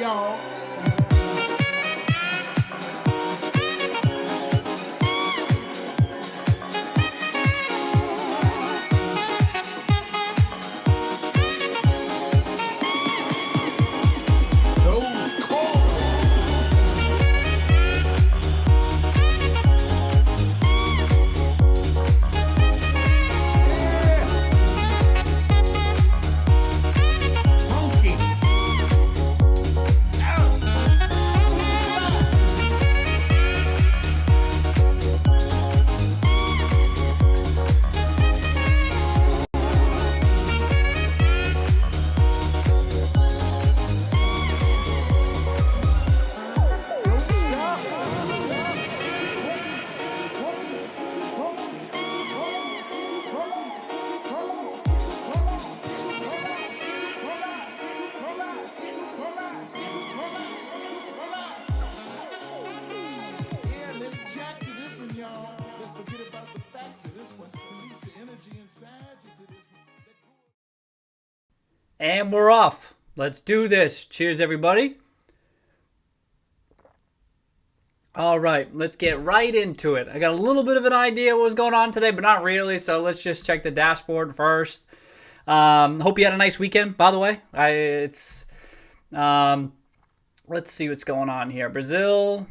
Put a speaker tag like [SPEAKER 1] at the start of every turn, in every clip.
[SPEAKER 1] y'all.
[SPEAKER 2] And we're off. Let's do this. Cheers, everybody. All right, let's get right into it. I got a little bit of an idea what was going on today, but not really. So let's just check the dashboard first. Hope you had a nice weekend, by the way. Let's see what's going on here. Brazil,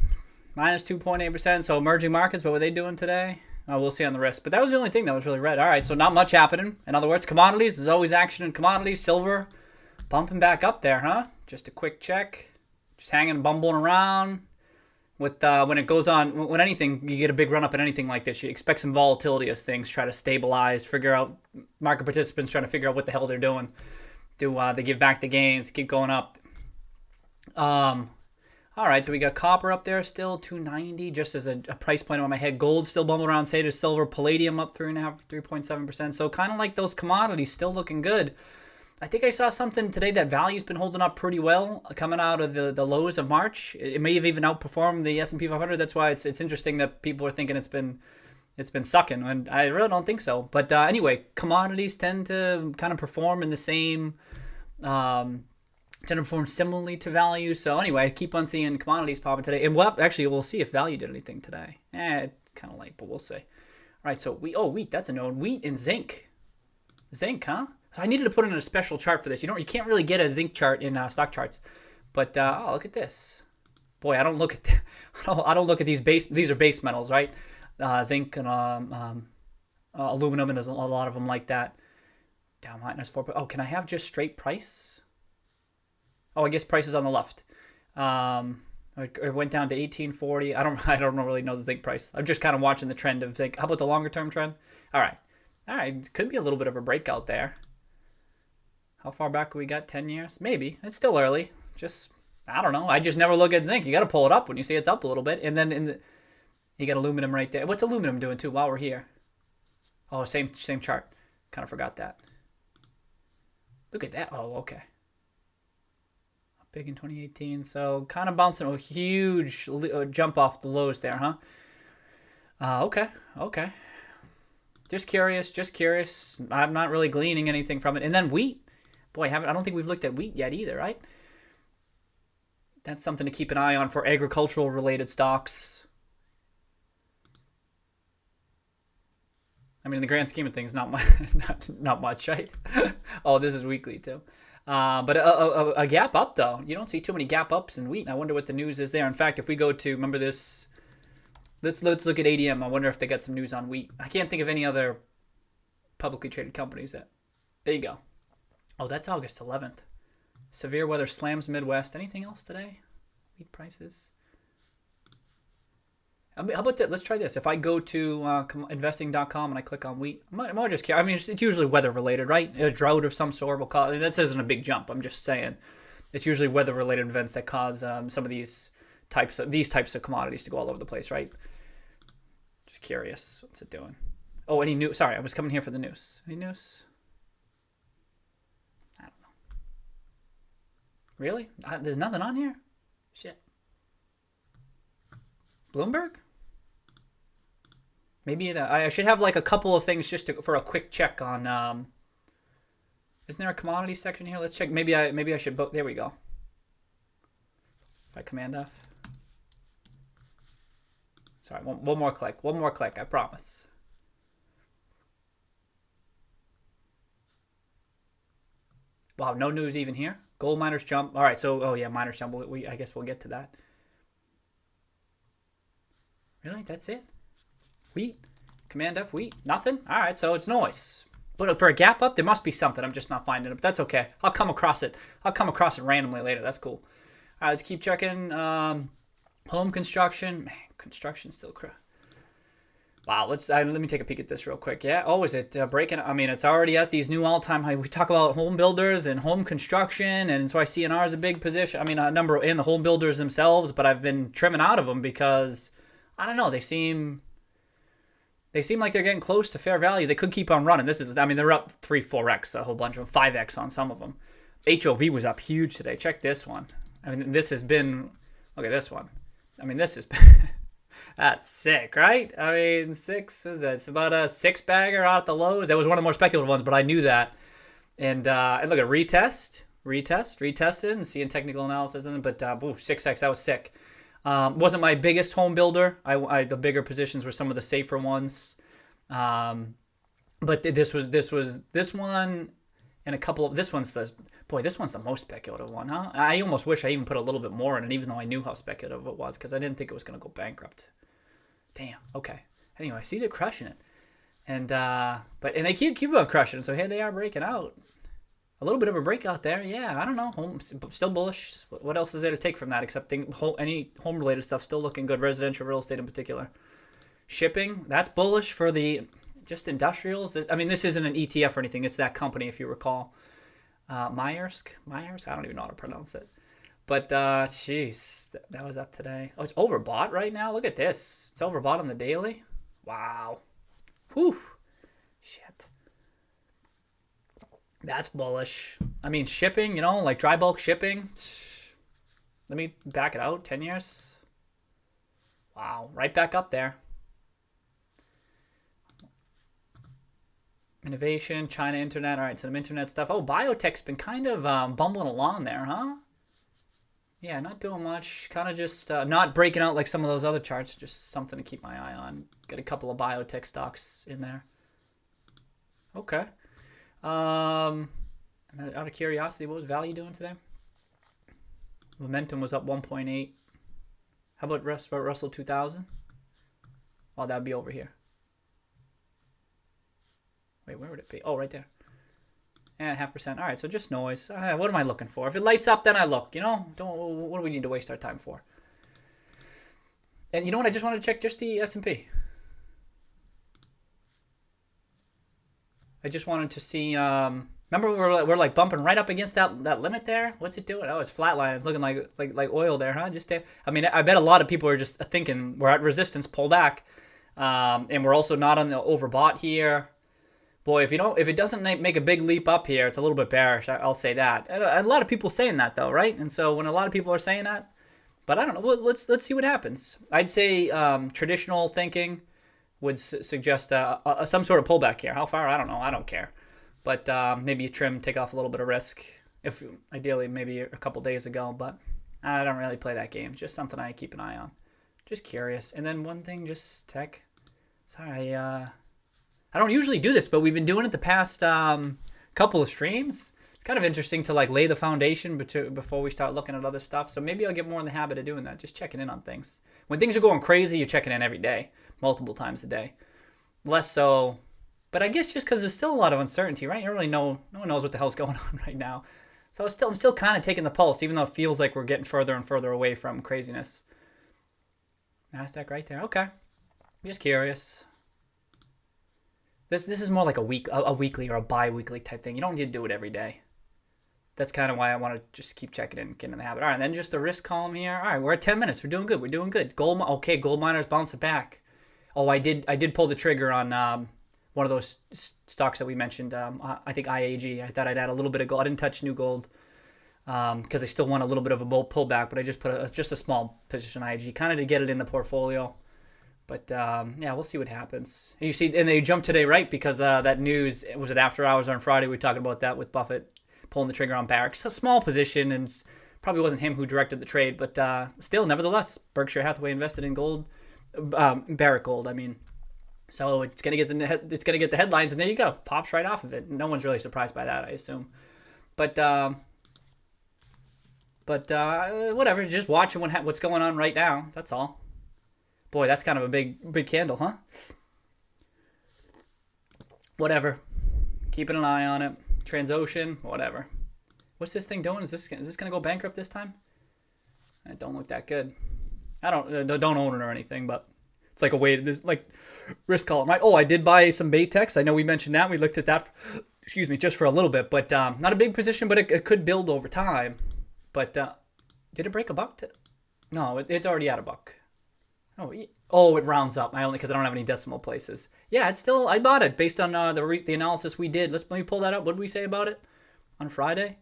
[SPEAKER 2] minus 2.8%. So emerging markets, what were they doing today? Oh, we'll see on the risk. But that was the only thing that was really red. All right, so not much happening. In other words, commodities. There's always action in commodities. Silver bumping back up there, huh? Just a quick check. Just hanging, bumbling around. With when it goes on, when anything, you get a big run up in anything like this, you expect some volatility as things try to stabilize, figure out, market participants trying to figure out what the hell they're doing. Do they give back the gains, keep going up? All right, so we got copper up there still, 290, just as a price point on my head. Gold still bumping around, say, to silver. Palladium up 3.7%. So kind of like those commodities still looking good. I think I saw something today that value's been holding up pretty well coming out of the lows of March. It may have even outperformed the S&P 500. That's why it's interesting that people are thinking it's been sucking, and I really don't think so. But anyway, commodities tend to kind of perform in the same tend to perform similarly to value. So anyway, keep on seeing commodities popping today. And we'll see if value did anything today. It's kind of late, but we'll see. All right, so wheat, that's a known. Wheat and zinc. Zinc, huh? So I needed to put in a special chart for this. You can't really get a zinc chart in stock charts. But look at this. Boy, I don't look at I don't look at these base. These are base metals, right? Zinc and aluminum, and there's a lot of them like that. Down -4. Oh, can I have just straight price? Oh, I guess price is on the left. It went down to 1840. I don't really know the zinc price. I'm just kind of watching the trend of zinc. How about the longer term trend? All right. Could be a little bit of a breakout there. How far back we got? 10 years? Maybe. It's still early. I don't know. I just never look at zinc. You got to pull it up when you see it's up a little bit. And then you got aluminum right there. What's aluminum doing too while we're here? Oh, same chart. Kind of forgot that. Look at that. Oh, okay. Big in 2018, so kind of bouncing a huge jump off the lows there, huh? Okay. Just curious. I'm not really gleaning anything from it. And then wheat. Boy, I don't think we've looked at wheat yet either, right? That's something to keep an eye on for agricultural-related stocks. I mean, in the grand scheme of things, not much, right? Oh, this is weekly, too. But a gap up, though. You don't see too many gap ups in wheat. I wonder what the news is there. In fact, if we go to, remember this, let's look at ADM. I wonder if they got some news on wheat. I can't think of any other publicly traded companies that. There you go. Oh, that's August 11th. Severe weather slams Midwest. Anything else today? Wheat prices. How about that? Let's try this. If I go to investing.com and I click on wheat, I'm more just curious. I mean, it's usually weather related, right? A drought of some sort will cause. That isn't a big jump. I'm just saying, it's usually weather related events that cause some of these types of commodities to go all over the place, right? Just curious. What's it doing? Oh, any news? Sorry, I was coming here for the news. Any news? I don't know. Really? There's nothing on here? Shit. Bloomberg? Maybe I should have like a couple of things just for a quick check on. Isn't there a commodity section here? Let's check. Maybe I should. There we go. By Command F. Sorry, one more click. One more click, I promise. Wow, no news even here. Gold miners jump. All right, so, oh yeah, miners jump. I guess we'll get to that. Really? That's it? Wheat? Command F, wheat? Nothing? All right, so it's noise. But for a gap up, there must be something. I'm just not finding it. But that's okay. I'll come across it. I'll come across it randomly later. That's cool. All right, let's keep checking. Home construction. Man, construction's still crap. Wow, let me take a peek at this real quick. Yeah. Oh, is it breaking? I mean, it's already at these new all-time high. We talk about home builders and home construction, and so I see CNR is a big position. I mean, a number in the home builders themselves, but I've been trimming out of them because I don't know. They seem like they're getting close to fair value. They could keep on running. I mean, they're up 3-4x, a whole bunch of them, 5x on some of them. HOV was up huge today. Check this one. I mean, this has been. Look at this one. I mean, this is. That's sick, right? I mean, six was that? It's about a 6-bagger out at the lows. That was one of the more speculative ones, but I knew that. And look at retested, and seeing technical analysis in it. But 6x, that was sick. Wasn't my biggest home builder. The bigger positions were some of the safer ones. But this one, and a couple of this one's the most speculative one, huh? I almost wish I even put a little bit more in it, even though I knew how speculative it was, because I didn't think it was going to go bankrupt. Damn. Okay. Anyway, I see they're crushing it, and they keep on crushing it. So here they are breaking out. A little bit of a breakout there. Yeah, I don't know. Still bullish. What else is there to take from that except any home related stuff still looking good. Residential real estate in particular. Shipping, that's bullish for the just industrials. I mean, this isn't an ETF or anything. It's that company, if you recall. Maersk. I don't even know how to pronounce it. But, jeez, that was up today. Oh, it's overbought right now? Look at this. It's overbought on the daily? Wow. Whew. Shit. That's bullish. I mean, shipping, like dry bulk shipping. Let me back it out. 10 years. Wow. Right back up there. Innovation, China internet. All right, some internet stuff. Oh, biotech's been kind of bumbling along there, huh? Yeah, not doing much. Kind of just not breaking out like some of those other charts. Just something to keep my eye on. Got a couple of biotech stocks in there. Okay. And out of curiosity, what was value doing today? Momentum was up 1.8. How about Russell 2000? Oh, that would be over here. Wait, where would it be? Oh, right there. And 0.5%. All right, so just noise. What am I looking for? If it lights up, then I look. What do we need to waste our time for? And you know what? I just wanted to check just the S&P. I just wanted to see. Remember, we're like bumping right up against that limit there. What's it doing? Oh, it's flatline. It's looking like oil there, huh? I mean, I bet a lot of people are just thinking we're at resistance, pull back, and we're also not on the overbought here. Boy, if it doesn't make a big leap up here, it's a little bit bearish. I'll say that. And a lot of people saying that though, right? And so when a lot of people are saying that, but I don't know. Let's see what happens. I'd say traditional thinking would suggest some sort of pullback here. How far? I don't know. I don't care. But maybe you take off a little bit of risk. If ideally maybe a couple days ago, but I don't really play that game. It's just something I keep an eye on. Just curious. And then one thing, just tech. Sorry, I don't usually do this, but we've been doing it the past couple of streams. It's kind of interesting to lay the foundation before we start looking at other stuff. So maybe I'll get more in the habit of doing that, just checking in on things. When things are going crazy, you're checking in every day, multiple times a day. Less so, but I guess just because there's still a lot of uncertainty, right? No one knows what the hell's going on right now. So I'm still kind of taking the pulse, even though it feels like we're getting further and further away from craziness. NASDAQ right there. Okay. Just curious. This is more like a weekly or a bi-weekly type thing. You don't need to do it every day. That's kind of why I want to just keep checking in, getting in the habit. All right, and then just the risk column here. All right, we're at 10 minutes. We're doing good. Gold miners bouncing back. Oh, I did pull the trigger on one of those stocks that we mentioned. I think IAG. I thought I'd add a little bit of gold. I didn't touch new gold because I still want a little bit of a pullback, but I just put just a small position IAG, kind of to get it in the portfolio. But yeah, we'll see what happens. And you see, and they jumped today, right? Because that news, was it after hours on Friday? We were talking about that with Buffett pulling the trigger on Barrick. It's a small position, and Probably wasn't him who directed the trade, but still, nevertheless, Berkshire Hathaway invested in gold, Barrick Gold. I mean, so it's gonna get the headlines, and there you go, pops right off of it. No one's really surprised by that, I assume. But whatever, just watching what's going on right now. That's all. Boy, that's kind of a big candle, huh? Whatever. Keeping an eye on it. Transocean, whatever. What's this thing doing? Is this gonna go bankrupt this time? It don't look that good. I don't own it or anything, but it's like a way to this, like, risk column, right? Oh, I did buy some Baytex. I know we mentioned that. We looked at that. Excuse me, just for a little bit, but not a big position, but it could build over time. But did it break a buck? No, it's already at a buck. Oh, it rounds up. Because I don't have any decimal places. Yeah, it's still. I bought it based on the analysis we did. Let me pull that up. What did we say about it on Friday?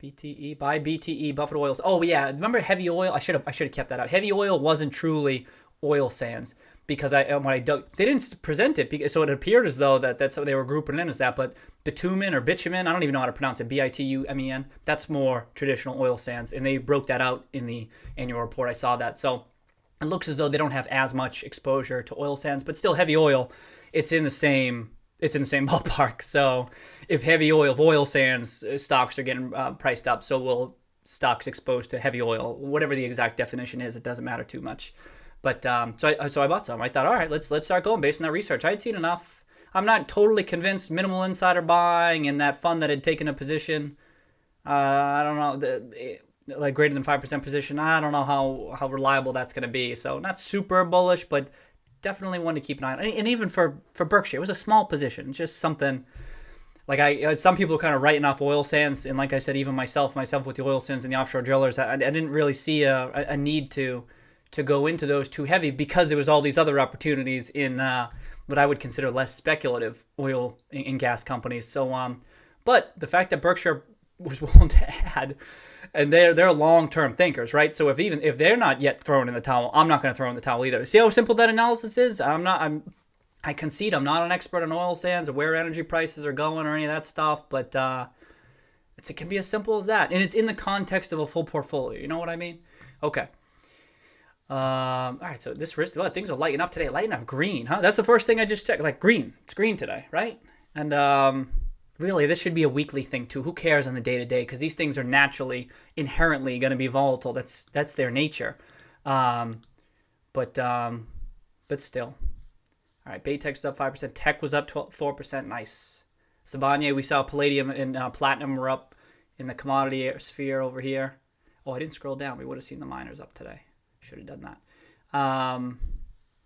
[SPEAKER 2] BTE, buy BTE, Buffett Oils. Oh yeah, remember heavy oil? I should have kept that out. Heavy oil wasn't truly oil sands because when I dug, they didn't present it because, so it appeared as though that's what they were grouping it in as that. But bitumen or bitumen, I don't even know how to pronounce it. BITUMEN. That's more traditional oil sands, and they broke that out in the annual report. I saw that, so it looks as though they don't have as much exposure to oil sands, but still heavy oil. It's in the same ballpark. So if oil sands stocks are getting priced up, so will stocks exposed to heavy oil, whatever the exact definition is. It doesn't matter too much. But so I bought some. I thought, all right, let's start going based on that research. I had seen enough. I'm not totally convinced. Minimal insider buying and that fund that had taken a position. I don't know, like greater than 5% position. I don't know how reliable that's going to be. So not super bullish, but definitely one to keep an eye on. And even for Berkshire, it was a small position, just something. Like some people are kind of writing off oil sands, and like I said, even myself with the oil sands and the offshore drillers, I didn't really see a need to go into those too heavy because there was all these other opportunities in what I would consider less speculative oil and gas companies. So, but the fact that Berkshire was willing to add, and they're long-term thinkers, right? So if they're not yet throwing in the towel, I'm not going to throw in the towel either. See how simple that analysis is? I concede I'm not an expert on oil sands or where energy prices are going or any of that stuff, but it can be as simple as that, and it's in the context of a full portfolio. You know what I mean? Okay. All right, so this risk, things are lighting up today. Lighting up green, huh? That's the first thing I just checked. Like green, it's green today, right? And really, this should be a weekly thing too. Who cares on the day to day? Because these things are naturally, inherently going to be volatile. That's their nature. But still. All right, Baytex up 5%. Tech was up 4%. Nice. Sibanye, we saw palladium and platinum were up in the commodity sphere over here. Oh, I didn't scroll down. We would have seen the miners up today. Should have done that.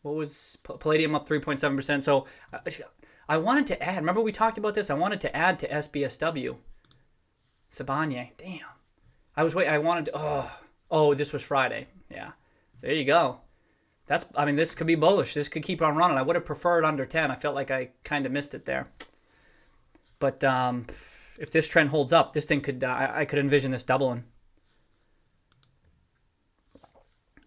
[SPEAKER 2] What was palladium up 3.7%? So I wanted to add. Remember we talked about this? I wanted to add to SBSW. Sibanye. Damn. I wanted to. Oh, this was Friday. Yeah. There you go. This could be bullish. This could keep on running. I would have preferred under 10. I felt like I kind of missed it there. But if this trend holds up, this thing could. I could envision this doubling.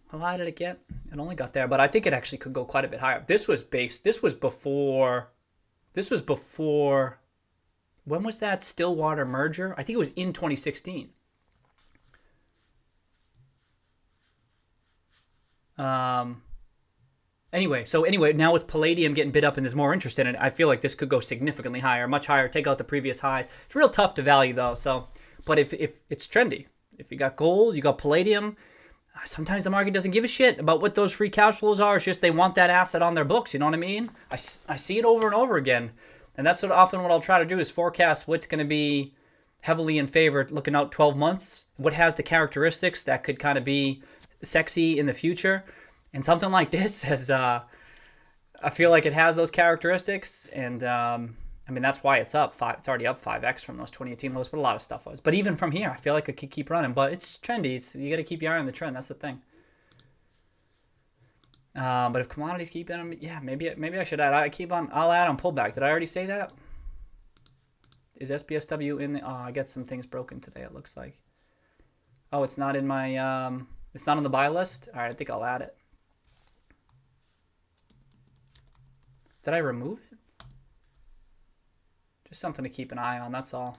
[SPEAKER 2] How high did it get? It only got there, but I think it actually could go quite a bit higher. This was before. When was that Stillwater merger? I think it was in 2016. Anyway, now with palladium getting bid up and there's more interest in it, I feel like this could go significantly higher, much higher, take out the previous highs. It's real tough to value though. So, but if it's trendy, if you got gold, you got palladium, sometimes the market doesn't give a shit about what those free cash flows are. It's just they want that asset on their books. You know what I mean? I see it over and over again. And that's often what I'll try to do is forecast what's going to be heavily in favor looking out 12 months. What has the characteristics that could kind of be sexy in the future. And something like this has, I feel like it has those characteristics. And that's why it's up. It's already up 5x from those 2018 lows, but a lot of stuff was. But even from here, I feel like it could keep running. But it's trendy. You got to keep your eye on the trend. That's the thing. But if commodities keep in them, yeah, maybe I should add. I'll add on pullback. Did I already say that? Is SBSW in the? Oh, I got some things broken today. It looks like. Oh, it's not in my. It's not on the buy list. All right, I think I'll add it. Did I remove it? Just something to keep an eye on. That's all.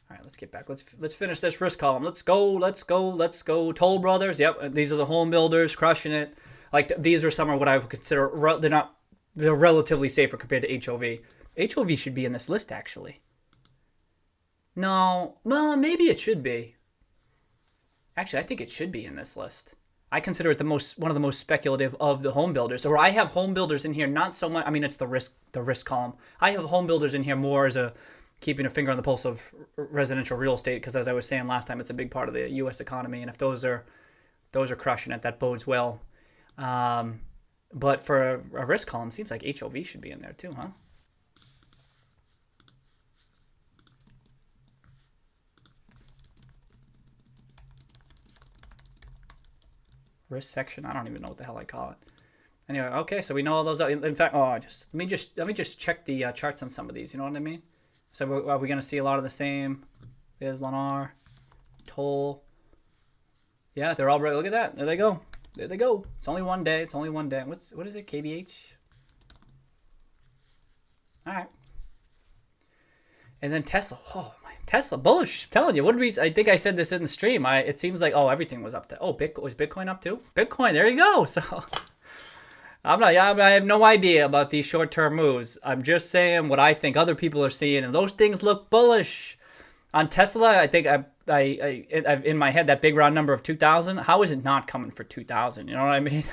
[SPEAKER 2] All right, let's get back. Let's finish this risk column. Let's go. Toll Brothers. Yep, these are the home builders crushing it. Like these are some of what I would consider they're relatively safer compared to HOV. HOV should be in this list actually. No, well maybe it should be. Actually, I think it should be in this list. I consider it one of the most speculative of the home builders. Or I have home builders in here, not so much. I mean, it's the risk column. I have home builders in here more as a keeping a finger on the pulse of residential real estate, because as I was saying last time, it's a big part of the U.S. economy, and if those are crushing it, that bodes well. But for a risk column, seems like HOV should be in there too, huh? Risk section. I don't even know what the hell I call it. Anyway, okay, so we know all those. In fact, let me just check the charts on some of these. You know what I mean? So are we going to see a lot of the same? There's Lennar, Toll. Yeah, they're all right. Look at that. There they go. There they go. It's only one day. What is it? KBH. All right. And then Tesla. Oh my, Tesla bullish. I'm telling you, I think I said this in the stream. It seems like everything was up to. Was Bitcoin up too? Bitcoin. There you go. So I have no idea about these short-term moves. I'm just saying what I think other people are seeing, and those things look bullish. On Tesla, I think I've in my head that big round number of 2,000. How is it not coming for 2,000? You know what I mean?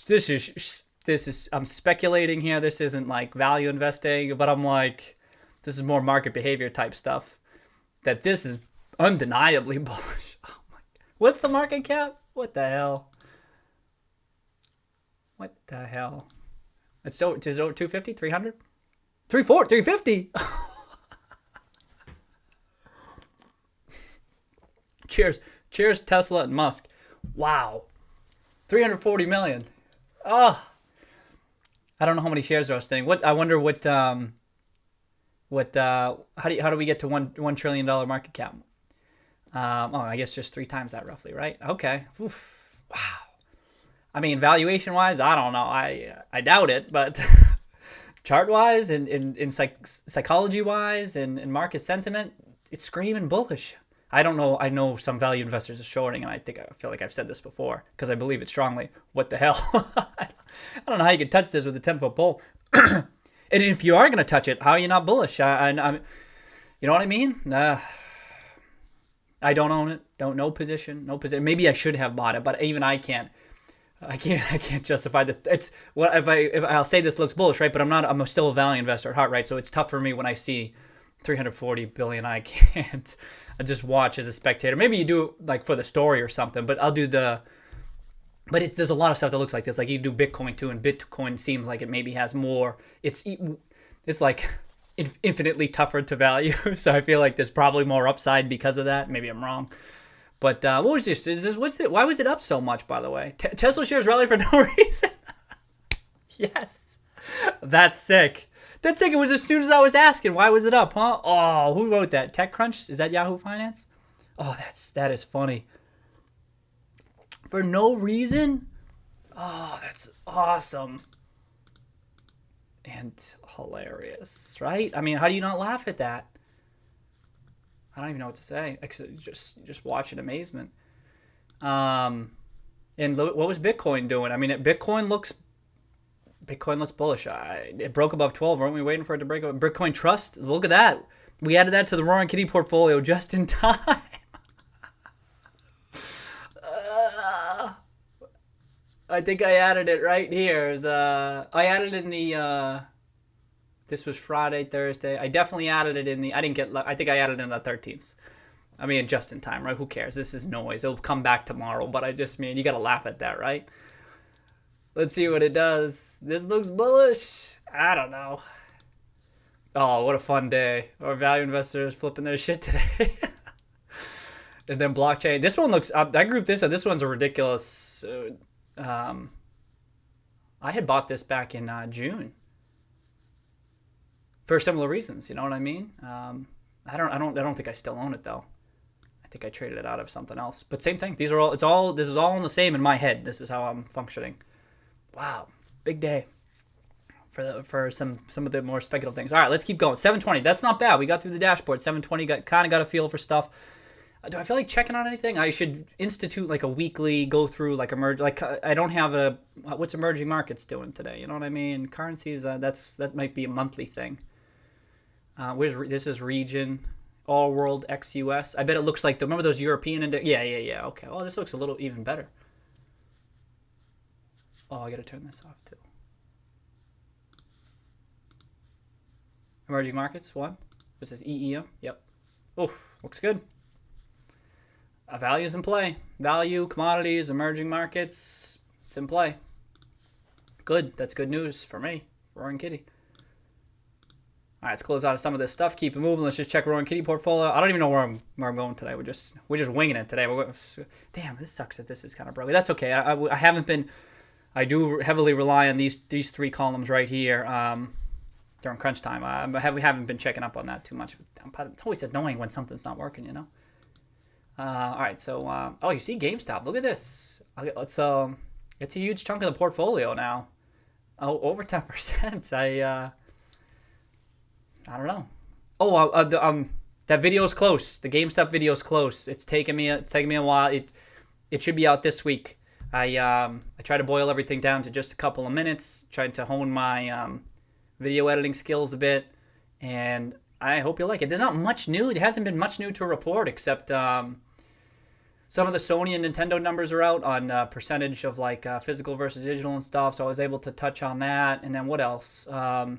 [SPEAKER 2] This is I'm speculating here. This isn't like value investing, but I'm like, this is more market behavior type stuff. That this is undeniably bullish. Oh my! What's the market cap? What the hell? What the hell? It's over 250, 300, 350. Cheers, Tesla and Musk. Wow, 340 million. Oh, I don't know how many shares are outstanding. I wonder how do we get to $1 trillion market cap? I guess just 3 times that roughly, right? Okay. Oof. Wow. I mean, valuation-wise, I don't know. I doubt it, but chart-wise and psychology-wise and market sentiment, it's screaming bullish. I don't know. I know some value investors are shorting, and I feel like I've said this before because I believe it strongly. What the hell? I don't know how you can touch this with a 10-foot pole. And if you are going to touch it, how are you not bullish? You know what I mean? I don't own it. No position. Maybe I should have bought it, but even I can't justify that. It's what if I'll say this looks bullish, right? But I'm still a value investor at heart, right? So it's tough for me when I see 340 billion. I can't. I just watch as a spectator. Maybe you do like for the story or something, but I'll do there's a lot of stuff that looks like this. Like you do Bitcoin too, and Bitcoin seems like it maybe has more. It's like infinitely tougher to value. So I feel like there's probably more upside because of that. Maybe I'm wrong. But what was this? Why was it up so much, by the way? Tesla shares rallied for no reason. Yes. That's sick. That's sick. It was as soon as I was asking, why was it up, huh? Oh, who wrote that? TechCrunch? Is that Yahoo Finance? Oh, that is funny. For no reason? Oh, that's awesome. And hilarious, right? I mean, how do you not laugh at that? I don't even know what to say. Just watch in amazement. And what was Bitcoin doing? I mean, Bitcoin looks bullish. It broke above 12. Weren't we waiting for it to break up? Bitcoin Trust. Look at that. We added that to the Roaring Kitty portfolio just in time. I think I added it right here. I added it in the. This was Friday, Thursday. I definitely added it in the. I think I added it in the 13th. I mean, just in time, right? Who cares? This is noise. It'll come back tomorrow. But I just mean, you got to laugh at that, right? Let's see what it does. This looks bullish. I don't know. Oh, what a fun day. Our value investors flipping their shit today. And then blockchain. This one looks. I grouped this. This one's a ridiculous. I had bought this back in June. For similar reasons, you know what I mean? I don't think I still own it though. I think I traded it out of something else. But same thing. This is all in the same in my head. This is how I'm functioning. Wow, big day. for some of the more speculative things. All right, let's keep going. 720. That's not bad. We got through the dashboard. 720 got a feel for stuff. Do I feel like checking on anything? I should institute like a weekly go through like I don't have a what's emerging markets doing today. You know what I mean? Currencies. That might be a monthly thing. This is region, all world ex US. I bet it looks like remember those European index. Yeah. Okay. Oh, this looks a little even better. Oh, I gotta turn this off too. Emerging markets, one. This is EEM. Yep. Oh, looks good. Value's in play. Value, commodities, emerging markets. It's in play. Good. That's good news for me. Roaring Kitty. All right, let's close out of some of this stuff. Keep it moving. Let's just check Roaring Kitty portfolio. I don't even know where I'm going today. We're just winging it today. Damn, this sucks that this is kind of broken. That's okay. I haven't been. I do heavily rely on these three columns right here during crunch time. We haven't been checking up on that too much. It's always annoying when something's not working, you know. All right, so you see GameStop. Look at this. It's a huge chunk of the portfolio now. Oh, over 10%. I don't know. That video is close. The GameStop video is close. It's taking me a while. It should be out this week. I try to boil everything down to just a couple of minutes. Trying to hone my video editing skills a bit, and I hope you like it. There's not much new. There hasn't been much new to report except some of the Sony and Nintendo numbers are out on percentage of like physical versus digital and stuff. So I was able to touch on that. And then what else? The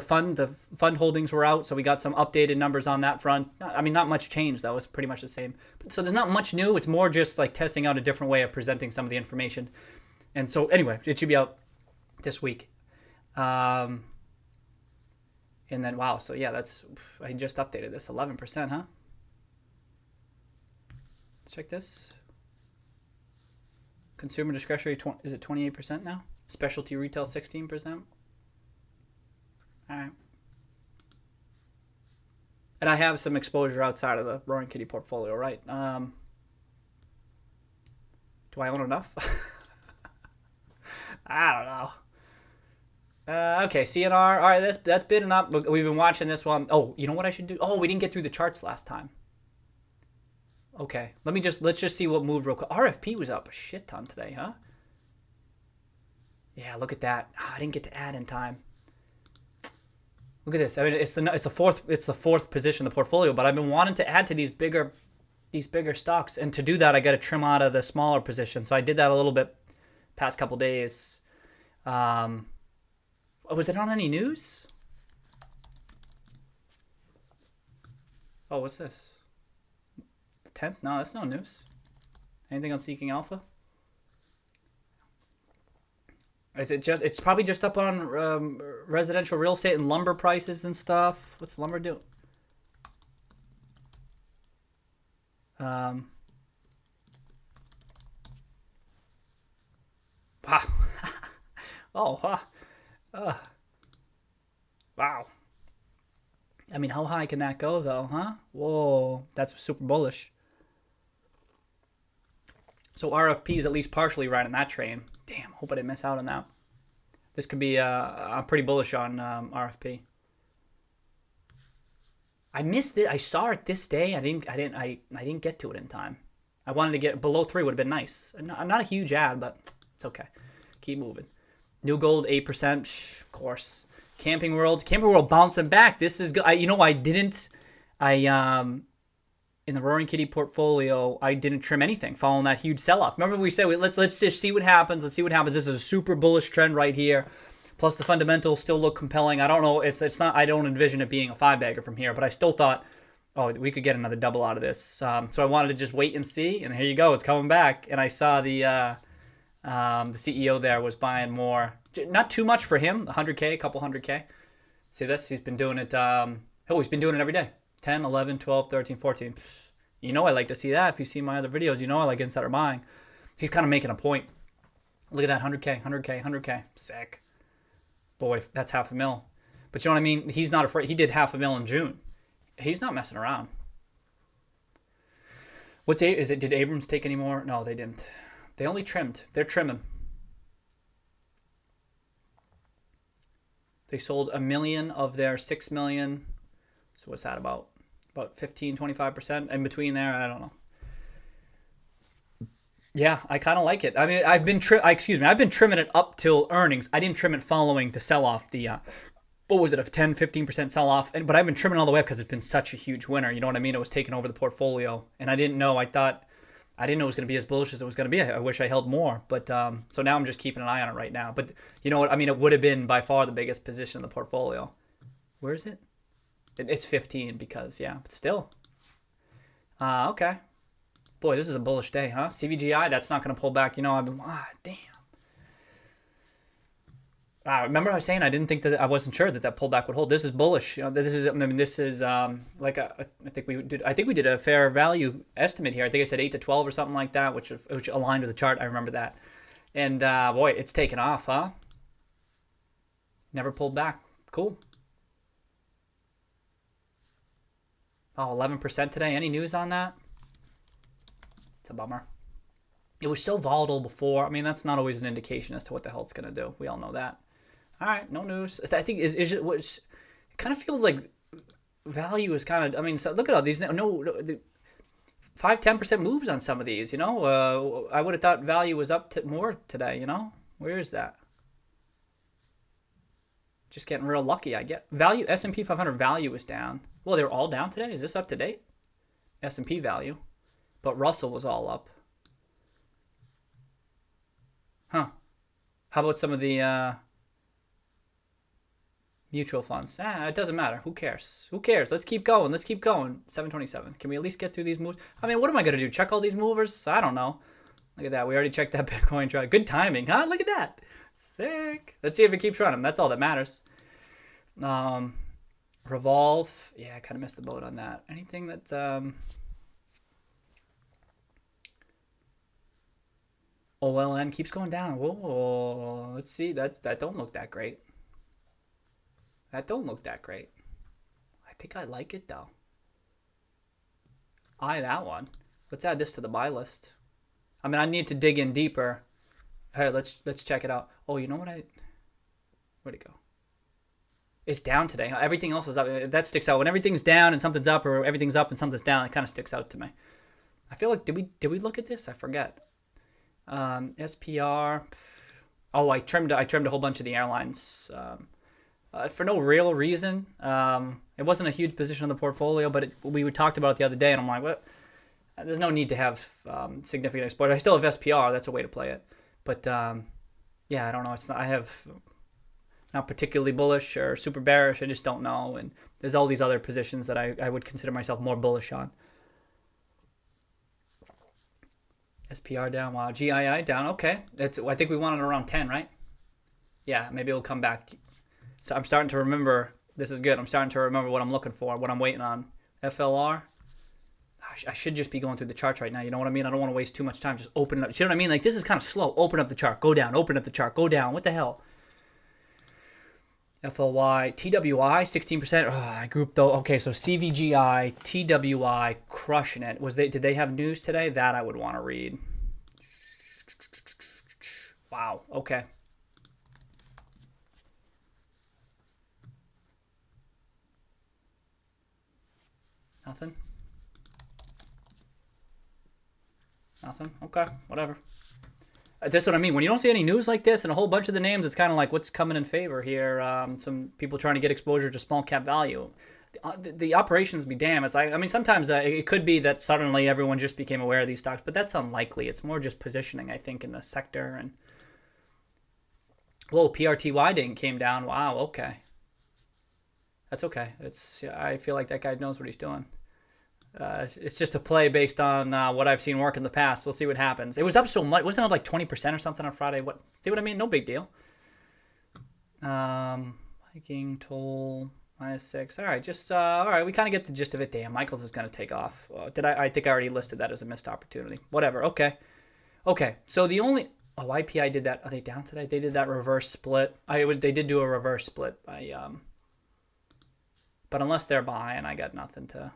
[SPEAKER 2] fund holdings were out, so we got some updated numbers on that front. I mean, not much change though. It's pretty much the same. So there's not much new. It's more just like testing out a different way of presenting some of the information. And so anyway, it should be out this week. And then wow, so yeah, I just updated this 11%, huh? Let's check this. Consumer discretionary is it 28% now? Specialty retail 16%. All right. And I have some exposure outside of the Roaring Kitty portfolio, right? Do I own enough? I don't know. Okay, CNR. All right, that's bidding up. We've been watching this one. Oh, you know what I should do? Oh, we didn't get through the charts last time. Okay, let's just see what moved real quick. RFP was up a shit ton today, huh? Yeah, look at that. I didn't get to add in time. Look at this. I mean, it's the fourth position in the portfolio, but I've been wanting to add to these bigger stocks, and to do that, I got to trim out of the smaller position. So I did that a little bit past couple days. Was it on any news? Oh, what's this? 10th? No, that's no news. Anything on Seeking Alpha? It's probably just up on residential real estate and lumber prices and stuff. What's lumber do? Wow. Oh, wow. Wow. I mean, how high can that go, though, huh? Whoa, that's super bullish. So RFP is at least partially riding that train. Damn, hope I didn't miss out on that. This could be, I'm pretty bullish on RFP. I missed it. I saw it this day. I didn't get to it in time. I wanted to get below 3 would have been nice. Not a huge ad, but it's okay. Keep moving. New Gold 8%, of course. Camping World bouncing back. This is good. In the Roaring Kitty portfolio, I didn't trim anything following that huge sell-off. Remember we said let's just see what happens. Let's see what happens. This is a super bullish trend right here. Plus the fundamentals still look compelling. I don't know. It's not. I don't envision it being a 5-bagger from here, but I still thought, oh, we could get another double out of this. So I wanted to just wait and see. And here you go. It's coming back. And I saw the CEO there was buying more. Not too much for him. 100K, a couple 100K. See this? He's been doing it. He's been doing it every day. 10, 11, 12, 13, 14. You know I like to see that. If you see my other videos, you know I like insider buying. He's kind of making a point. Look at that, 100K, 100K, 100K. Sick. Boy, that's $500,000. But you know what I mean? He's not afraid. He did $500,000 in June. He's not messing around. Did Abrams take any more? No, they didn't. They only trimmed. They're trimming. They sold 1 million of their 6 million. So what's that about? About 15, 25% in between there. I don't know. Yeah, I kind of like it. I mean, I've been trimming it up till earnings. I didn't trim it following the sell off. What was it, a 10, 15% sell off? But I've been trimming all the way up because it's been such a huge winner. You know what I mean? It was taking over the portfolio, and I didn't know. I didn't know it was going to be as bullish as it was going to be. I wish I held more, but so now I'm just keeping an eye on it right now. But you know what? I mean, it would have been by far the biggest position in the portfolio. Where is it? It's 15 because but still. Okay. Boy, this is a bullish day, huh? CVGI, that's not going to pull back. You know, I've been, damn. Remember I was saying I wasn't sure that pullback would hold. This is bullish. You know, this is I think we did a fair value estimate here. I think I said 8 to 12 or something like that, which aligned with the chart. I remember that. And boy, it's taken off, huh? Never pulled back. Cool. Oh, 11% today. Any news on that? It's a bummer. It was so volatile before. I mean, that's not always an indication as to what the hell it's going to do. We all know that. All right, no news. I think it kind of feels like value is kind of. I mean, so look at all these. 5-10% moves on some of these. You know, I would have thought value was up to more today. You know, where is that? Just getting real lucky. I get value. S&P 500 value is down. Well, they're all down today. Is this up to date? S&P value, but Russell was all up. Huh? How about some of the mutual funds? It doesn't matter. Who cares? Who cares? Let's keep going. 727. Can we at least get through these moves? I mean, what am I going to do? Check all these movers? I don't know. Look at that. We already checked that Bitcoin chart. Good timing, huh? Look at that. Sick. Let's see if it keeps running. That's all that matters. Revolve. Yeah, I kind of missed the boat on that. Anything that... OLN keeps going down. Whoa. Let's see. That don't look that great. That don't look that great. I think I like it, though. That one. Let's add this to the buy list. I mean, I need to dig in deeper. Hey, let's check it out. Oh, you know what where'd it go? It's down today. Everything else is up. That sticks out. When everything's down and something's up, or everything's up and something's down, it kind of sticks out to me. I feel like, did we look at this? I forget. SPR. Oh, I trimmed a whole bunch of the airlines for no real reason. It wasn't a huge position in the portfolio, but we talked about it the other day, and I'm like, what? There's no need to have significant exposure. I still have SPR. That's a way to play it. But yeah, I don't know. I have not particularly bullish or super bearish. I just don't know. And there's all these other positions that I would consider myself more bullish on. SPR down. Wow. GII down. Okay. I think we wanted around 10, right? Yeah, maybe it'll come back. So I'm starting to remember. This is good. I'm starting to remember what I'm looking for, what I'm waiting on. FLR. I should just be going through the charts right now. You know what I mean? I don't want to waste too much time. Just open it up. You know what I mean? Like, this is kind of slow. Open up the chart. Go down. Open up the chart. Go down. What the hell? FLY. TWI, 16%. I grouped though. Okay, so CVGI, TWI, crushing it. Did they have news today? That I would want to read. Wow. Okay. Nothing. Okay, whatever. That's what I mean. When you don't see any news like this and a whole bunch of the names, it's kind of like what's coming in favor here. Some people trying to get exposure to small cap value. The operations be damn. It's like, I mean, sometimes it could be that suddenly everyone just became aware of these stocks, but that's unlikely. It's more just positioning, I think, in the sector. And whoa, PRTY came down. Wow, okay. That's okay. I feel like that guy knows what he's doing. It's just a play based on what I've seen work in the past. We'll see what happens. It was up so much. Wasn't it up like 20% or something on Friday? See what I mean? No big deal. Hiking, toll, -6. All right, all right. We kind of get the gist of it. Damn, Michaels is going to take off. I think I already listed that as a missed opportunity. Whatever. Okay. So the only... Oh, IPI did that. Are they down today? They did that reverse split. They did do a reverse split. But unless they're buying, I got nothing to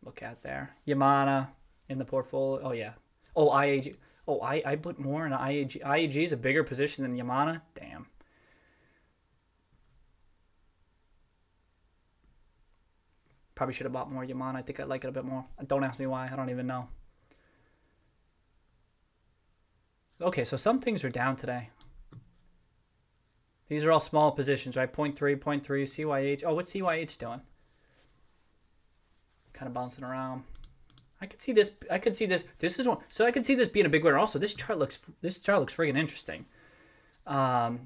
[SPEAKER 2] look at there. Yamana in the portfolio. Oh, yeah. Oh, IAG. Oh, I put more in IAG. IAG is a bigger position than Yamana. Damn. Probably should have bought more Yamana. I think I like it a bit more. Don't ask me why. I don't even know. Okay, so some things are down today. These are all small positions, right? 0.3, 0.3, CYH. Oh, what's CYH doing? Kind of bouncing around. I could see this. I could see this. This is one. So I could see this being a big winner. Also, this chart looks friggin' interesting.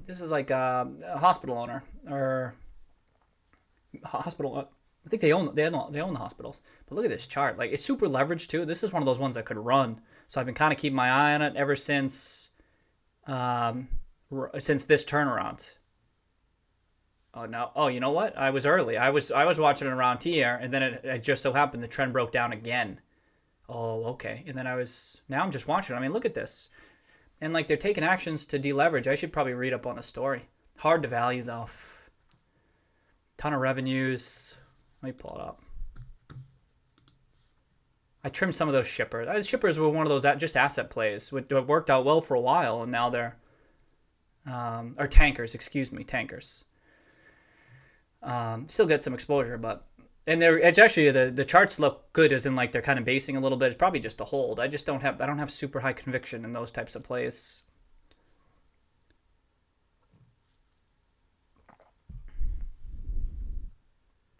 [SPEAKER 2] This is like a hospital owner or hospital. I think they own the hospitals. But look at this chart. Like, it's super leveraged too. This is one of those ones that could run. So I've been kind of keeping my eye on it ever since this turnaround. Oh no! Oh, you know what? I was early. I was watching it around here, and then it just so happened the trend broke down again. Oh, okay. And then now I'm just watching it. I mean, look at this. And like, they're taking actions to deleverage. I should probably read up on the story. Hard to value though. Ton of revenues. Let me pull it up. I trimmed some of those shippers. Shippers were one of those just asset plays. It worked out well for a while, and now they're or tankers. Excuse me, tankers. Still get some exposure, but it's actually the charts look good, as in like they're kind of basing a little bit. It's probably just a hold. I don't have super high conviction in those types of plays.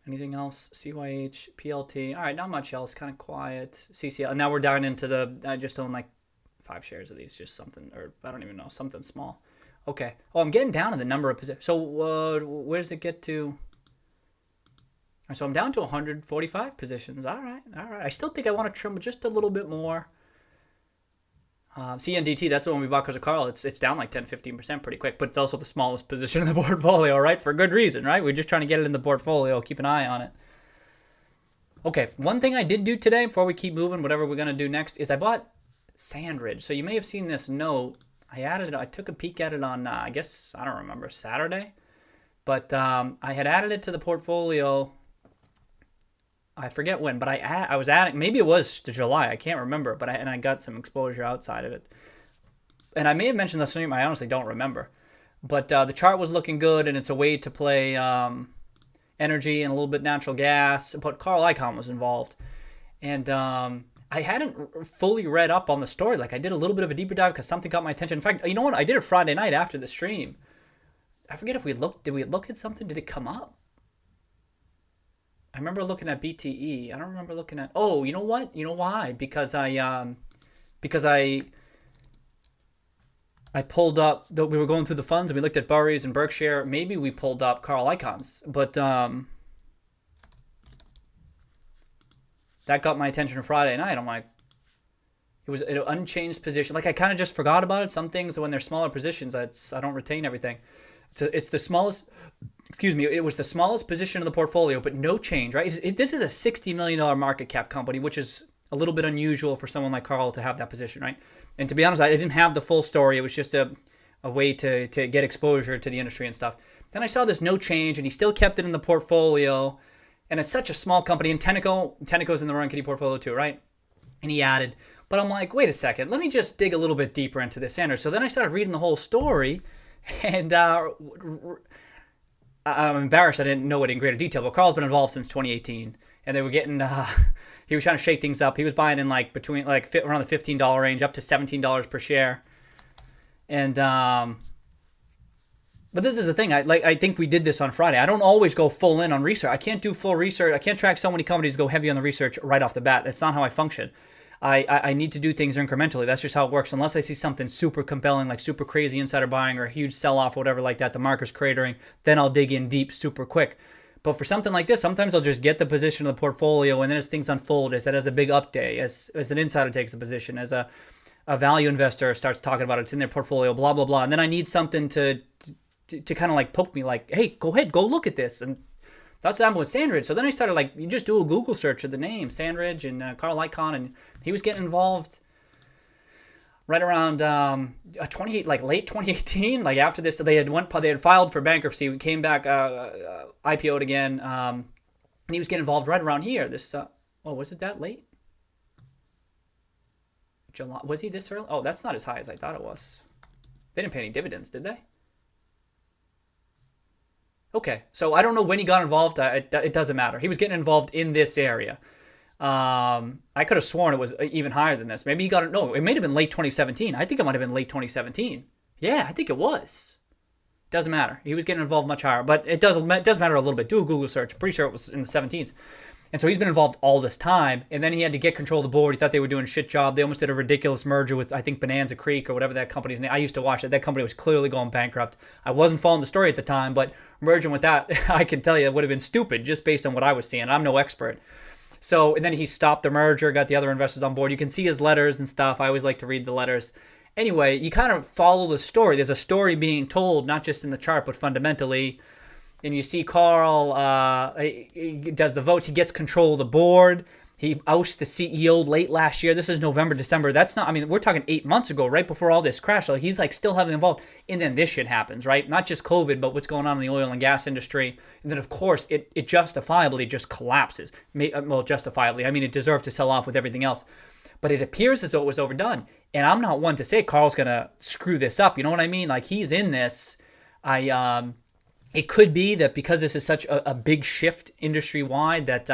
[SPEAKER 2] Anything else? CYH, PLT. All right, not much else. Kind of quiet. CCL. And now we're down into I just own like 5 shares of these. Just something, or I don't even know, something small. Okay. Oh, I'm getting down to the number of positions. So where does it get to? So I'm down to 145 positions. All right. I still think I want to trim just a little bit more. CNDT, that's the one we bought because of Carl. It's down like 10-15% pretty quick, but it's also the smallest position in the portfolio, right? For good reason, right? We're just trying to get it in the portfolio, keep an eye on it. Okay, one thing I did do today before we keep moving, whatever we're going to do next, is I bought Sandridge. So you may have seen this note. I took a peek at it on, I guess, I don't remember, Saturday. But I had added it to the portfolio. I forget when, but I was adding, maybe it was to July, I can't remember, but I got some exposure outside of it. And I may have mentioned this, I honestly don't remember. But the chart was looking good, and it's a way to play energy and a little bit natural gas. But Carl Icahn was involved. And I hadn't fully read up on the story. Like, I did a little bit of a deeper dive because something got my attention. In fact, you know what? I did it Friday night after the stream. I forget if did we look at something? Did it come up? I remember looking at BTE. I don't remember looking at. Oh, you know what? You know why? Because I pulled up. We were going through the funds and we looked at Burry's and Berkshire. Maybe we pulled up Carl Icahn's, but that got my attention Friday night. I'm like, it was an unchanged position. Like, I kind of just forgot about it. Some things when they're smaller positions, I don't retain everything. It's the smallest. Excuse me, it was the smallest position in the portfolio, but no change, right? This is a $60 million market cap company, which is a little bit unusual for someone like Carl to have that position, right? And to be honest, I didn't have the full story. It was just a way to get exposure to the industry and stuff. Then I saw this no change, and he still kept it in the portfolio. And it's such a small company. And Tenneco's in the Run Kitty portfolio too, right? And he added. But I'm like, wait a second. Let me just dig a little bit deeper into this, Andrew. So then I started reading the whole story, and I'm embarrassed I didn't know it in greater detail, but Carl's been involved since 2018, and they were getting, he was trying to shake things up. He was buying in like between like around the $15 range up to $17 per share. And, but this is the thing. I think we did this on Friday. I don't always go full in on research. I can't do full research. I can't track so many companies, go heavy on the research right off the bat. That's not how I function. I need to do things incrementally. That's just how it works. Unless I see something super compelling, like super crazy insider buying or a huge sell-off or whatever like that, the market's cratering, then I'll dig in deep super quick. But for something like this, sometimes I'll just get the position of the portfolio, and then as things unfold, as a big update, as an insider takes a position, as a value investor starts talking about it, it's in their portfolio, blah, blah, blah. And then I need something to kind of like poke me like, hey, go ahead, go look at this. And that's what happened with Sandridge. So then I started like, you just do a Google search of the name, Sandridge and Carl Icahn, and he was getting involved right around late 2018, like after this. So they had filed for bankruptcy. We came back, IPO'd again, and he was getting involved right around here. This, was it that late? July? Was he this early? Oh, that's not as high as I thought it was. They didn't pay any dividends, did they? Okay, so I don't know when he got involved. It doesn't matter. He was getting involved in this area. I could have sworn it was even higher than this. Maybe he got it. No, it may have been late 2017. I think it might have been late 2017. Yeah, I think it was. Doesn't matter. He was getting involved much higher, but it does matter a little bit. Do a Google search. I'm pretty sure it was in the 17s. And so he's been involved all this time, and then he had to get control of the board. He thought they were doing a shit job. They almost did a ridiculous merger with, I think, Bonanza Creek or whatever that company's name. I used to watch it. That company was clearly going bankrupt. I wasn't following the story at the time, but merging with that, I can tell you, it would have been stupid just based on what I was seeing. I'm no expert. So, and then he stopped the merger, got the other investors on board. You can see his letters and stuff. I always like to read the letters. Anyway, you kind of follow the story. There's a story being told, not just in the chart, but fundamentally. And you see Carl, he does the votes. He gets control of the board. He ousts the CEO late last year. This is November, December. That's not, I mean, we're talking 8 months ago, right before all this crash. So he's like still heavily involved. And then this shit happens, right? Not just COVID, but what's going on in the oil and gas industry. And then, of course, it justifiably just collapses. Well, justifiably. I mean, it deserved to sell off with everything else. But it appears as though it was overdone. And I'm not one to say Carl's going to screw this up. You know what I mean? Like, he's in this. It could be that because this is such a big shift industry-wide that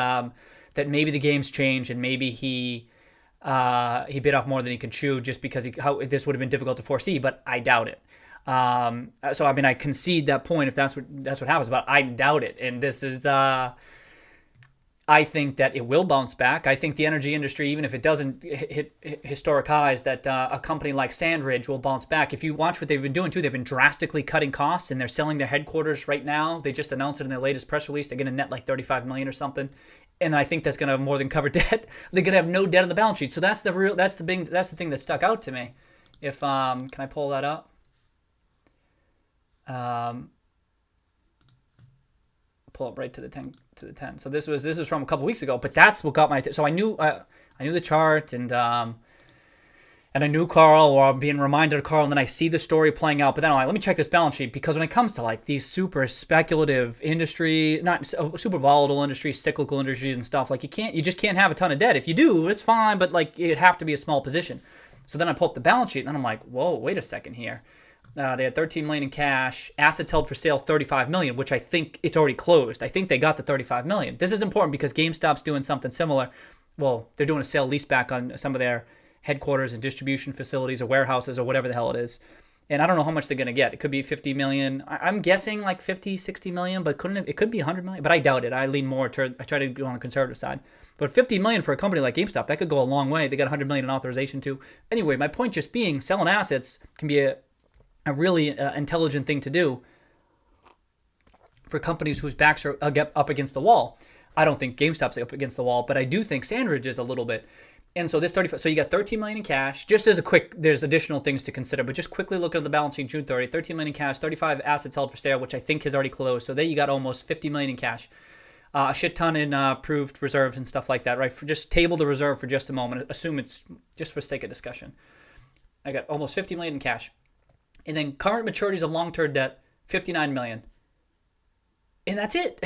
[SPEAKER 2] that maybe the game's changed and maybe he bit off more than he could chew just because this would have been difficult to foresee, but I doubt it. So I mean, I concede that point if that's what happens, but I doubt it. And this is I think that it will bounce back. I think the energy industry, even if it doesn't hit historic highs, that a company like Sandridge will bounce back. If you watch what they've been doing too, they've been drastically cutting costs and they're selling their headquarters right now. They just announced it in their latest press release. They're going to net like $35 million or something. And I think that's going to more than cover debt. They're going to have no debt on the balance sheet. So that's the thing that stuck out to me. If can I pull that up? Pull up right to the 10. So this is from a couple weeks ago, but that's what got my so I knew the chart and I knew Carl, or I'm being reminded of Carl, and then I see the story playing out. But then I'm like, let me check this balance sheet, because when it comes to like these super speculative industry, not super volatile industries, cyclical industries and stuff, like you just can't have a ton of debt. If you do, it's fine, but like it'd have to be a small position. So then I pull up the balance sheet and then I'm like, whoa, wait a second here. They had $13 million in cash, assets held for sale $35 million, which I think it's already closed. I think they got the $35 million. This is important because GameStop's doing something similar. Well, they're doing a sale leaseback on some of their headquarters and distribution facilities or warehouses or whatever the hell it is. And I don't know how much they're going to get. It could be $50 million. I'm guessing like $50, $60 million, but it could be $100 million. But I doubt it. I lean more toward, I try to go on the conservative side. But $50 million for a company like GameStop, that could go a long way. They got $100 million in authorization too. Anyway, my point just being, selling assets can be a really intelligent thing to do for companies whose backs are up against the wall. I don't think GameStop's up against the wall, but I do think Sandridge is a little bit. And so this 35, so you got $13 million in cash. Just as a quick, there's additional things to consider, but just quickly look at the balance sheet June 30, $13 million in cash, 35 assets held for sale, which I think has already closed. So there you got almost $50 million in cash. A shit ton in approved reserves and stuff like that, right? Just table the reserve for just a moment. Assume it's just for sake of discussion. I got almost $50 million in cash. And then current maturities of long-term debt, $59 million. And that's it.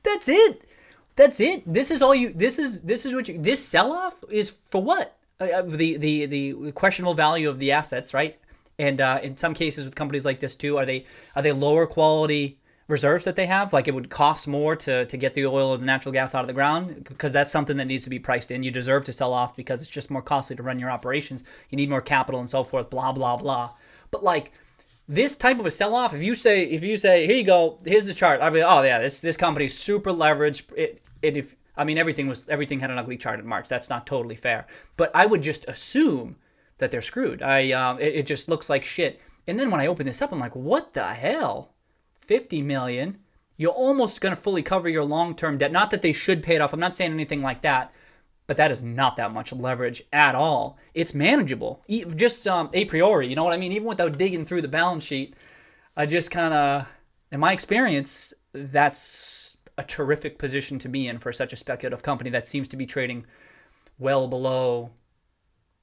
[SPEAKER 2] That's it. That's it. This is all you. This is what you. This sell-off is for what? The questionable value of the assets, right? And in some cases with companies like this too, are they lower quality reserves that they have? Like it would cost more to get the oil or the natural gas out of the ground, because that's something that needs to be priced in. You deserve to sell off because it's just more costly to run your operations. You need more capital and so forth. Blah blah blah. But like this type of a sell-off, if you say here you go, here's the chart. I mean, oh yeah, this company's super leveraged. Everything had an ugly chart in March. That's not totally fair. But I would just assume that they're screwed. It just looks like shit. And then when I open this up, I'm like, what the hell? $50 million. You're almost going to fully cover your long-term debt. Not that they should pay it off. I'm not saying anything like that. But that is not that much leverage at all. It's manageable. Just a priori, you know what I mean? Even without digging through the balance sheet, I just kind of, in my experience, that's a terrific position to be in for such a speculative company that seems to be trading well below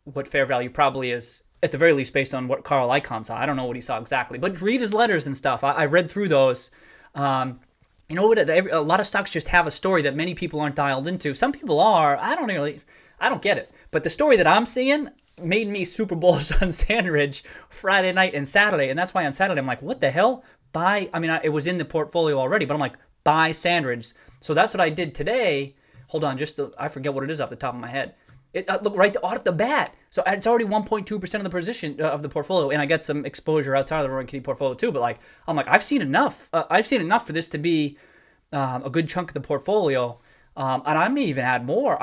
[SPEAKER 2] what fair value probably is, at the very least based on what Carl Icahn saw. I don't know what he saw exactly, but read his letters and stuff. I read through those. You know what? A lot of stocks just have a story that many people aren't dialed into. Some people are. I don't get it. But the story that I'm seeing made me super bullish on Sandridge Friday night and Saturday. And that's why on Saturday I'm like, what the hell? buy. I mean, it was in the portfolio already, but I'm like, buy Sandridge. So that's what I did today. Hold on, I forget what it is off the top of my head. Look right off the bat. So it's already 1.2% of the position of the portfolio, and I get some exposure outside of the Roaring Kitty portfolio too. But like, I'm like, I've seen enough. I've seen enough for this to be a good chunk of the portfolio, and I may even add more.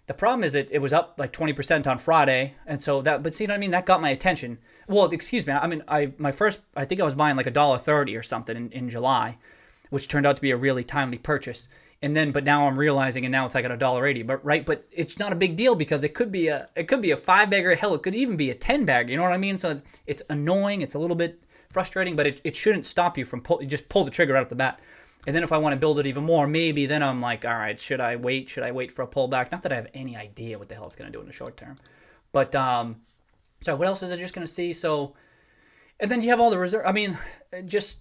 [SPEAKER 2] The problem is it was up like 20% on Friday, and so that. But see what I mean? That got my attention. Well, excuse me. I mean, I think I was buying like $1.30 or something in July, which turned out to be a really timely purchase. And then, but now I'm realizing, and now it's like at $1.80. But it's not a big deal because it could be a 5-bagger. Hell, it could even be a 10-bagger. You know what I mean? So it's annoying. It's a little bit frustrating, but it shouldn't stop you from just pull the trigger out of the bat. And then if I want to build it even more, maybe then I'm like, all right, should I wait? Should I wait for a pullback? Not that I have any idea what the hell it's going to do in the short term. But so what else is it just going to see? So, and then you have all the reserve. I mean, just.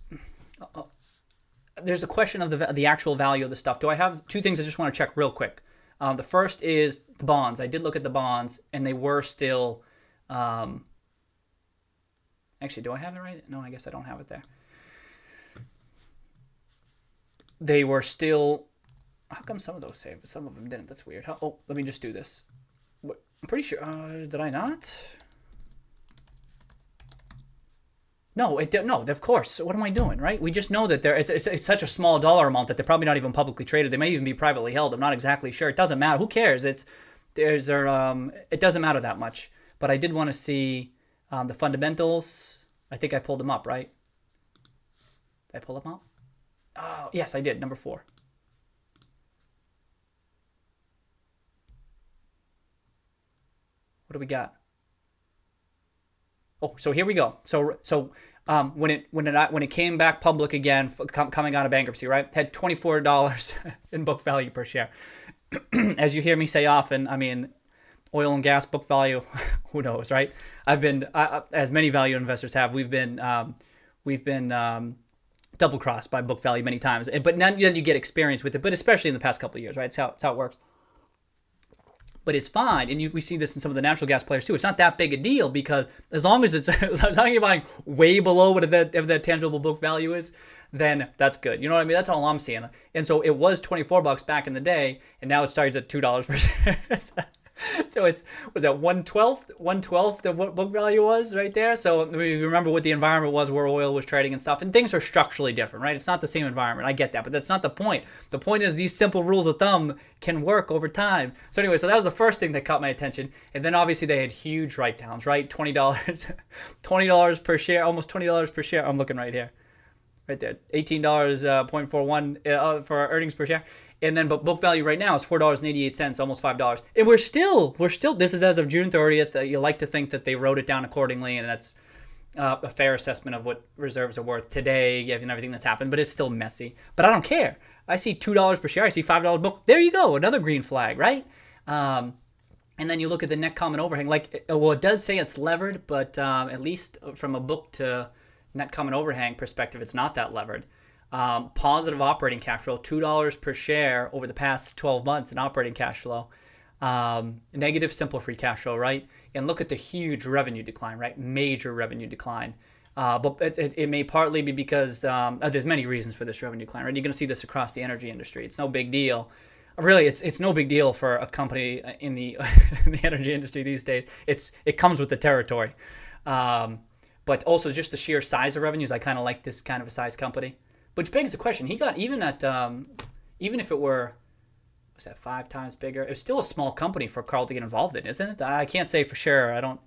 [SPEAKER 2] There's a question of the actual value of the stuff. Do I have two things I just want to check real quick? The first is the bonds. I did look at the bonds, and they were still... actually, do I have it right? No, I guess I don't have it there. They were still... How come some of those saved, but some of them didn't? That's weird. Let me just do this. I'm pretty sure... did I not? No, of course. What am I doing, right? We just know that it's such a small dollar amount that they're probably not even publicly traded. They may even be privately held. I'm not exactly sure. It doesn't matter. Who cares? It doesn't matter that much. But I did want to see the fundamentals. I think I pulled them up, right? Did I pull them up? Oh, yes, I did. Number 4. What do we got? Oh, so here we go. So when it came back public again, coming out of bankruptcy, right? Had $24 in book value per share. As you hear me say often, I mean, oil and gas book value, who knows, right? I've been, as many value investors have, we've been double crossed by book value many times. But then you get experience with it, but especially in the past couple of years, right? It's how it works. But it's fine, and we see this in some of the natural gas players too. It's not that big a deal because as long as you're buying way below what that tangible book value is, then that's good. You know what I mean? That's all I'm seeing. And so it was $24 back in the day, and now it starts at $2 per share. So was that 1/12th of what book value was right there? So we remember what the environment was where oil was trading and stuff, and things are structurally different, right? It's not the same environment. I get that, but that's not the point. The point is these simple rules of thumb can work over time. So anyway, so that was the first thing that caught my attention. And then obviously they had huge write-downs, right? $20 per share, almost $20 per share. I'm looking right here. Right there, $18.41 for our earnings per share. And then, but book value right now is $4.88, almost $5. And we're still, this is as of June 30th. You like to think that they wrote it down accordingly, and that's a fair assessment of what reserves are worth today, given everything that's happened, but it's still messy. But I don't care. I see $2 per share. I see $5 book. There you go, another green flag, right? And then you look at the net common overhang. It does say it's levered, but at least from a book to net common overhang perspective, it's not that levered. Positive operating cash flow, $2 per share over the past 12 months in operating cash flow. Negative simple free cash flow, right? And look at the huge revenue decline, right? Major revenue decline. But it may partly be because there's many reasons for this revenue decline, right? You're going to see this across the energy industry. It's no big deal. Really, it's no big deal for a company in the in the energy industry these days. It comes with the territory. But also just the sheer size of revenues. I kind of like this kind of a size company. Which begs the question, he got, even if it were, was that 5 times bigger? It was still a small company for Carl to get involved in, isn't it? I can't say for sure.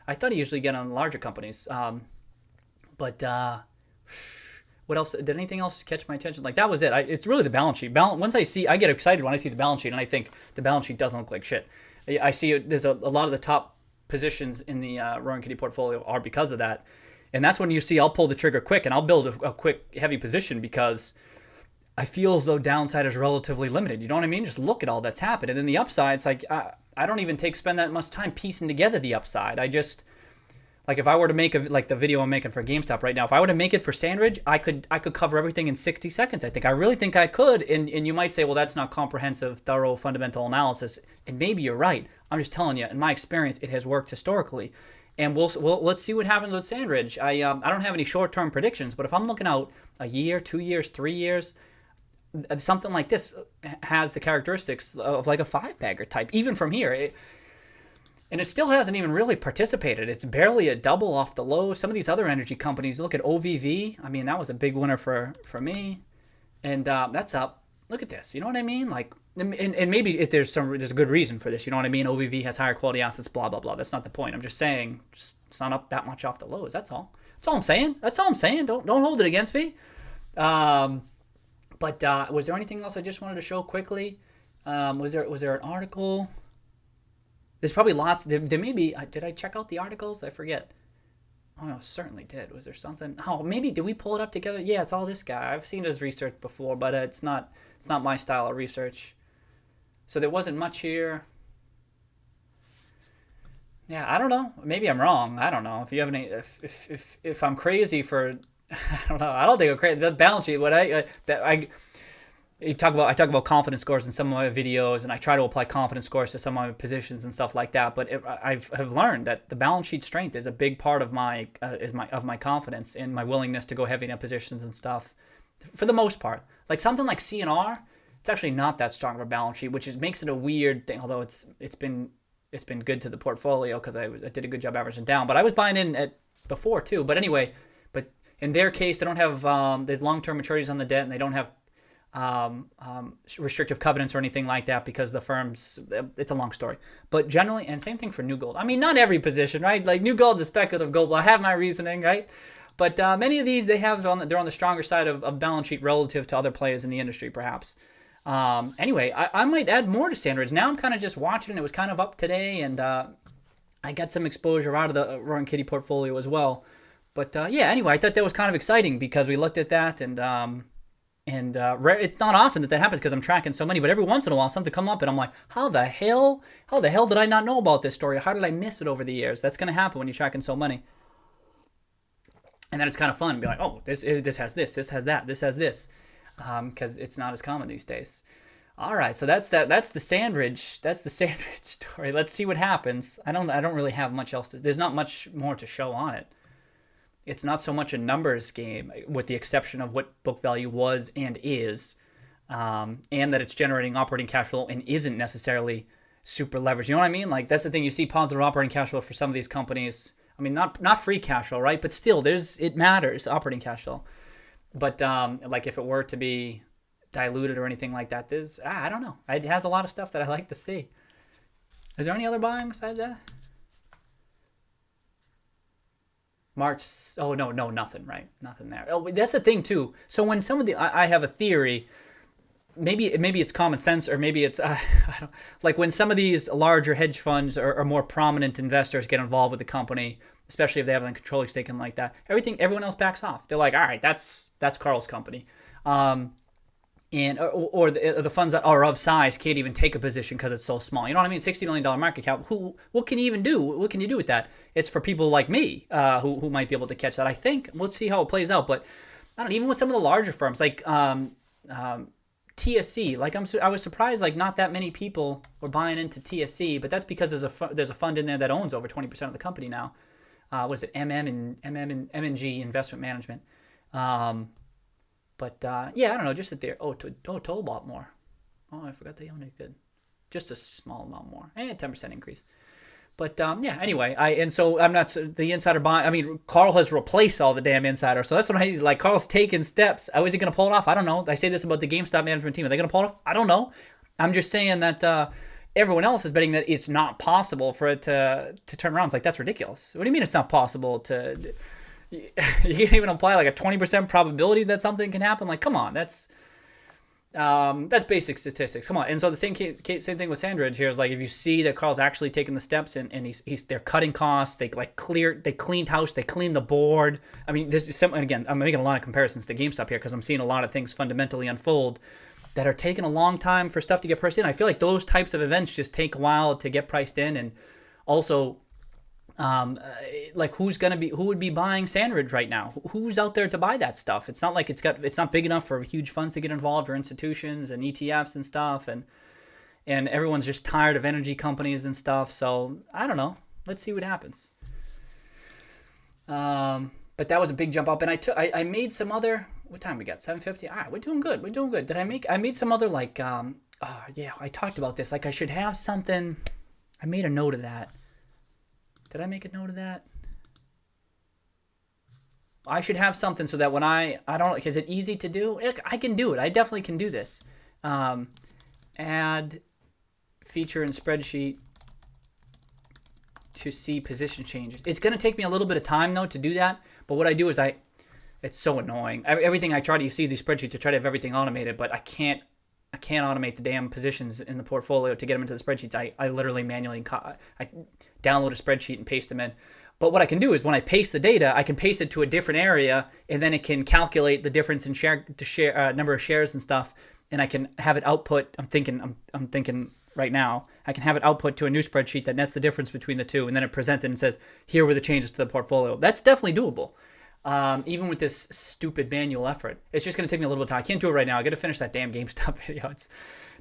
[SPEAKER 2] I thought he usually get on larger companies. But what else? Did anything else catch my attention? Like, that was it. It's really the balance sheet. I get excited when I see the balance sheet, and I think the balance sheet doesn't look like shit. I see there's a lot of the top positions in the Roaring Kitty portfolio are because of that. And that's when you see I'll pull the trigger quick and I'll build a quick, heavy position because I feel as though downside is relatively limited. You know what I mean? Just look at all that's happened. And then the upside, it's like I don't even spend that much time piecing together the upside. Like if I were to make like the video I'm making for GameStop right now, if I were to make it for Sandridge, I could cover everything in 60 seconds. I really think I could. And you might say, well, that's not comprehensive, thorough, fundamental analysis. And maybe you're right. I'm just telling you, in my experience, it has worked historically. And let's see what happens with Sandridge. I don't have any short-term predictions, but if I'm looking out a year, 2 years, 3 years, something like this has the characteristics of like a 5-bagger type, even from here. And it still hasn't even really participated. It's barely a double off the low. Some of these other energy companies, look at OVV. I mean, that was a big winner for me. And that's up. Look at this. You know what I mean? Like, and maybe there's a good reason for this. You know what I mean? OVV has higher quality assets, blah, blah, blah. That's not the point. I'm just saying it's not up that much off the lows. That's all. That's all I'm saying. That's all I'm saying. Don't hold it against me. But was there anything else I just wanted to show quickly? Was there an article? There's probably lots. There may be. Did I check out the articles? I forget. Oh, no, certainly did. Was there something? Oh, maybe did we pull it up together? Yeah, it's all this guy. I've seen his research before, but it's not my style of research. So there wasn't much here. Yeah, I don't know. Maybe I'm wrong. I don't know. If you have any, if I'm crazy for, I don't know. I don't think I'm crazy. The balance sheet. I talk about confidence scores in some of my videos, and I try to apply confidence scores to some of my positions and stuff like that. But I've learned that the balance sheet strength is a big part of my confidence and my willingness to go heavy in positions and stuff. For the most part, like something like CNR, it's actually not that strong of a balance sheet, which makes it a weird thing. Although it's been good to the portfolio because I did a good job averaging down. But I was buying in at before too. But anyway, but in their case, they don't have the long-term maturities on the debt, and they don't have restrictive covenants or anything like that because the firms, it's a long story. But generally, and same thing for New Gold. I mean, not every position, right? Like New Gold's a speculative gold. Well, I have my reasoning, right? But many of these, they're on the stronger side of balance sheet relative to other players in the industry, perhaps. Anyway, I might add more to Sandridge. Now I'm kind of just watching. It was kind of up today, and I got some exposure out of the Roaring Kitty portfolio as well. But yeah, anyway, I thought that was kind of exciting because we looked at that, and it's not often that happens because I'm tracking so many, but every once in a while something come up and I'm like, how the hell did I not know about this story? How did I miss it over the years? That's going to happen when you're tracking so many. And then it's kind of fun to be like, oh, this has this has that, this has this, because it's not as common these days. All right, so that's the Sandridge story. Let's see what happens. I don't really have much else there's not much more to show on it. It's not so much a numbers game, with the exception of what book value was and is, and that it's generating operating cash flow and isn't necessarily super leveraged. You know what I mean? Like, that's the thing. You see positive operating cash flow for some of these companies. I mean, not free cash flow, right? But still, it matters, operating cash flow. But like if it were to be diluted or anything like that, I don't know. It has a lot of stuff that I like to see. Is there any other buying besides that? March, oh no, nothing, right? Nothing there. Oh, that's the thing too. So when some of I have a theory, maybe it's common sense, or maybe it's I don't, like when some of these larger hedge funds or more prominent investors get involved with the company, especially if they have a controlling stake in like that, everyone else backs off. They're like, all right, that's Carl's company. And or the funds that are of size can't even take a position because it's so small. You know what I mean? $60 million market cap. What can you even do? What can you do with that? It's for people like me who might be able to catch that. I think. Let's see how it plays out. But I don't know, even with some of the larger firms like TSC. Like I was surprised like not that many people were buying into TSC, but that's because there's a fund in there that owns over 20% of the company now. What is it? M&G Investment Management. But yeah, I don't know, just sit there. Total bought more. Oh, I forgot they owned it. Good. Just a small amount more. 10% increase. But yeah, anyway, I'm not the insider buying. I mean, Carl has replaced all the damn insider. So that's what I like. Carl's taking steps. How is he going to pull it off? I don't know. I say this about the GameStop management team. Are they going to pull it off? I don't know. I'm just saying that everyone else is betting that it's not possible for it to turn around. It's like, that's ridiculous. What do you mean it's not possible to... You can't even apply like a 20% probability that something can happen. Like, come on, that's basic statistics. Come on. And so the same thing with Sandridge here is like, if you see that Carl's actually taking the steps and they're cutting costs, they cleaned house, they cleaned the board. I mean, and again, I'm making a lot of comparisons to GameStop here because I'm seeing a lot of things fundamentally unfold that are taking a long time for stuff to get priced in. I feel like those types of events just take a while to get priced in, and also Like who would be buying Sandridge right now? Who's out there to buy that stuff? It's not like it's not big enough for huge funds to get involved, or institutions and ETFs and stuff, and everyone's just tired of energy companies and stuff. So I don't know. Let's see what happens. But that was a big jump up, and I made some other. What time we got? 7:50. All right, we're doing good. Did I made some other like oh yeah, I talked about this. Like I should have something. I made a note of that. Did I make a note of that? I should have something so that when I don't, is it easy to do? I can do it. I definitely can do this. Add feature in spreadsheet to see position changes. It's going to take me a little bit of time though to do that. But what I do is it's so annoying. Everything I try to, you see these spreadsheets, I try to have everything automated, but I can't automate the damn positions in the portfolio to get them into the spreadsheets. I literally manually I download a spreadsheet and paste them in. But what I can do is when I paste the data, I can paste it to a different area, and then it can calculate the difference in number of shares and stuff, and I can have it output. I'm thinking right now, I can have it output to a new spreadsheet that nets the difference between the two, and then it presents it and says, here were the changes to the portfolio. That's definitely doable. Even with this stupid manual effort. It's just going to take me a little bit of time. I can't do it right now. I got to finish that damn GameStop video. It's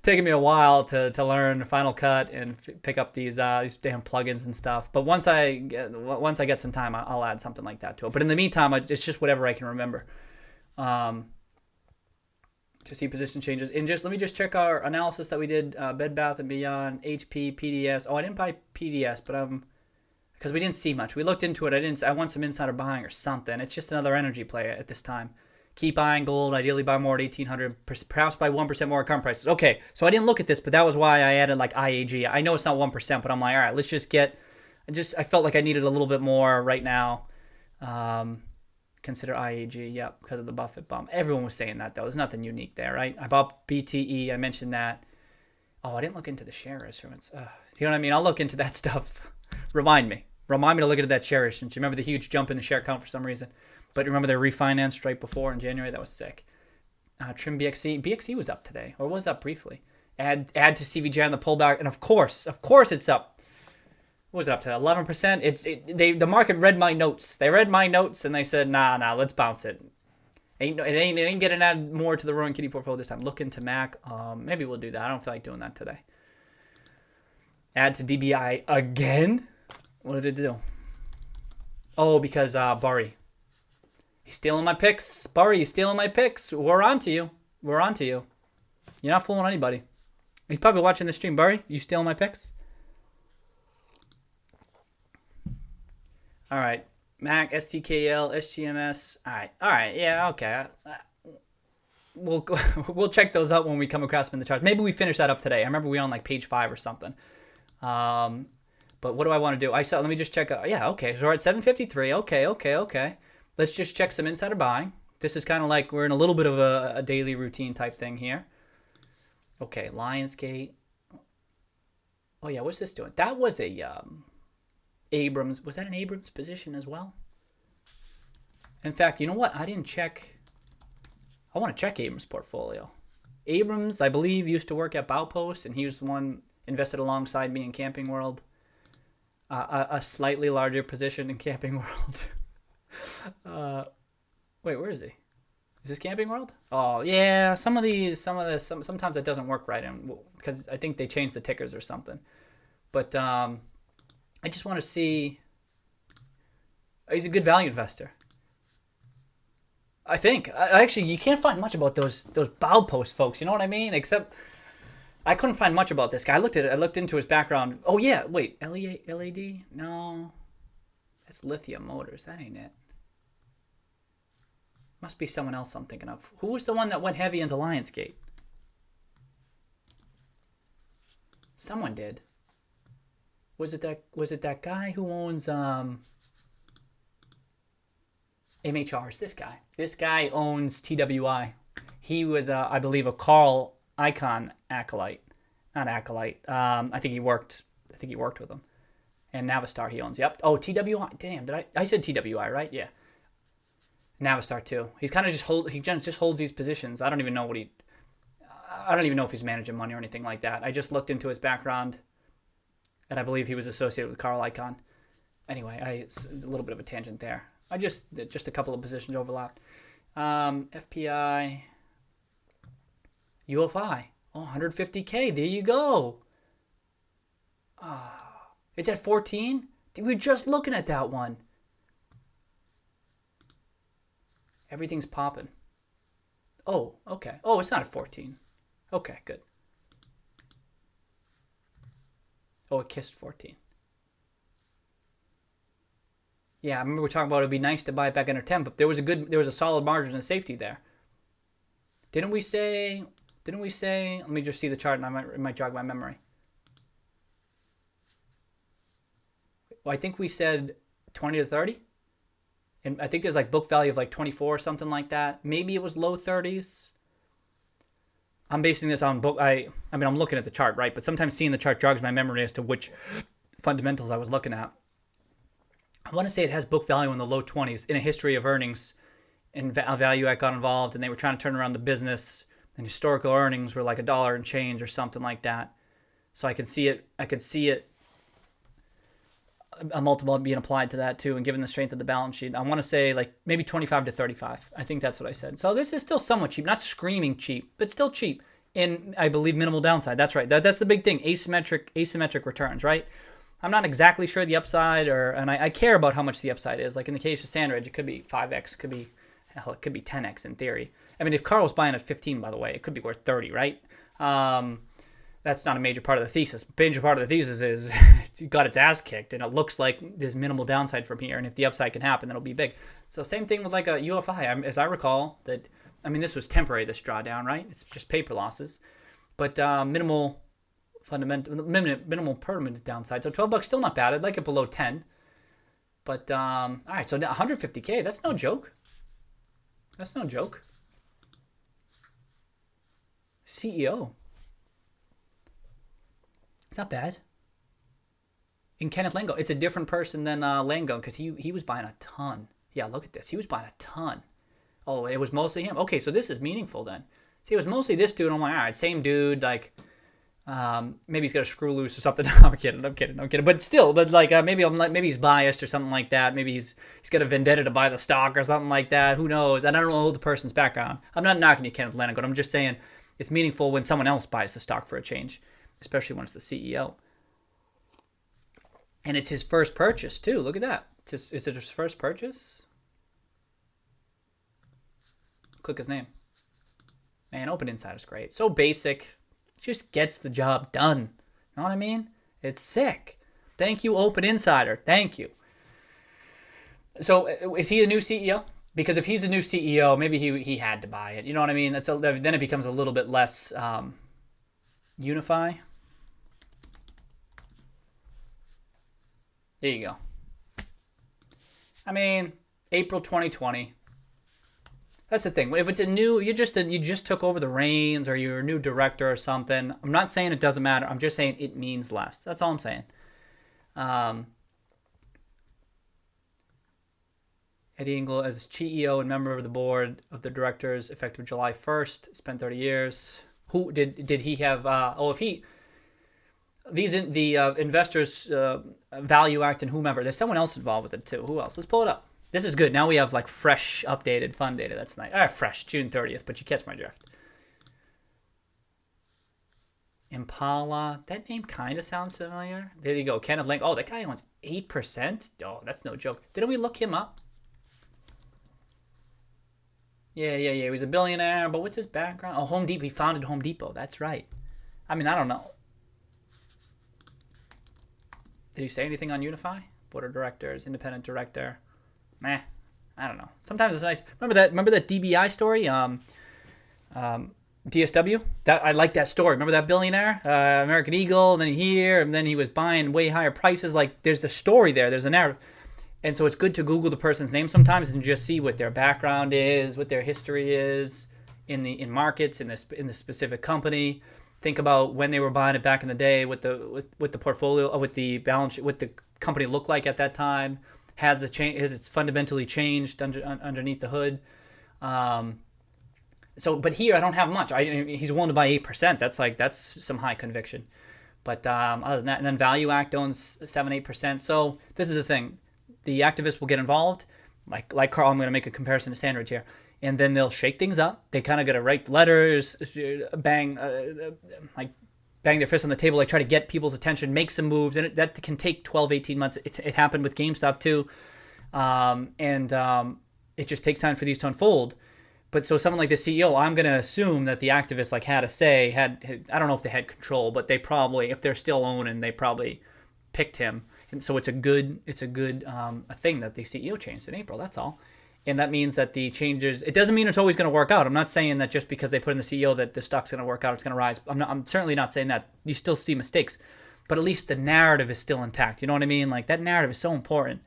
[SPEAKER 2] taking me a while to learn Final Cut and pick up these damn plugins and stuff. But once I get some time, I'll add something like that to it. But in the meantime, it's just whatever I can remember to see position changes. And let me just check our analysis that we did, Bed Bath & Beyond, HP, PDS. Oh, I didn't buy PDS, but because we didn't see much. We looked into it. I want some insider buying or something. It's just another energy play at this time. Keep buying gold. Ideally buy more at 1,800. Perhaps buy 1% more at current prices. Okay, so I didn't look at this, but that was why I added like IAG. I know it's not 1%, but I'm like, all right, let's just get. I felt like I needed a little bit more right now. Consider IAG, yeah, because of the Buffett bump. Everyone was saying that though. There's nothing unique there, right? I bought BTE. I mentioned that. Oh, I didn't look into the share instruments. You know what I mean? I'll look into that stuff. Remind me to look into that share issuance. You remember the huge jump in the share count for some reason, but remember they refinanced right before in January. That was sick. Trim BXC. BXC was up today, or was up briefly. Add to CVJ on the pullback, and of course it's up. What was it up to? 11%. The market read my notes. They read my notes and they said, nah, let's bounce it. It ain't getting add more to the Rowan Kitty portfolio this time. Look into Mac. Maybe we'll do that. I don't feel like doing that today. Add to DBI again. What did it do? Oh, because Burry. He's stealing my picks. Burry, he's stealing my picks. We're on to you. You're not fooling anybody. He's probably watching the stream. Burry, you stealing my picks? All right. Mac, STKL, SGMS. All right. Yeah, okay. We'll check those out when we come across them in the charts. Maybe we finish that up today. I remember we were on like page 5 or something. But what do I want to do? Let me just check. Yeah, okay. So we're at 753. Okay. Let's just check some insider buying. This is kind of like we're in a little bit of a daily routine type thing here. Okay, Lionsgate. Oh yeah, what's this doing? That was a Abrams. Was that an Abrams position as well? In fact, you know what? I didn't check. I want to check Abrams' portfolio. Abrams, I believe, used to work at Baupost, and he was the one invested alongside me in Camping World. A slightly larger position in Camping World. Wait, where is he? Is this Camping World? Oh yeah, sometimes it doesn't work right, because I think they changed the tickers or something. But I just want to see. He's a good value investor. I think. Actually, you can't find much about those Baupost folks. You know what I mean? Except I couldn't find much about this guy. I looked into his background. Oh yeah, wait, LAD? No, that's Lithium Motors. That ain't it. Must be someone else I'm thinking of. Who was the one that went heavy into Lionsgate? Someone did. Was it that guy who owns MHR? It's this guy. This guy owns TWI. He was, I believe, a Carl Icahn acolyte. Not acolyte. I think he worked with him. And Navistar he owns. Yep. Oh, TWI. Damn, I said TWI, right? Yeah. Navistar too. He's kind of just holds these positions. I don't even know if he's managing money or anything like that. I just looked into his background, and I believe he was associated with Carl Icahn. Anyway, a little bit of a tangent there. I just a couple of positions overlapped. FPI, UFI. Oh, 150K. There you go. It's at 14. We were just looking at that one. Everything's popping. Oh, okay. Oh, it's not at 14. Okay, good. Oh, it kissed 14. Yeah, I remember we were talking about it'd be nice to buy it back under 10, but there was a solid margin of safety there. Didn't we say, let me just see the chart and it might jog my memory. Well, I think we said 20 to 30. And I think there's like book value of like 24 or something like that. Maybe it was low 30s. I'm basing this on book. I mean, I'm looking at the chart, right? But sometimes seeing the chart jogs my memory as to which fundamentals I was looking at. I want to say it has book value in the low 20s in a history of earnings, and Value Act got involved, and they were trying to turn around the business, and historical earnings were like $1 and change or something like that. So I could see it. A multiple being applied to that too, and given the strength of the balance sheet, I want to say like maybe 25 to 35. I think that's what I said. So this is still somewhat cheap, not screaming cheap, but still cheap. And I believe minimal downside. That's right. That's the big thing. Asymmetric returns, right? I'm not exactly sure the upside, and I care about how much the upside is. Like in the case of Sandridge, it could be 5x, it could be 10x in theory. I mean, if Carl's buying at 15, by the way, it could be worth 30, right? That's not a major part of the thesis. The major part of the thesis is it got its ass kicked, and it looks like there's minimal downside from here. And if the upside can happen, that'll be big. So same thing with like a UFI. As I recall, this was temporary, this drawdown, right? It's just paper losses, but minimal permanent downside. So $12 still not bad. I'd like it below 10. But all right, so now 150K. That's no joke. That's no joke. CEO. It's not bad. In Kenneth Lango, it's a different person than Lango because he was buying a ton. Yeah, look at this. He was buying a ton. Oh, it was mostly him. Okay, so this is meaningful then. See, it was mostly this dude. I'm like, all right, same dude. Like, maybe he's got a screw loose or something. I'm kidding. But still, maybe he's biased or something like that. Maybe he's got a vendetta to buy the stock or something like that. Who knows? And I don't know the person's background. I'm not knocking you, Kenneth Lango. I'm just saying it's meaningful when someone else buys the stock for a change, especially when it's the CEO. And it's his first purchase, too. Look at that. Is it his first purchase? Click his name. Man, Open Insider's great. So basic. Just gets the job done. You know what I mean? It's sick. Thank you, Open Insider. Thank you. So is he a new CEO? Because if he's a new CEO, maybe he had to buy it. You know what I mean? Then it becomes a little bit less unify. There you go. I mean, April 2020. That's the thing. If it's a new, you just took over the reins, or you're a new director or something. I'm not saying it doesn't matter. I'm just saying it means less. That's all I'm saying. Eddie Engel as CEO and member of the board of the directors, effective July 1st. Spent 30 years. Who did he have? Investors, Value Act and whomever. There's someone else involved with it too. Who else? Let's pull it up. This is good. Now we have like fresh, updated fund data. That's nice. Fresh, June 30th, but you catch my drift. Impala. That name kind of sounds familiar. There you go. Kenneth Lang. Oh, that guy owns 8%. Oh, that's no joke. Didn't we look him up? Yeah. He was a billionaire, but what's his background? Oh, Home Depot. He founded Home Depot. That's right. I mean, I don't know. Did he say anything on Unify? Board of directors, independent director. I don't know. Sometimes it's nice. Remember that DBI story? DSW? I like that story. Remember that billionaire? American Eagle, and then here, and then he was buying way higher prices. Like, there's a story there. There's a narrative. And so it's good to Google the person's name sometimes and just see what their background is, what their history is in markets, in the specific company. Think about when they were buying it back in the day, with the portfolio, with the balance sheet, what the company looked like at that time. Has it's fundamentally changed underneath the hood? But here I don't have much. He's willing to buy 8%. That's some high conviction. But other than that, and then Value Act owns 7-8%. So this is the thing: the activists will get involved. Like Carl, I'm going to make a comparison to Sandridge here, and then they'll shake things up. They kind of got to write letters, bang their fist on the table, like try to get people's attention, make some moves, and that can take 12, 18 months. It happened with GameStop too, it just takes time for these to unfold. But so someone like the CEO, I'm going to assume that the activists like had a say, I don't know if they had control, but they probably, if they're still owning, they probably picked him. And so it's a good a thing that the CEO changed in April. That's all. And that means that the changes, it doesn't mean it's always going to work out. I'm not saying that just because they put in the CEO that the stock's going to work out, it's going to rise. I'm certainly not saying that. You still see mistakes, but at least the narrative is still intact. You know what I mean? Like that narrative is so important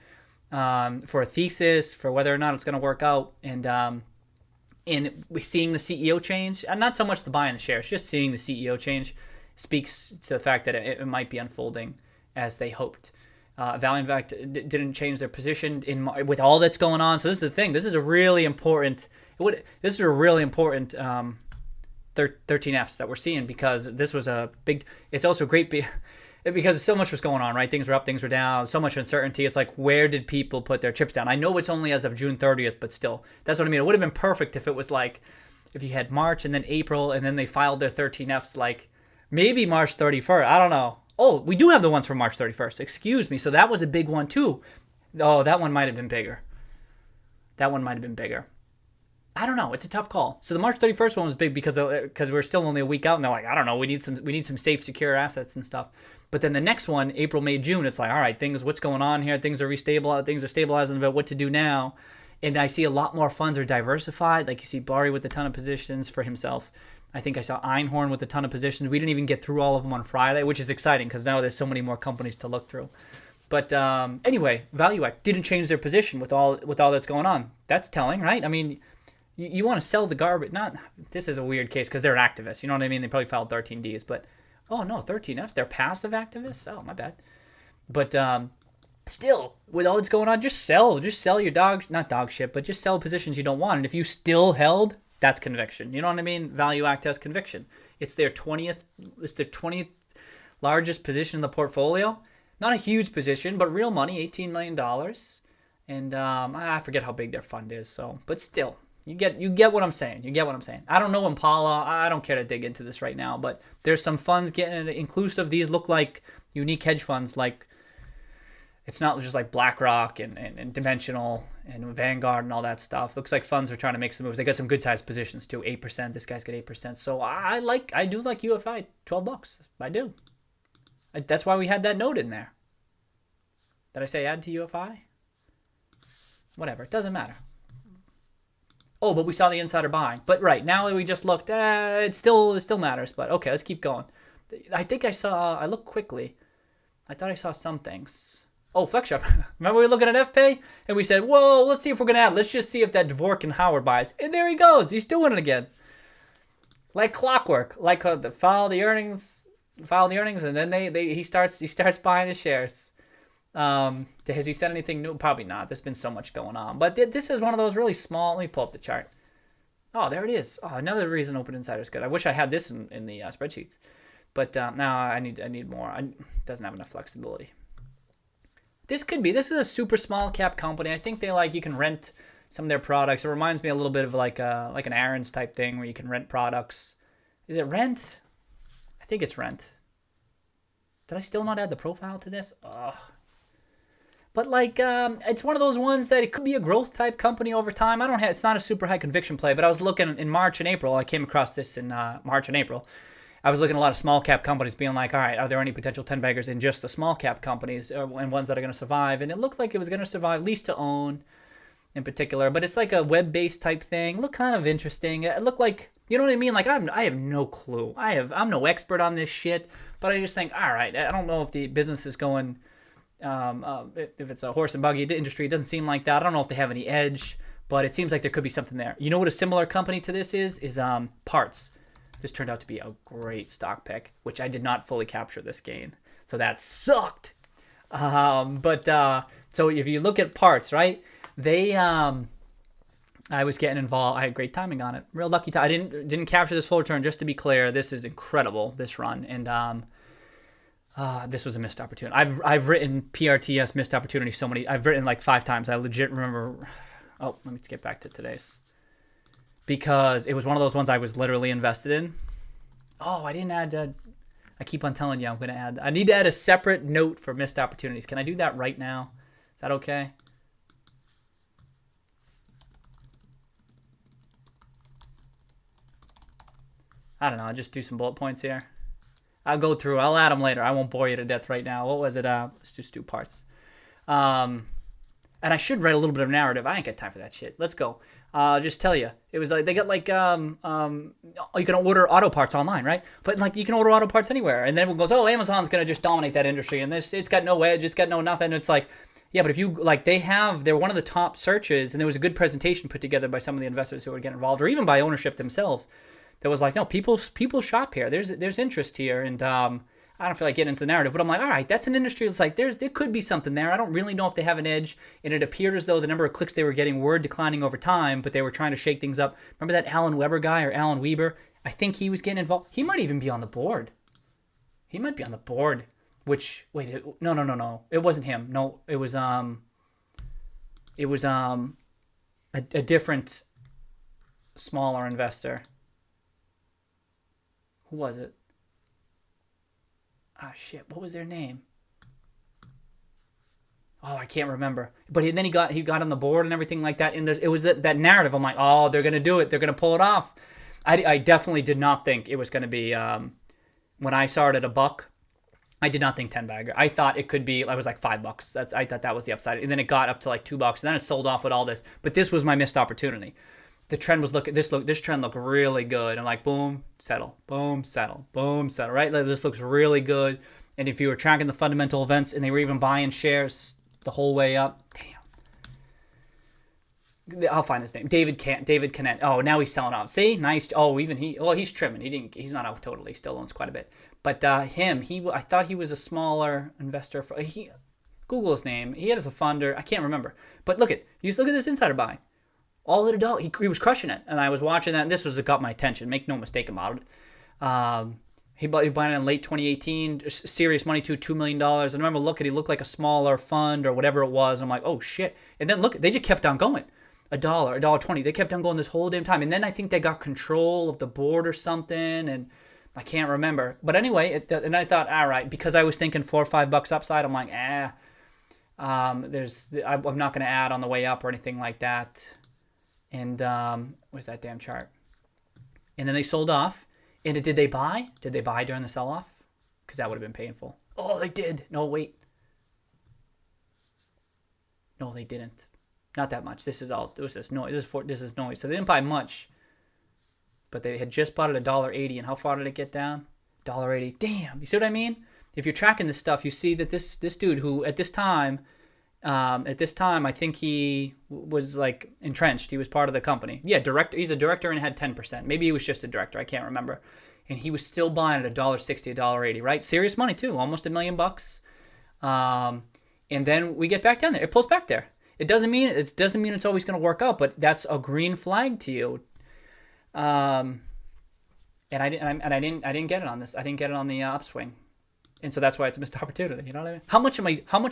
[SPEAKER 2] for a thesis, for whether or not it's going to work out. And seeing the CEO change, and not so much the buying the shares, just seeing the CEO change speaks to the fact that it might be unfolding as they hoped. Valiant Fact didn't change their position with all that's going on. So this is the thing. This is a really important. This is a really important 13Fs that we're seeing, because this was a big. It's also great because so much was going on, right? Things were up, things were down, so much uncertainty. It's like, where did people put their chips down? I know it's only as of June 30th, but still, that's what I mean. It would have been perfect if it was like, if you had March and then April, and then they filed their 13Fs like maybe March 31st. I don't know. Oh, we do have the ones from March 31st. Excuse me. So that was a big one too. Oh, that one might have been bigger. I don't know. It's a tough call. So the March 31st one was big because we're still only a week out, and they're like, I don't know, we need some safe, secure assets and stuff. But then the next one, April, May, June, it's like, all right, what's going on here? Things are stabilizing about what to do now. And I see a lot more funds are diversified. Like you see Barry with a ton of positions for himself. I think I saw Einhorn with a ton of positions. We didn't even get through all of them on Friday, which is exciting because now there's so many more companies to look through. But anyway, Value Act didn't change their position with all that's going on. That's telling, right? I mean, you want to sell the garbage. This is a weird case because they're activists. You know what I mean? They probably filed 13Ds, but 13Fs. They're passive activists. Oh, my bad. But still, with all that's going on, just sell your not dog shit, but just sell positions you don't want. And if you still held, that's conviction. You know what I mean? Value Act has conviction. It's their 20th largest position in the portfolio. Not a huge position, but real money, $18 million. And I forget how big their fund is. So, but still, you get what I'm saying. I don't know Impala. I don't care to dig into this right now, but there's some funds getting it inclusive. These look like unique hedge funds. Like, it's not just like BlackRock and Dimensional and Vanguard and all that stuff. Looks like funds are trying to make some moves. They got some good sized positions too. 8%. This guy's got 8%. So I do like UFI. $12. I do. That's why we had that note in there. Did I say add to UFI? Whatever. It doesn't matter. Oh, but we saw the insider buying. But right now we just looked. It still matters. But okay, let's keep going. I think I looked quickly. I thought I saw some things. Oh, FlexShop. Remember we were looking at FPay? And we said, whoa, let's see if we're going to add. Let's just see if that Dvorkin Howard buys. And there he goes. He's doing it again. Like clockwork. Like file the earnings, and then he starts buying his shares. Has he said anything new? Probably not. There's been so much going on. But this is one of those really small. Let me pull up the chart. Oh, there it is. Oh, another reason Open Insider is good. I wish I had this in the spreadsheets. But now I need more. It doesn't have enough flexibility. This is a super small cap company. I think you can rent some of their products. It reminds me a little bit of like an Aaron's type thing where you can rent products. Is it rent? I think it's rent. Did I still not add the profile to this? Ugh. But it's one of those ones that it could be a growth type company over time. It's not a super high conviction play, but I was looking in March and April. I came across this in March and April. I was looking at a lot of small cap companies being like, all right, are there any potential 10 baggers in just the small cap companies and ones that are going to survive? And it looked like it was going to survive, lease to own in particular. But it's like a web-based type thing. It looked kind of interesting. It looked like, you know what I mean? Like I have no clue. I'm no expert on this shit, but I just think, all right, I don't know if the business is going, if it's a horse and buggy industry, it doesn't seem like that. I don't know if they have any edge, but it seems like there could be something there. You know what a similar company to this is Parts. This turned out to be a great stock pick, which I did not fully capture this gain. So that sucked. So if you look at Parts, right, I was getting involved. I had great timing on it. Real lucky time. I didn't capture this full return. Just to be clear, this is incredible, this run. And This was a missed opportunity. I've written PRTS missed opportunity so many. I've written like 5 times. I legit remember. Oh, let me get back to today's. Because it was one of those ones I was literally invested in. Oh, I didn't add. I keep on telling you I'm going to add. I need to add a separate note for missed opportunities. Can I do that right now? Is that okay? I don't know. I'll just do some bullet points here. I'll go through. I'll add them later. I won't bore you to death right now. What was it? Let's just do parts. And I should write a little bit of narrative. I ain't got time for that shit. Let's go. Just tell you, it was like they got like you can order auto parts online, right? But like you can order auto parts anywhere, and then everyone goes, "Oh, Amazon's gonna just dominate that industry," and it's got no edge, it's got no nothing. It's like, yeah, but if you like, they're one of the top searches, and there was a good presentation put together by some of the investors who would get involved, or even by ownership themselves. That was like, no, people shop here. There's interest here, and I don't feel like getting into the narrative, but I'm like, all right, that's an industry that's like, there could be something there. I don't really know if they have an edge, and it appeared as though the number of clicks they were getting were declining over time, but they were trying to shake things up. Remember that Alan Weber guy, or Alan Weber? I think he was getting involved. He might even be on the board. He might be on the board, which, wait, no. It wasn't him. No, it was a different smaller investor. Who was it? Ah, shit, what was their name? Oh, I can't remember. But then he got on the board and everything like that. And it was that narrative. I'm like, oh, they're going to do it. They're going to pull it off. I definitely did not think it was going to be, when I saw it at $1, I did not think 10 bagger. I thought it could be, I was like $5. I thought that was the upside. And then it got up to like $2, and then it sold off with all this. But this was my missed opportunity. The trend was this trend looked really good. And like, boom, settle, boom, settle, boom, settle, right? Like, this looks really good. And if you were tracking the fundamental events and they were even buying shares the whole way up, damn. I'll find his name. David Canet. Oh, now he's selling off. See, nice. Oh, even he's trimming. He's not out totally. He still owns quite a bit. But I thought he was a smaller investor. Google his name. He had as a funder. I can't remember. But look at this insider buying. All at $1. He was crushing it, and I was watching that, and this got my attention. Make no mistake about it. He bought it in late 2018. Serious money too, $2 million. And I remember he looked like a smaller fund or whatever it was. I'm like, oh shit! And then look, they just kept on going. $1, $1.20. They kept on going this whole damn time. And then I think they got control of the board or something, and I can't remember. But anyway, and I thought, all right, because I was thinking $4 or $5 upside. I'm like, I'm not going to add on the way up or anything like that. And where's that damn chart? And then they sold off. And did they buy? Did they buy during the sell-off? Because that would have been painful. Oh, they did. No, wait. No, they didn't. Not that much. This is noise. This is noise. So they didn't buy much. But they had just bought it at $1.80. And how far did it get down? $1.80. Damn. You see what I mean? If you're tracking this stuff, you see that this dude who at this time, I think he was like entrenched. He was part of the company. Yeah, director. He's a director and had 10%. Maybe he was just a director. I can't remember. And he was still buying at $1.60, $1.80, right? Serious money too, almost $1 million. And then we get back down there. It pulls back there. It doesn't mean it's always going to work out, but that's a green flag to you. And I didn't get it on this. I didn't get it on the upswing. And so that's why it's a missed opportunity. You know what I mean? How much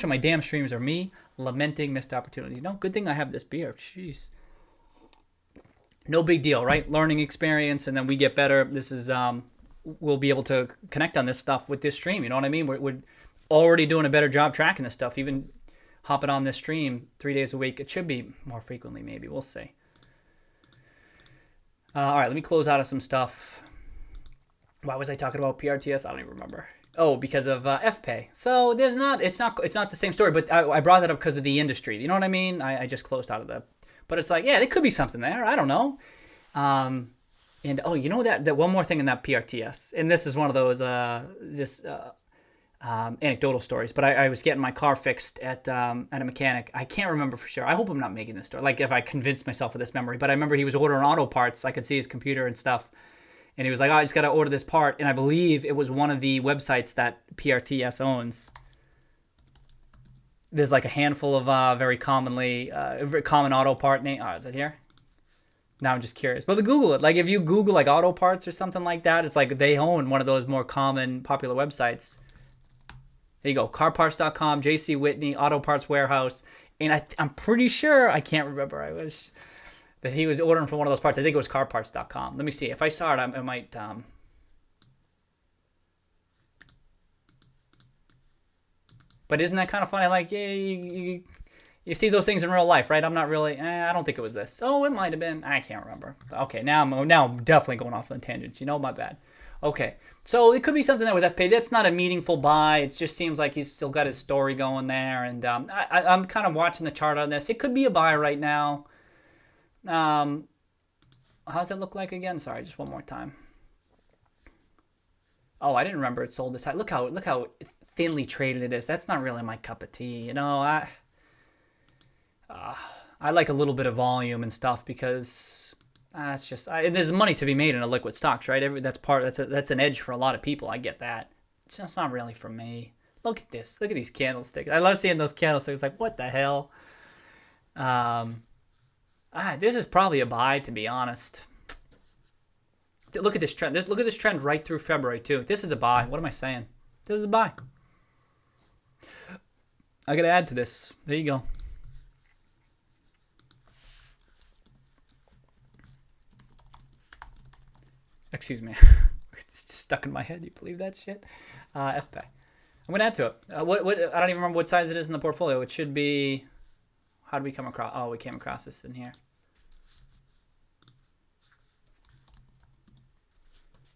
[SPEAKER 2] of my damn streams are me lamenting missed opportunities? You know, good thing I have this beer. Jeez. No big deal, right? Learning experience, and then we get better. This is we'll be able to connect on this stuff with this stream. You know what I mean? We're already doing a better job tracking this stuff. Even hopping on this stream 3 days a week. It should be more frequently, maybe. We'll see. All right, let me close out of some stuff. Why was I talking about PRTS? I don't even remember. Oh, because of FPay. So it's not the same story, but I brought that up because of the industry. You know what I mean? I just closed out of that. But it's like, yeah, there could be something there. I don't know. And you know that one more thing in that PRTS, and this is one of those anecdotal stories. But I was getting my car fixed at a mechanic. I can't remember for sure. I hope I'm not making this story. Like if I convinced myself of this memory, but I remember he was ordering auto parts. I could see his computer and stuff. And he was like, oh, I just got to order this part. And I believe it was one of the websites that PRTS owns. There's like a handful of very common auto part name. Oh, is it here? Now I'm just curious. But Google it. Like if you Google like auto parts or something like that, it's like they own one of those more common popular websites. There you go. Carparts.com, JC Whitney, Auto Parts Warehouse. And I'm pretty sure, I can't remember, that he was ordering from one of those parts. I think it was carparts.com. Let me see. If I saw it, I might... But isn't that kind of funny? Like, yeah, you see those things in real life, right? I'm not really... I don't think it was this. Oh, it might have been. I can't remember. Okay, now I'm definitely going off on tangents. You know, my bad. Okay, so it could be something there with FPay. That's not a meaningful buy. It just seems like he's still got his story going there. And I'm kind of watching the chart on this. It could be a buy right now. How does it look like again? Sorry, just one more time. Oh, I didn't remember it sold this high. Look how thinly traded it is. That's not really my cup of tea. You know, I like a little bit of volume and stuff because it's just there's money to be made in a liquid stocks, right? That's an edge for a lot of people. I get that. It's just not really for me. Look at this. Look at these candlesticks. I love seeing those candlesticks. Like, what the hell? This is probably a buy, to be honest. Look at this trend. Look at this trend right through February, too. This is a buy. What am I saying? This is a buy. I got to add to this. There you go. Excuse me. It's stuck in my head. You believe that shit? FPay. I'm going to add to it. I don't even remember what size it is in the portfolio. It should be... How did we come across? Oh, we came across this in here.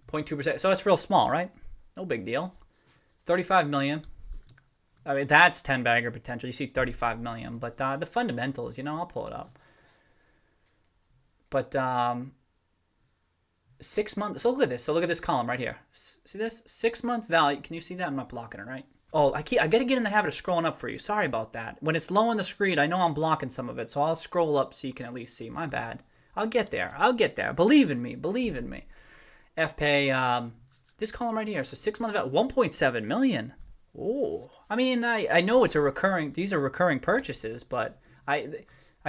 [SPEAKER 2] 0.2%. So it's real small, right? No big deal. 35 million. I mean, that's 10 bagger potential. You see 35 million. But the fundamentals, you know, I'll pull it up. But 6 months. So look at this. So look at this column right here. See this? 6 month value. Can you see that? I'm not blocking it, right? Oh, I got to get in the habit of scrolling up for you. Sorry about that. When it's low on the screen, I know I'm blocking some of it. So I'll scroll up so you can at least see. My bad. I'll get there. I'll get there. Believe in me. Believe in me. FPay, this column right here. So 6 month value, 1.7 million. Oh, I mean, I know it's a recurring. These are recurring purchases, but I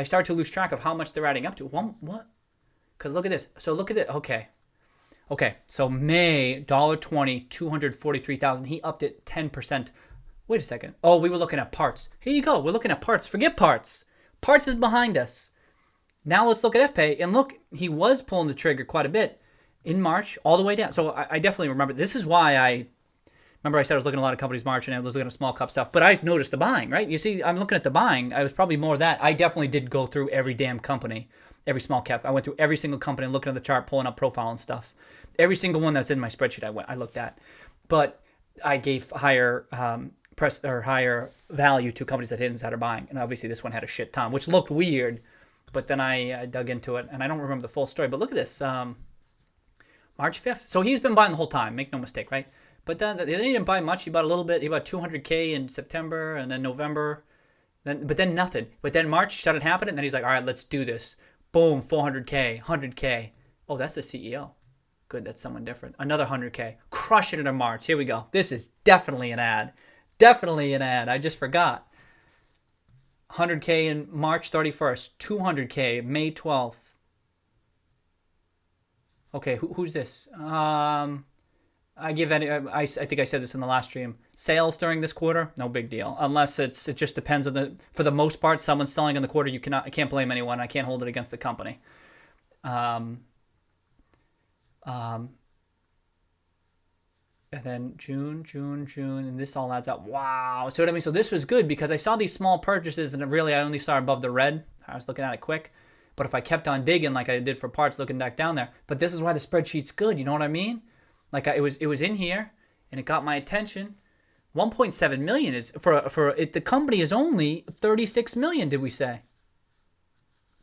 [SPEAKER 2] start to lose track of how much they're adding up to. What? Because look at this. So look at it. Okay. So May $1.20, 243,000. He upped it 10%. Wait a second. Oh, we were looking at parts. Here you go. We're looking at parts. Forget parts. Parts is behind us. Now let's look at FPay. And look, he was pulling the trigger quite a bit in March, all the way down. So I definitely remember. This is why I said I was looking at a lot of companies March and I was looking at small cap stuff. But I noticed the buying, right? You see, I'm looking at the buying. I was probably more of that. I definitely did go through every damn company, every small cap. I went through every single company, looking at the chart, pulling up profile and stuff. Every single one that's in my spreadsheet, I looked at. But I gave higher higher value to companies that had insider buying. And obviously this one had a shit ton, which looked weird. But then I dug into it, and I don't remember the full story. But look at this. March 5th. So he's been buying the whole time. Make no mistake, right? But then he didn't buy much. He bought a little bit. He bought 200K in September and then November. But then nothing. But then March started happening. And then he's like, all right, let's do this. Boom, 400K, 100K. Oh, that's the CEO. Good, that's someone different. Another 100K. Crush it into March. Here we go. This is definitely an ad. Definitely an ad. I just forgot. 100K in March 31st. 200K May 12th. Okay, who's this? I think I said this in the last stream. Sales during this quarter, no big deal. Unless it just depends on for the most part, someone's selling in the quarter. I can't blame anyone. I can't hold it against the company. And then June, and this all adds up. Wow. So what I mean, so this was good because I saw these small purchases and I only saw above the red. I was looking at it quick. But if I kept on digging like I did for parts, looking back down there. But this is why the spreadsheet's good. You know what I mean? Like it was in here, and it got my attention. 1.7 million is for it. The company is only 36 million. Did we say?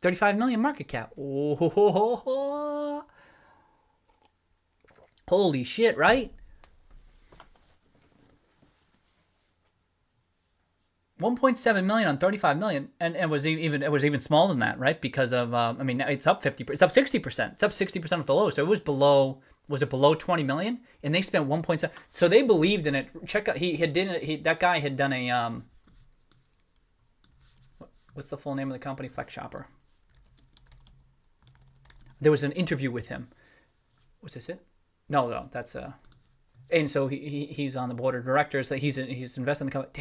[SPEAKER 2] 35 million market cap. Oh, holy shit! Right? 1.7 million on 35 million, and it was even smaller than that, right? Because of it's up 50%, it's up 60%, it's up 60% of the low. So it was below. Was it below 20 million? And they spent 1.7. So they believed in it. Check out. That guy had done a what's the full name of the company? Flex Shopper. There was an interview with him. Was this it? No, that's And so he's on the board of directors. So he's invested in the company.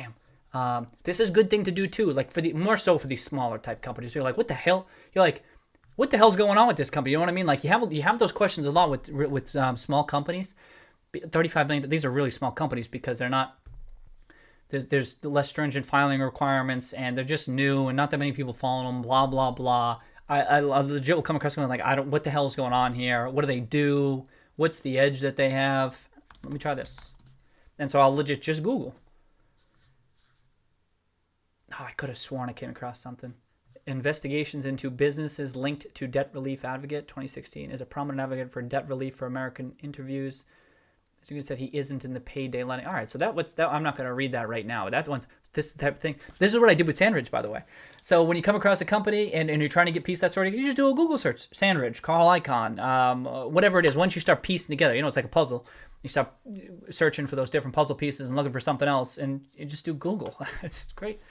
[SPEAKER 2] Damn. This is a good thing to do too. Like more so for these smaller type companies. You're like, what the hell? You're like, what the hell's going on with this company? You know what I mean? Like you have those questions a lot with small companies. 35 million. These are really small companies because they're not. There's less stringent filing requirements and they're just new and not that many people follow them. Blah blah blah. I legit will come across someone like, what the hell is going on here? What do they do? What's the edge that they have? Let me try this. And so I'll legit just Google. Oh, I could have sworn I came across something. Investigations into businesses linked to debt relief advocate 2016 is a prominent advocate for debt relief for American interviews. As you said, he isn't in the payday lending. All right, so I'm not going to read that right now. That one's this type of thing. This is what I did with Sandridge, by the way. So when you come across a company and you're trying to get piece that story, you just do a Google search. Sandridge, Carl Icahn, whatever it is. Once you start piecing together, it's like a puzzle. You start searching for those different puzzle pieces and looking for something else, and you just do Google. It's great.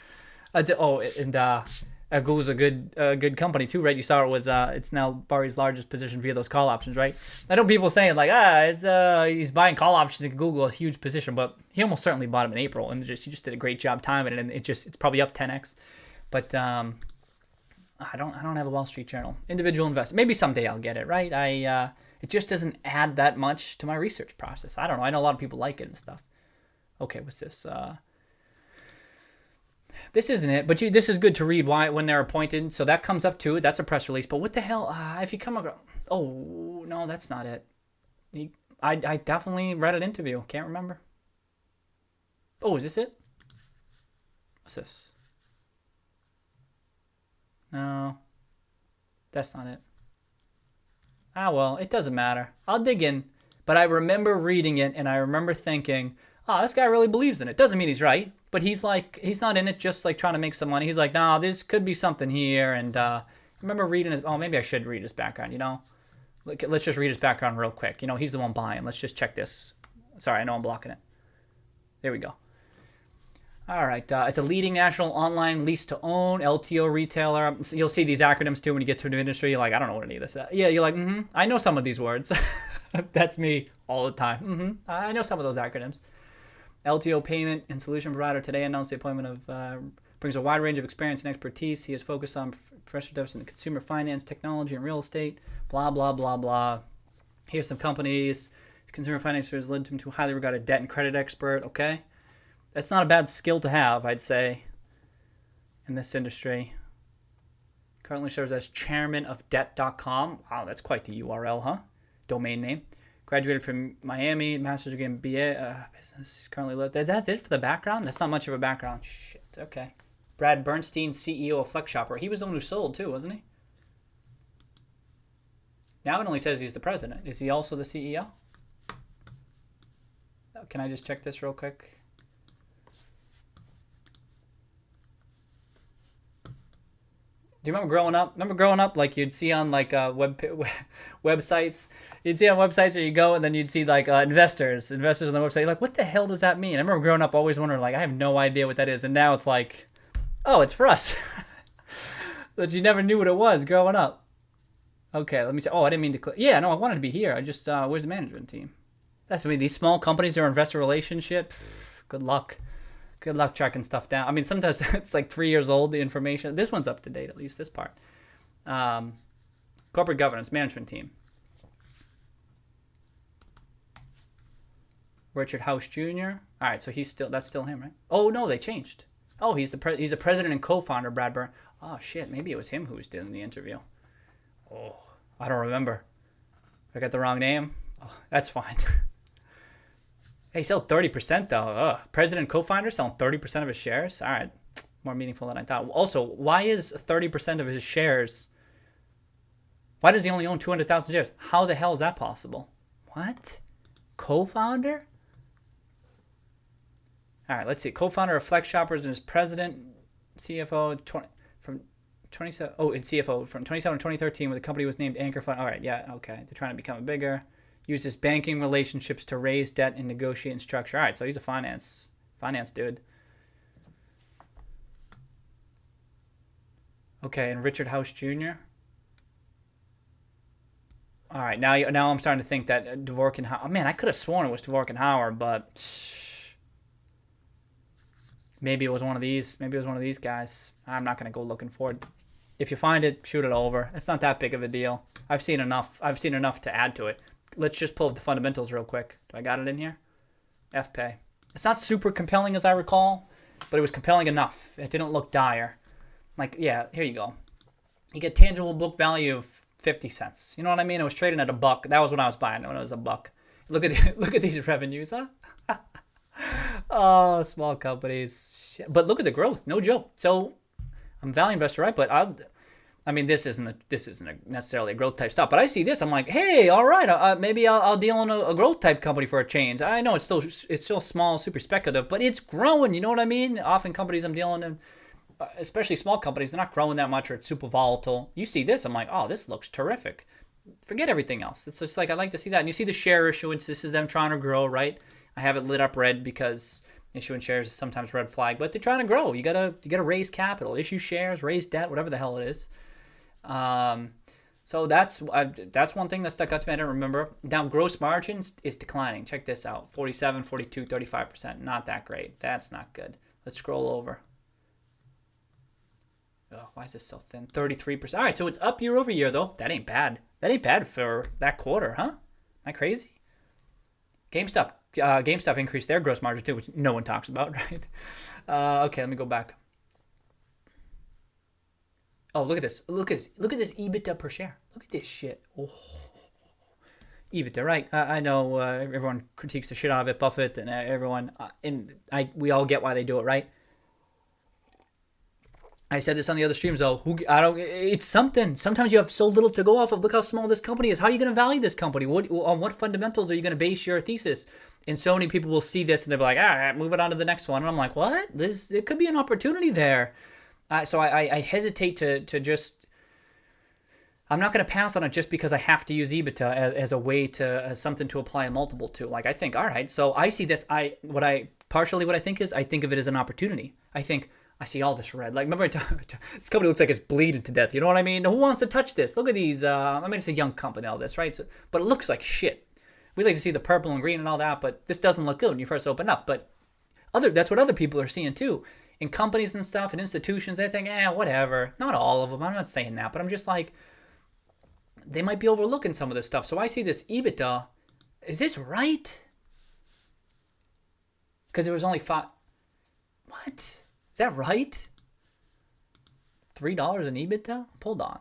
[SPEAKER 2] Google's a good company too, right? You saw it was it's now Barry's largest position via those call options, right? I know people saying like he's buying call options in Google, a huge position, but he almost certainly bought them in April, and he just did a great job timing it, and it's probably up 10x. But I don't have a Wall Street Journal individual investor. Maybe someday I'll get it, right? It just doesn't add that much to my research process. I don't know. I know a lot of people like it and stuff. Okay, what's this? This isn't it, but this is good to read when they're appointed. So that comes up too. That's a press release. But what the hell? If you come across... Oh, no, that's not it. I definitely read an interview. Can't remember. Oh, is this it? What's this? No. That's not it. Well, it doesn't matter. I'll dig in. But I remember reading it, and I remember thinking, this guy really believes in it. Doesn't mean he's right. But he's not in it just like trying to make some money. He's like, nah, this could be something here. And I remember reading his, maybe I should read his background, Let's just read his background real quick. He's the one buying. Let's just check this. Sorry, I know I'm blocking it. There we go. All right. It's a leading national online lease-to-own LTO retailer. So you'll see these acronyms too when you get to the industry. You're like, I don't know what any of this is. Yeah, you're like, I know some of these words. That's me all the time. I know some of those acronyms. LTO payment and solution provider today announced the appointment of brings a wide range of experience and expertise. He is focused on professional development in consumer finance, technology, and real estate. Blah blah blah blah. Here's some companies. Consumer finance has led him to a highly regarded debt and credit expert. Okay, that's not a bad skill to have, I'd say, in this industry. Currently serves as chairman of debt.com. Wow, that's quite the URL, huh? Domain name. Graduated from Miami, master's degree in BA. Business. He's currently lived. Is that it for the background? That's not much of a background. Shit. Okay. Brad Bernstein, CEO of Flex Shopper. He was the one who sold too, wasn't he? Now it only says he's the president. Is he also the CEO? Can I just check this real quick? Do you remember growing up? Like you'd see on like websites. You'd see on websites where you go and then you'd see like investors on the website. You're like, what the hell does that mean? I remember growing up always wondering, like, I have no idea what that is. And now it's like, oh, it's for us. But you never knew what it was growing up. Okay, let me see. Oh, I didn't mean to click. Yeah, no, I wanted to be here. I just, where's the management team? That's what I mean. These small companies are investor relationship. Good luck. Good luck tracking stuff down. I mean, sometimes it's like 3 years old, the information. This one's up to date, at least this part. Corporate governance, management team. Richard House Jr. All right, so that's still him, right? Oh, no, they changed. Oh, he's the president and co-founder, Brad Byrne. Oh, shit, maybe it was him who was doing the interview. Oh, I don't remember. I got the wrong name. Oh, that's fine. Hey, he sold 30% though. President and co-founder selling 30% of his shares. All right, more meaningful than I thought. Also, why is 30% of his shares? Why does he only own 200,000 shares? How the hell is that possible? What? Co-founder? All right, let's see. Co-founder of Flex Shoppers and is president, CFO from 27. Oh, and CFO from 27 to 2013, when the company was named Anchor Fund. All right, yeah, okay. They're trying to become bigger. Uses banking relationships to raise debt and negotiate and structure. All right, so he's a finance dude. Okay, and Richard House Jr. All right, now I'm starting to think that Dvorkin. Oh, man, I could have sworn it was Dvorkin Hauer, but maybe it was one of these. Maybe it was one of these guys. I'm not gonna go looking for it. If you find it, shoot it over. It's not that big of a deal. I've seen enough. I've seen enough to add to it. Let's just pull up the fundamentals real quick. Do I got it in here? FPay. It's not super compelling as I recall, but it was compelling enough. It didn't look dire. Like, yeah, here you go. You get tangible book value of 50 cents. You know what I mean? It was trading at $1. That was when I was buying it, when it was $1. Look at these revenues, huh? Oh, small companies. Shit. But look at the growth. No joke. So I'm a value investor, right? But this isn't necessarily a growth type stock. But I see this. I'm like, hey, all right. Maybe I'll deal in a growth type company for a change. I know it's still small, super speculative, but it's growing. You know what I mean? Often companies I'm dealing in, especially small companies, they're not growing that much or it's super volatile. You see this, I'm like, oh, this looks terrific. Forget everything else. It's just like, I like to see that. And you see the share issuance. This is them trying to grow, right? I have it lit up red because issuing shares is sometimes red flag, but they're trying to grow. You gotta raise capital, issue shares, raise debt, whatever the hell it is. So that's one thing that stuck out to me. I don't remember. Now, gross margins is declining. Check this out. 47, 42, 35%. Not that great. That's not good. Let's scroll over. Oh, why is this so thin? 33%. All right, so it's up year over year, though. That ain't bad. That ain't bad for that quarter, huh? Am I crazy? GameStop increased their gross margin, too, which no one talks about, right? Okay, let me go back. Oh, look at this. Look at this EBITDA per share. Look at this shit. Oh. EBITDA, right? I know everyone critiques the shit out of it, Buffett and everyone. We all get why they do it, right? I said this on the other streams, though. It's something. Sometimes you have so little to go off of. Look how small this company is. How are you going to value this company? On what fundamentals are you going to base your thesis? And so many people will see this and they'll be like, all right, move it on to the next one. And I'm like, what? There could be an opportunity there. So I hesitate to just. I'm not going to pass on it just because I have to use EBITDA as a way as something to apply a multiple to. Like, I think, all right, so I see this. What I think is, I think of it as an opportunity. I see all this red. Like, remember, this company looks like it's bleeding to death. You know what I mean? Who wants to touch this? Look at these. It's a young company, all this, right? So, but it looks like shit. We like to see the purple and green and all that, but this doesn't look good when you first open up. But that's what other people are seeing too. In companies and stuff and institutions, they think, whatever. Not all of them. I'm not saying that, but I'm just like, they might be overlooking some of this stuff. So I see this EBITDA. Is this right? Because there was only 5. What? Is that right? $3 in EBITDA? Hold on.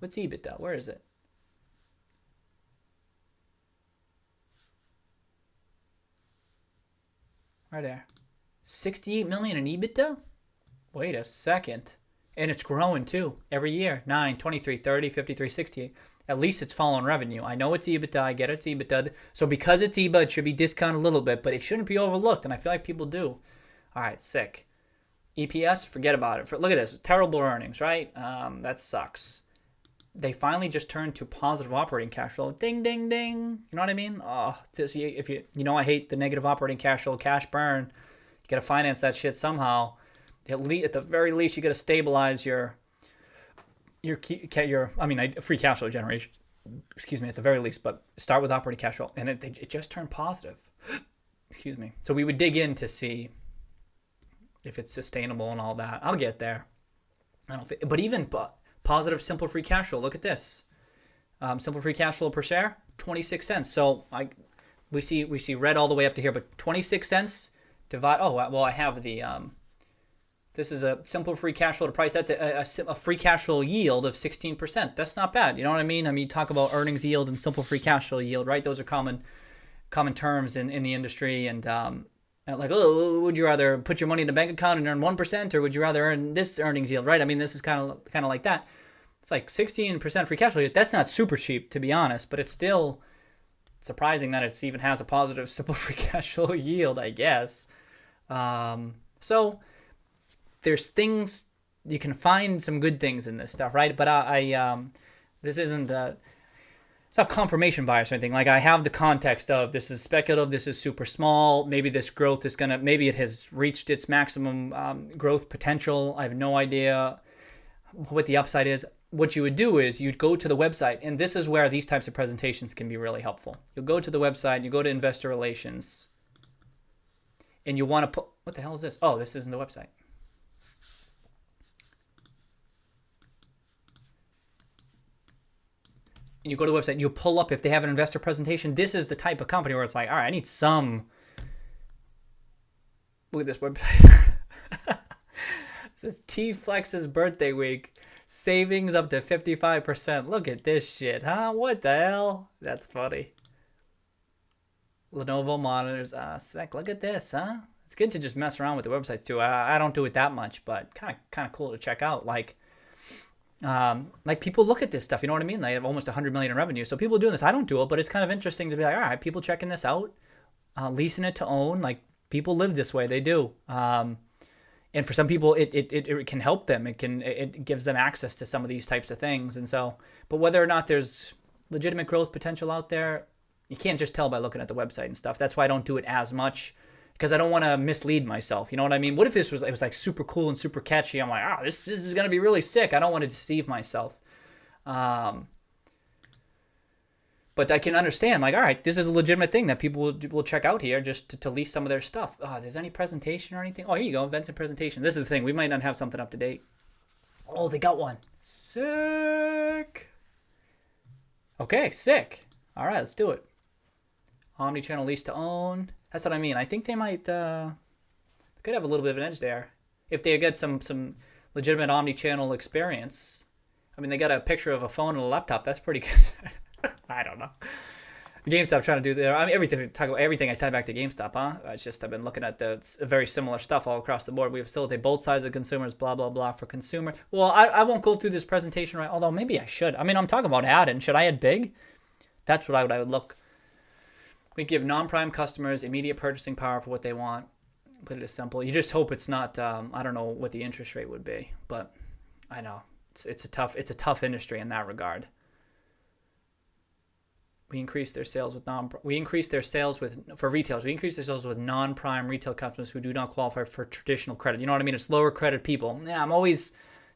[SPEAKER 2] What's EBITDA? Where is it? Right there. 68 million in EBITDA? Wait a second. And it's growing too. Every year. 9, 23, 30, 53, 68. At least it's following revenue. I know it's EBITDA. I get it's EBITDA. So because it's EBITDA, it should be discounted a little bit, but it shouldn't be overlooked. And I feel like people do. All right, sick. EPS, forget about it. Look at this. Terrible earnings, right? That sucks. They finally just turned to positive operating cash flow. Ding, ding, ding. You know what I mean? Oh, if I hate the negative operating cash flow, cash burn. You got to finance that shit somehow. At the very least, you got to stabilize your free cash flow generation. Excuse me, at the very least, but start with operating cash flow, and it just turned positive. Excuse me. So we would dig in to see if it's sustainable and all that. I'll get there. But even positive simple free cash flow. Look at this. Simple free cash flow per share, 26 cents. So we see red all the way up to here, but 26 cents divide. Oh well, I have the. This is a simple free cash flow to price. That's a free cash flow yield of 16%. That's not bad. You know what I mean? You talk about earnings yield and simple free cash flow yield, right? Those are common terms in the industry. And like, would you rather put your money in the bank account and earn 1%, or would you rather earn this earnings yield, right? This is kind of like that. It's like 16% free cash flow yield. That's not super cheap, to be honest, but it's still surprising that it even has a positive simple free cash flow yield, I guess. So there's things, you can find some good things in this stuff, right? But this isn't it's not confirmation bias or anything. Like, I have the context of this is speculative, this is super small, maybe this growth is maybe it has reached its maximum growth potential. I have no idea what the upside is. what you would do is you'd go to the website, and this is where these types of presentations can be really helpful. You'll go to the website, you go to investor relations, and you want to put, what the hell is this? Oh, this isn't the website. And you go to the website and you pull up if they have an investor presentation. This is the type of company where it's like, all right, I need some. Look at this website. It says T-Flex's birthday week. Savings up to 55%. Look at this shit, huh? What the hell? That's funny. Lenovo monitors. Sec. Look at this, huh? It's good to just mess around with the websites too. I don't do it that much, but kind of cool to check out. Like people look at this stuff. You know what I mean? They have almost 100 million in revenue. So people doing this. I don't do it, but it's kind of interesting to be like, all right, people checking this out, leasing it to own. Like people live this way. They do. And for some people, it can help them. It gives them access to some of these types of things. And so, but whether or not there's legitimate growth potential out there, you can't just tell by looking at the website and stuff. That's why I don't do it as much, because I don't want to mislead myself. You know what I mean? What if it was like super cool and super catchy? I'm like, this is gonna be really sick. I don't want to deceive myself. But I can understand, like, all right, this is a legitimate thing that people will check out here just to lease some of their stuff. Oh, there's any presentation or anything? Oh, here you go, events and presentation. This is the thing. We might not have something up to date. Oh, they got one. Sick. Okay, sick. All right, let's do it. Omnichannel lease to own. That's what I mean. I think they might could have a little bit of an edge there if they get some legitimate omnichannel experience. I mean, they got a picture of a phone and a laptop. That's pretty good. I don't know. GameStop trying to do there. I mean, everything I tie back to GameStop, huh? It's just I've been looking at the very similar stuff all across the board. We facilitate both sides of the consumers, blah, blah, blah, for consumer. Well, I won't go through this presentation, right? Although maybe I should. I mean, I'm talking about add-in. Should I add big? That's what I would look. We give non-prime customers immediate purchasing power for what they want. Put it as simple. You just hope it's not, I don't know what the interest rate would be, but I know it's a tough industry in that regard. We increase their sales with for retailers. We increase their sales with non-prime retail customers who do not qualify for traditional credit. You know what I mean? It's lower credit people. Yeah, you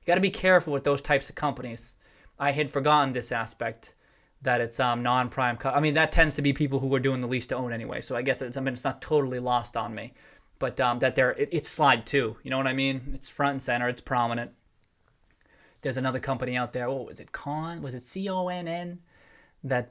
[SPEAKER 2] got to be careful with those types of companies. I had forgotten this aspect that it's non-prime. I mean, that tends to be people who are doing the lease to own anyway. So I guess it's not totally lost on me, but that it's slide too. You know what I mean? It's front and center. It's prominent. There's another company out there. Was it CONN? That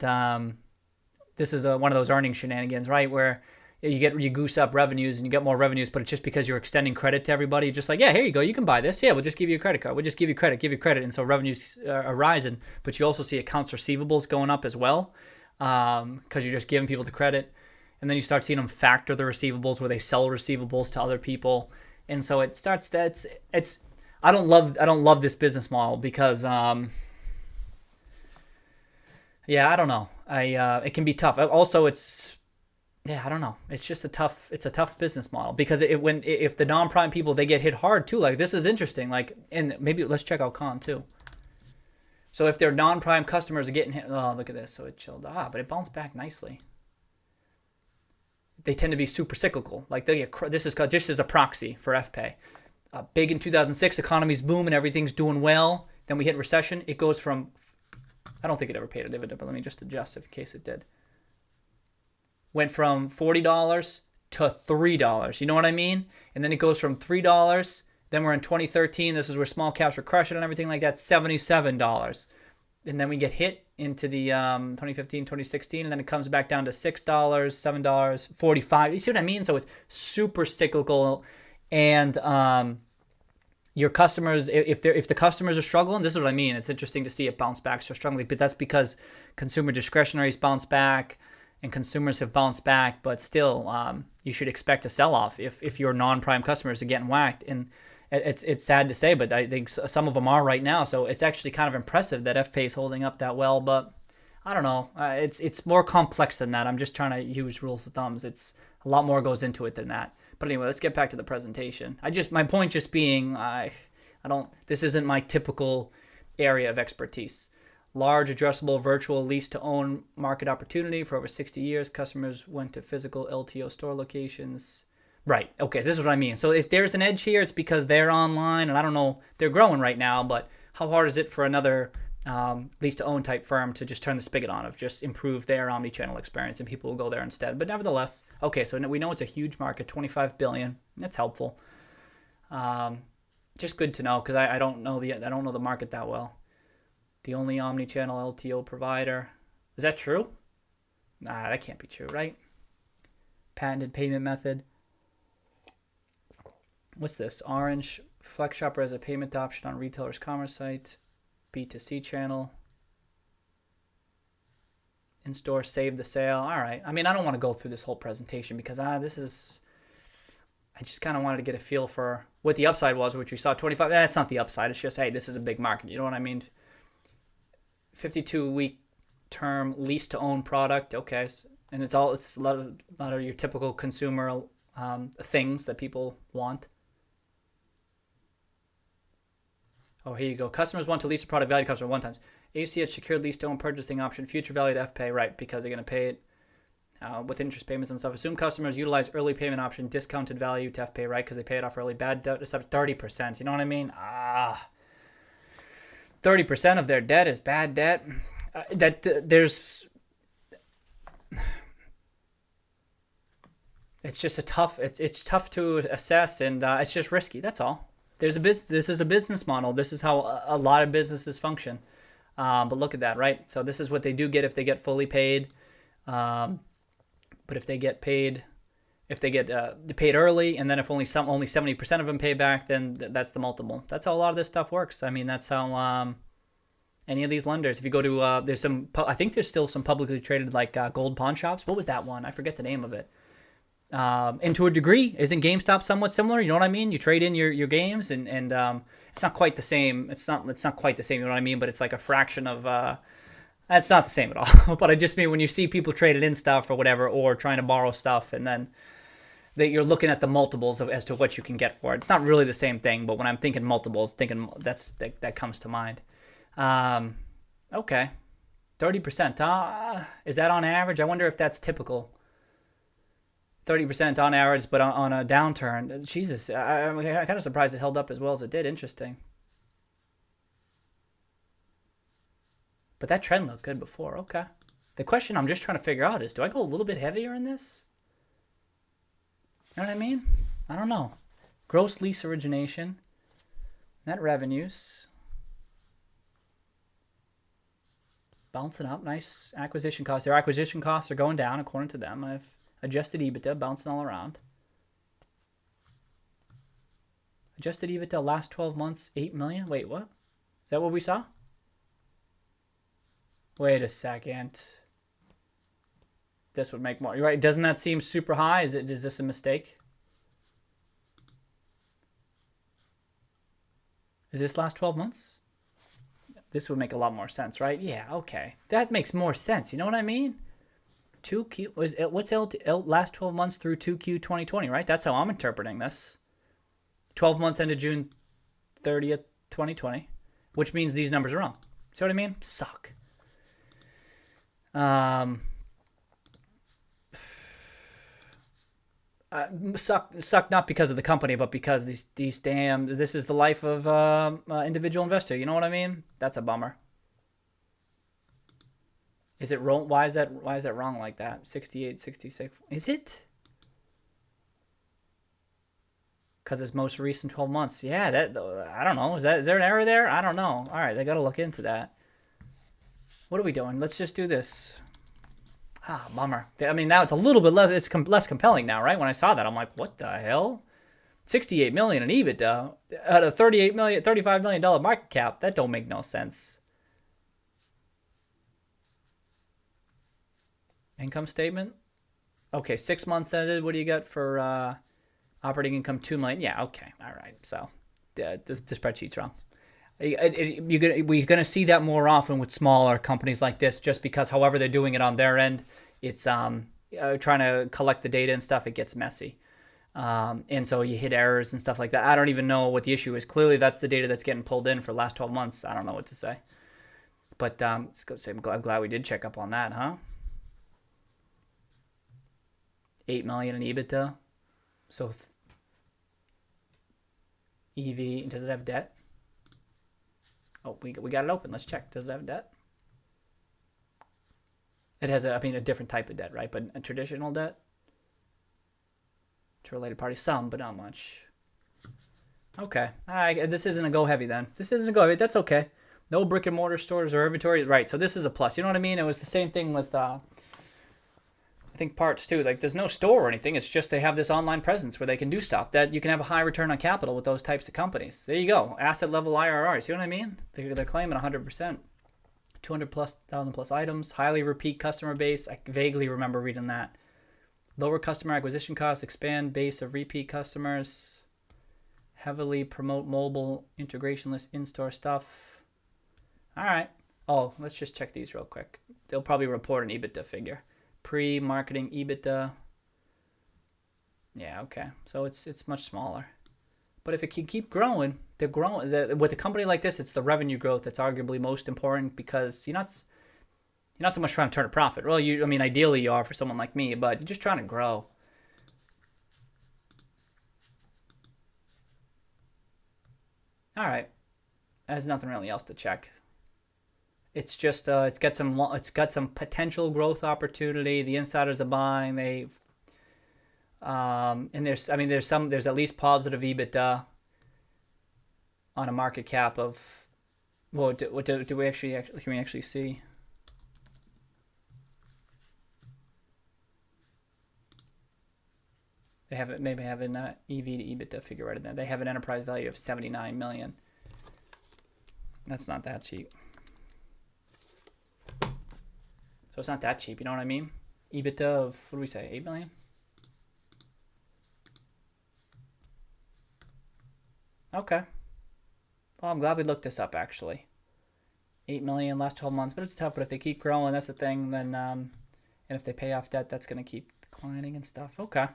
[SPEAKER 2] this is one of those earnings shenanigans, right? Where you goose up revenues and you get more revenues, but it's just because you're extending credit to everybody. You're just like, yeah, here you go, you can buy this. Yeah, we'll just give you a credit card. We'll just give you credit, and so revenues are rising. But you also see accounts receivables going up as well, because you're just giving people the credit, and then you start seeing them factor the receivables where they sell receivables to other people, and so it starts. I don't love this business model because. Yeah, I don't know. It can be tough. Also, I don't know. It's just a tough business model because if the non-prime people, they get hit hard too. Like, this is interesting. Like, and maybe let's check out Con too. So if their non-prime customers are getting hit, oh, look at this. So it chilled. But it bounced back nicely. They tend to be super cyclical. Like this is a proxy for FPay. Big in 2006, economy's boom and everything's doing well. Then we hit recession. It goes from, I don't think it ever paid a dividend, but let me just adjust in case it did. Went from $40 to $3. You know what I mean? And then it goes from $3. Then we're in 2013. This is where small caps were crushing and everything like that. $77. And then we get hit into the 2015, 2016, and then it comes back down to $6, $7, $45. You see what I mean? So it's super cyclical, and your customers, if the customers are struggling, this is what I mean. It's interesting to see it bounce back so strongly, but that's because consumer discretionary's bounced back and consumers have bounced back. But still, you should expect a sell-off if your non-prime customers are getting whacked. And it's sad to say, but I think some of them are right now. So it's actually kind of impressive that FPay is holding up that well. But I don't know. It's more complex than that. I'm just trying to use rules of thumbs. It's a lot more goes into it than that. But anyway, let's get back to the presentation. My point just being, this isn't my typical area of expertise. Large addressable virtual lease to own market opportunity for over 60 years. Customers went to physical LTO store locations. Right. Okay. This is what I mean. So if there's an edge here, it's because they're online, and I don't know, they're growing right now, but how hard is it for another lease-to-own type firm to just turn the spigot on, of just improve their omni-channel experience, and people will go there instead. But nevertheless, okay, so we know it's a huge market, 25 billion. That's helpful. Just good to know, because I don't know the market that well. The only omni-channel LTO provider. Is that true? Nah, that can't be true, right? Patented payment method. What's this? Orange Flex Shopper as a payment option on retailers' commerce site. B2C channel. In-store save the sale. All right. I mean, I don't want to go through this whole presentation because I just kind of wanted to get a feel for what the upside was, which we saw 25. That's not the upside. It's just, hey, this is a big market. You know what I mean? 52-week term lease to own product. Okay. And it's a lot of your typical consumer things that people want. Oh, here you go. Customers want to lease a product, value customer one times. ACH secured lease to own purchasing option, future value to FPay, right? Because they're going to pay it with interest payments and stuff. Assume customers utilize early payment option, discounted value to FPay, right? Because they pay it off early. Bad debt is up 30%. You know what I mean? 30% of their debt is bad debt. It's just it's tough to assess, and it's just risky. That's all. This is a business model. This is how a lot of businesses function. But look at that, right? So this is what they do get if they get fully paid. But if they get paid, paid early, and then if only 70% of them pay back, then that's the multiple. That's how a lot of this stuff works. I mean, that's how any of these lenders. If you go to I think there's still some publicly traded like gold pawn shops. What was that one? I forget the name of it. And to a degree, isn't GameStop somewhat similar? You know what I mean? You trade in your games, and it's not quite the same. It's not quite the same. You know what I mean? But it's like a fraction of. It's not the same at all. But I just mean when you see people traded in stuff or whatever, or trying to borrow stuff, and then that you're looking at the multiples as to what you can get for it. It's not really the same thing. But when I'm thinking multiples, that comes to mind. Okay, 30%. Is that on average? I wonder if that's typical. 30% on average, but on a downturn. Jesus, I'm kind of surprised it held up as well as it did. Interesting. But that trend looked good before. Okay. The question I'm just trying to figure out is, do I go a little bit heavier in this? You know what I mean? I don't know. Gross lease origination. Net revenues. Bouncing up. Nice acquisition costs. Their acquisition costs are going down according to them. I've adjusted EBITDA bouncing all around. Adjusted EBITDA last 12 months, 8 million. Wait, what? Is that what we saw? Wait a second. This would make more. You're right. Doesn't that seem super high? Is this a mistake? Is this last 12 months? This would make a lot more sense, right? Yeah, okay. That makes more sense. You know what I mean? 2Q was what's last 12 months through 2Q 2020, right? That's how I'm interpreting this. 12 months ended June 30th, 2020, which means these numbers are wrong. See what I mean? Suck. Suck not because of the company, but because this is the life of individual investor. You know what I mean? That's a bummer. Is it wrong? Why is that wrong like that? 68, 66. Is it? Because it's most recent 12 months. Yeah, I don't know. Is there an error there? I don't know. All right, they got to look into that. What are we doing? Let's just do this. Bummer. I mean, now it's a little bit less. It's less compelling now, right? When I saw that, I'm like, what the hell? 68 million in EBITDA at a $35 million market cap. That don't make no sense. Income statement. Okay, 6 months ended. What do you got for operating income? 2 million. Yeah, okay. All right. So the spreadsheet's wrong. We're going to see that more often with smaller companies like this, just because however they're doing it on their end, it's trying to collect the data and stuff. It gets messy. And so you hit errors and stuff like that. I don't even know what the issue is. Clearly, that's the data that's getting pulled in for the last 12 months. I don't know what to say. But let's go say I'm glad we did check up on that, huh? 8 million in EBITDA. So EV, does it have debt? Oh, we got it open. Let's check. Does it have debt? It has, a different type of debt, right? But a traditional debt to related parties, some, but not much. Okay. This isn't a go heavy then. This isn't a go heavy. That's okay. No brick and mortar stores or inventory. Right. So this is a plus. You know what I mean? It was the same thing with, I think parts too. Like there's no store or anything. It's just they have this online presence where they can do stuff that you can have a high return on capital with those types of companies. There you go. Asset level IRR. See what I mean? They're claiming 100%. 200,000 plus items, highly repeat customer base. I vaguely remember reading that. Lower customer acquisition costs, expand base of repeat customers, heavily promote mobile integrationless in-store stuff. All right. Oh, let's just check these real quick. They'll probably report an EBITDA figure. Pre-marketing EBITDA. Yeah, okay. So it's much smaller. But if it can keep growing, they're growing. With a company like this, it's the revenue growth that's arguably most important because you're not so much trying to turn a profit. Well, ideally you are for someone like me, but you're just trying to grow. All right, there's nothing really else to check. It's just it's got some potential growth opportunity. The insiders are buying. And there's at least positive EBITDA on a market cap of, well, do we actually can we actually see? They have it, maybe have an EV to EBITDA figure right in there. They have an enterprise value of 79 million. That's not that cheap. So it's not that cheap, you know what I mean? EBITDA of, what do we say, 8 million? Okay. Well, I'm glad we looked this up, actually. 8 million last 12 months, but it's tough. But if they keep growing, that's the thing. Then, and if they pay off debt, that's going to keep declining and stuff. Okay. All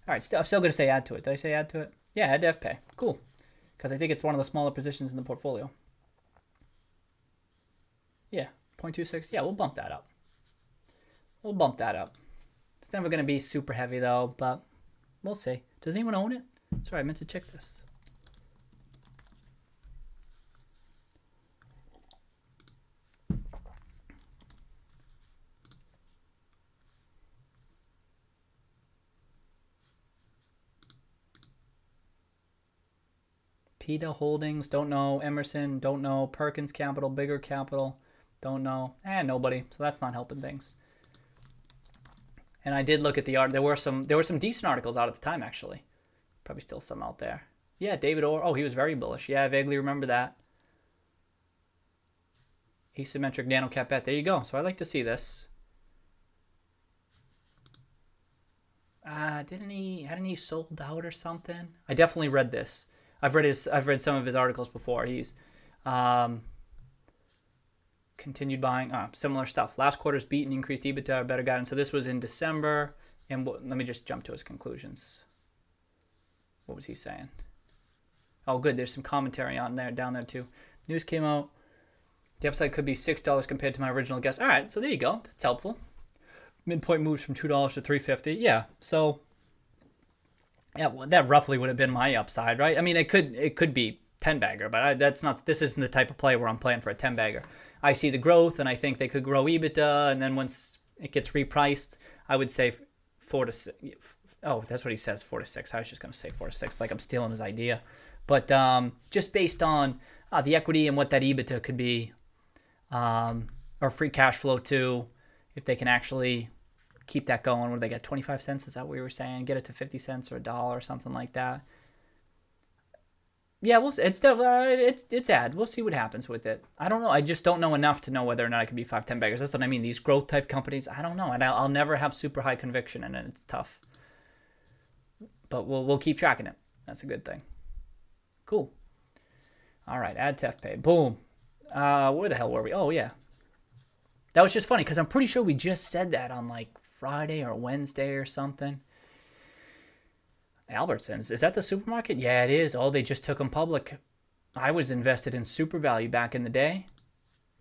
[SPEAKER 2] right. I'm still going to say add to it. Did I say add to it? Yeah, add to FPay. Cool. Because I think it's one of the smaller positions in the portfolio. Yeah, 0.26. Yeah, we'll bump that up. It's never going to be super heavy, though, but we'll see. Does anyone own it? Sorry, I meant to check this. PETA Holdings, don't know. Emerson, don't know. Perkins Capital, Bigger Capital, don't know. Nobody. So that's not helping things. And I did look at the art. There were some decent articles out at the time, actually. Probably still some out there. Yeah, David Orr. Oh, he was very bullish. Yeah, I vaguely remember that. Asymmetric nano cap bet. There you go. So I like to see this. Hadn't he sold out or something? I definitely read this. I've read some of his articles before. He's continued buying similar stuff. Last quarter's beat and increased EBITDA are better guidance. So this was in December. And let me just jump to his conclusions. What was he saying? Oh, good. There's some commentary on there, down there too. News came out. The upside could be $6 compared to my original guess. All right, so there you go. That's helpful. Midpoint moves from $2 to $3.50. Yeah, so yeah, well, that roughly would have been my upside, right? I mean, it could be 10-bagger, but this isn't the type of play where I'm playing for a 10-bagger. I see the growth, and I think they could grow EBITDA, and then once it gets repriced, I would say 4 to 6. Oh, that's what he says, 4 to 6. I was just going to say 4 to 6, like I'm stealing his idea. But just based on the equity and what that EBITDA could be, or free cash flow too, if they can actually keep that going, where they get 25 cents, is that what we were saying? Get it to 50 cents or $1 or something like that. Yeah, we'll see. It's ad. We'll see what happens with it. I don't know. I just don't know enough to know whether or not it could be 5, 10 baggers. That's what I mean. These growth type companies, I don't know. And I'll never have super high conviction in it. It's tough. But we'll keep tracking it. That's a good thing. Cool. All right, add to FPay. Boom. Where the hell were we? Oh, yeah. That was just funny because I'm pretty sure we just said that on like Friday or Wednesday or something. Albertsons. Is that the supermarket? Yeah, it is. Oh, they just took them public. I was invested in Super Value back in the day.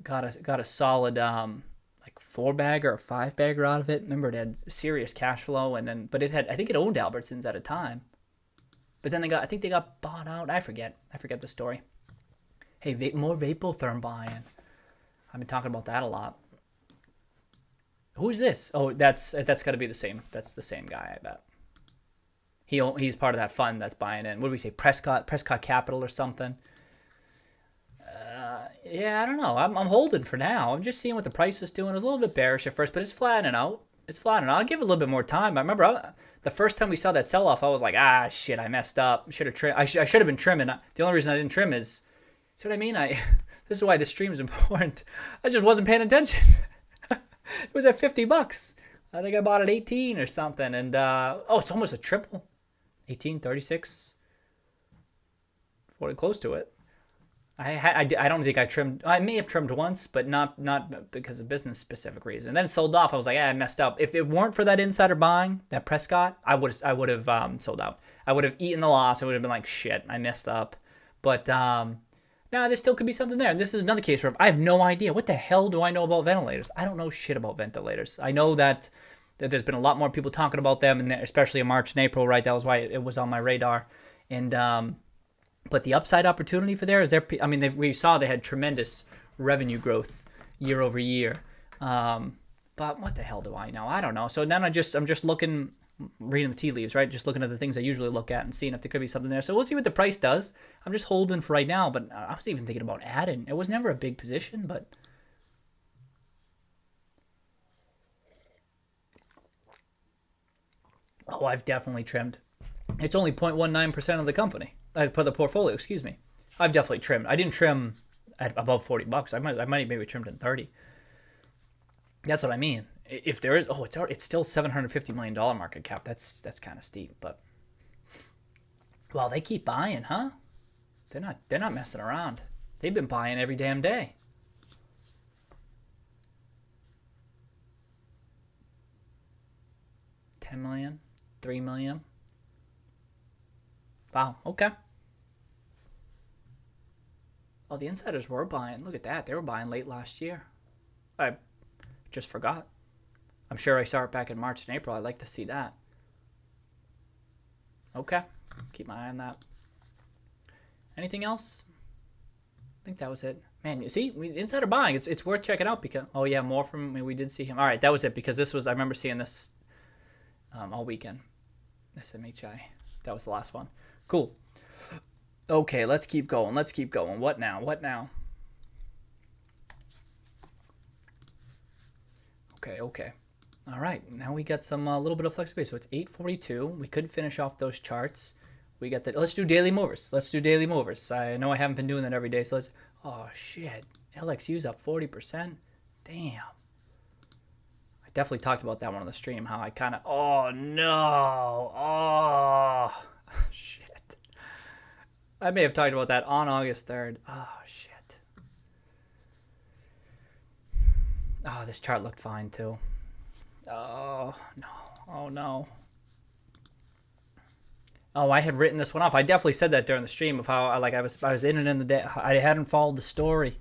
[SPEAKER 2] Got a solid like 4-bagger or 5-bagger out of it. Remember, it had serious cash flow, but I think it owned Albertsons at a time. But then I think they got bought out. I forget the story. Hey, more Vapotherm buying. I've been talking about that a lot. Who's this? Oh, that's got to be the same. That's the same guy, I bet. He's part of that fund that's buying in. What do we say? Prescott Capital or something. Yeah, I don't know. I'm holding for now. I'm just seeing what the price is doing. It was a little bit bearish at first, but it's flattening out. I'll give it a little bit more time. I remember the first time we saw that sell-off, I was like, shit, I messed up. Should have trimmed. I should have been trimming. The only reason I didn't trim is, see what I mean? This is why this stream is important. I just wasn't paying attention. It was at $50. I think I bought at 18 or something, and it's almost a triple. 18, 36, 40, close to it. I don't think I trimmed. I may have trimmed once, but not because of business specific reason. And then it sold off. I was like, I messed up. If it weren't for that insider buying, that Prescott, I would have sold out. I would have eaten the loss. I would have been like, shit, I messed up. But now there still could be something there. And this is another case where I have no idea. What the hell do I know about ventilators? I don't know shit about ventilators. I know that there's been a lot more people talking about them, and especially in March and April, right? That was why it was on my radar. And but the upside opportunity for there is there. I mean, we saw they had tremendous revenue growth year over year. But what the hell do I know? I don't know. So then I'm just looking, reading the tea leaves, right? Just looking at the things I usually look at and seeing if there could be something there. So we'll see what the price does. I'm just holding for right now, but I was even thinking about adding. It was never a big position, but I've definitely trimmed. It's only 0.19% of the company. For the portfolio, excuse me. I've definitely trimmed. I didn't trim at above $40. I might maybe trimmed in 30. That's what I mean. If there is, it's still $750 million market cap. That's kind of steep, but well, they keep buying, huh? They're not messing around. They've been buying every damn day. $10 million, $3 million. Wow, okay. Oh, the insiders were buying. Look at that. They were buying late last year. I just forgot. I'm sure I saw it back in March and April. I'd like to see that. Okay. Keep my eye on that. Anything else? I think that was it. Man, you see, insider buying. It's worth checking out because, oh yeah, more from, we did see him. All right, that was it because this was, I remember seeing this all weekend. SMHI. That was the last one. Cool. Okay, let's keep going. What now? Okay. All right, now we got some little bit of flexibility. So it's 8:42. We could finish off those charts. We got let's do daily movers. I know I haven't been doing that every day, so let's. Oh shit, LXU's up 40%. Damn. I definitely talked about that one on the stream. How I kind of. Oh no. Oh shit. I may have talked about that on August 3rd. Oh, shit. Oh, this chart looked fine, too. Oh, no. Oh, no. Oh, I had written this one off. I definitely said that during the stream of how I was in it in the day. I hadn't followed the story.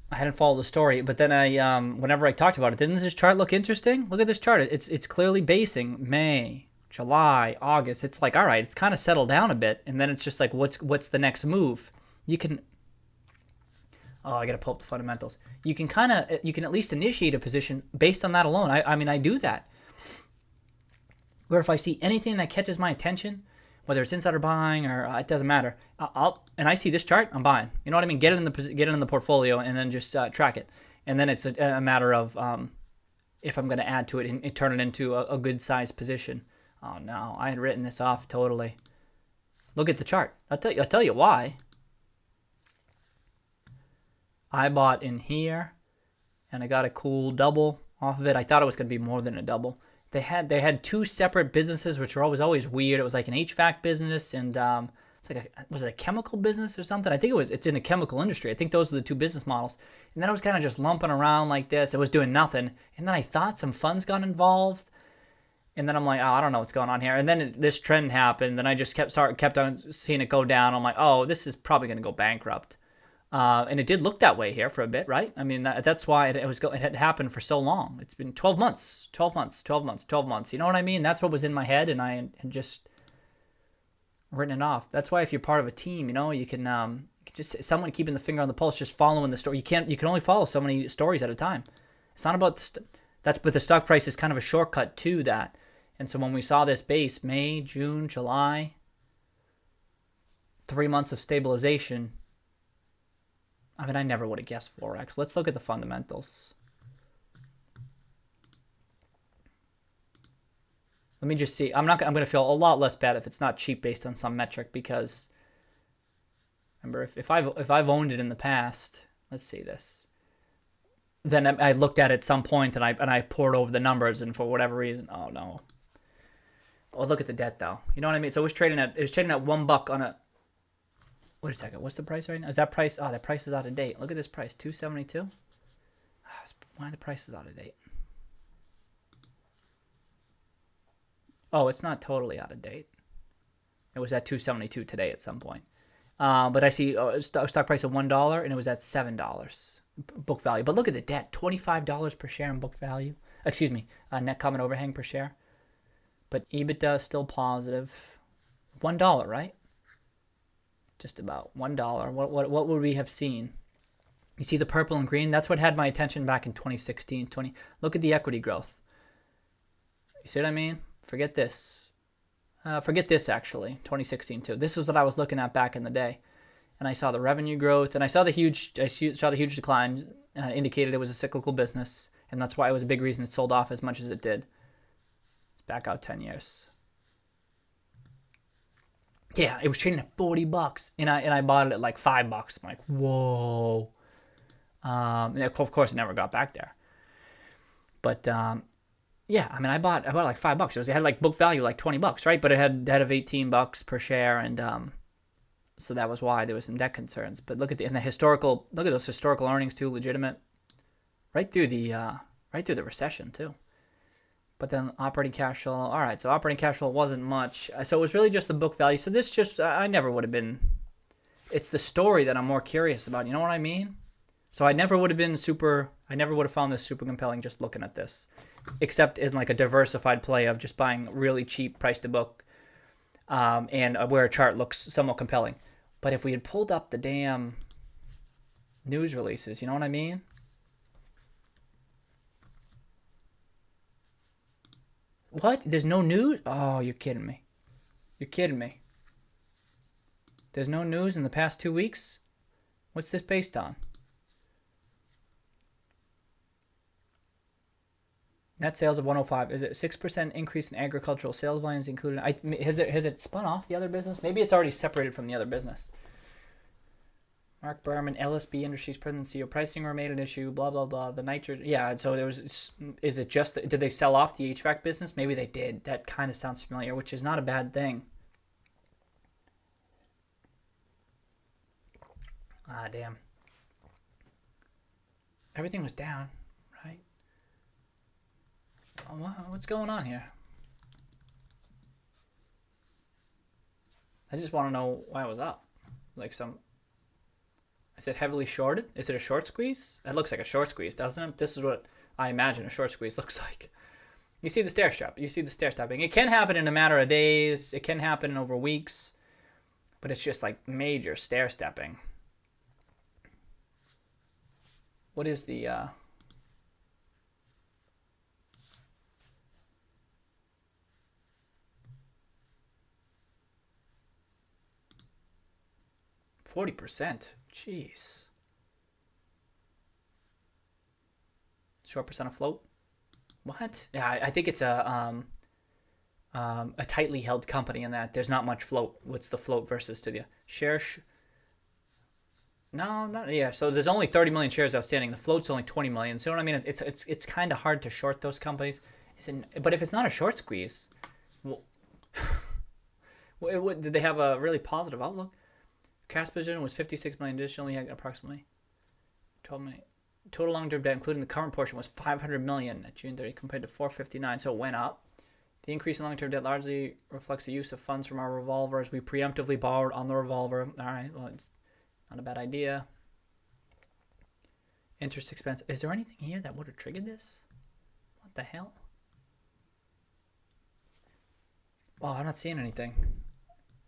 [SPEAKER 2] But then whenever I talked about it, didn't this chart look interesting? Look at this chart. It's clearly basing May, July, August. It's like, all right, it's kind of settled down a bit, and then it's just like, what's the next move? I gotta pull up the fundamentals. You can at least initiate a position based on that alone. I mean, I do that. Where if I see anything that catches my attention, whether it's insider buying or it doesn't matter, and I see this chart, I'm buying. You know what I mean? Get it in the portfolio and then just track it. And then it's a matter of if I'm going to add to it and turn it into a good sized position. Oh no, I had written this off totally. Look at the chart. I'll tell you why. I bought in here, and I got a cool double off of it. I thought it was going to be more than a double. They had two separate businesses, which were always weird. It was like an HVAC business and was it a chemical business or something? I think it's in the chemical industry. I think those are the two business models. And then I was kind of just lumping around like this. It was doing nothing. And then I thought some funds got involved. And then I'm like, I don't know what's going on here. And then this trend happened, and I just kept on seeing it go down. I'm like, oh, this is probably going to go bankrupt. And it did look that way here for a bit, right? I mean, that's why it had happened for so long. It's been 12 months. You know what I mean? That's what was in my head, and I had just written it off. That's why if you're part of a team, you can just someone keeping the finger on the pulse, just following the story. You can only follow so many stories at a time. It's not about but the stock price is kind of a shortcut to that. And so when we saw this base, May, June, July, 3 months of stabilization. I mean, I never would have guessed Forex. Let's look at the fundamentals. Let me just see. I'm going to feel a lot less bad if it's not cheap based on some metric, because remember, if I've owned it in the past, let's see this. Then I looked at it at some point and I poured over the numbers, and for whatever reason, oh no. Oh, look at the debt though. You know what I mean? So it was trading at $1 on a. Wait a second. What's the price right now? Is that price? Oh, that price is out of date. Look at this price, $272. Why are the prices out of date? Oh, it's not totally out of date. It was at $272 today at some point. But I see stock price of $1, and it was at $7 book value. But look at the debt, $25 per share in book value. Excuse me, net common overhang per share. But EBITDA is still positive. $1, right? Just about $1. What would we have seen? You see the purple and green? That's what had my attention back in 2016. Look at the equity growth. You see what I mean? Forget this. Forget this, actually. 2016 too. This was what I was looking at back in the day, and I saw the revenue growth, and I saw the huge decline. Indicated it was a cyclical business, and that's why it was a big reason it sold off as much as it did. Let's back out 10 years. Yeah, it was trading at $40, and I bought it at like $5. I'm like, whoa. And of course, it never got back there. But yeah, I mean, I bought like $5. It had like book value like $20, right? But it had debt of $18 per share, and so that was why there was some debt concerns. But look at those historical earnings too, legitimate, right through the recession too. But then operating cash flow, all right. So operating cash flow wasn't much. So it was really just the book value. So this I never would have been. It's the story that I'm more curious about. You know what I mean? So I never would have found this super compelling just looking at this, except in like a diversified play of just buying really cheap price to book, and where a chart looks somewhat compelling. But if we had pulled up the damn news releases, you know what I mean? What? There's no news? Oh, you're kidding me. You're kidding me. There's no news in the past 2 weeks? What's this based on? Net sales of 105. Is it 6% increase in agricultural sales volumes included? Has it spun off the other business? Maybe it's already separated from the other business. Mark Berman, LSB Industries President CEO, pricing remained an issue, blah, blah, blah. The nitrogen. Yeah, so is it just, did they sell off the HVAC business? Maybe they did. That kind of sounds familiar, which is not a bad thing. Ah, damn. Everything was down, right? Oh, what's going on here? I just want to know why it was up. Is it heavily shorted? Is it a short squeeze? It looks like a short squeeze, doesn't it? This is what I imagine a short squeeze looks like. You see the stair step. You see the stair stepping. It can happen in a matter of days. It can happen over weeks. But it's just like major stair stepping. What is the... 40%. Jeez. Short percent afloat. What? Yeah, I think it's a tightly held company in that there's not much float. What's the float versus to the share? No, not yeah. So there's only 30 million shares outstanding. The float's only 20 million. So you know what I mean? It's kind of hard to short those companies. But if it's not a short squeeze, well, did they have a really positive outlook? Cash position was 56 million. Additionally, had approximately 12 million. Total long-term debt, including the current portion, was 500 million at June 30 compared to 459. So it went up. The increase in long-term debt largely reflects the use of funds from our revolver as we preemptively borrowed on the revolver. All right, well, it's not a bad idea. Interest expense. Is there anything here that would have triggered this? What the hell? Oh, I'm not seeing anything.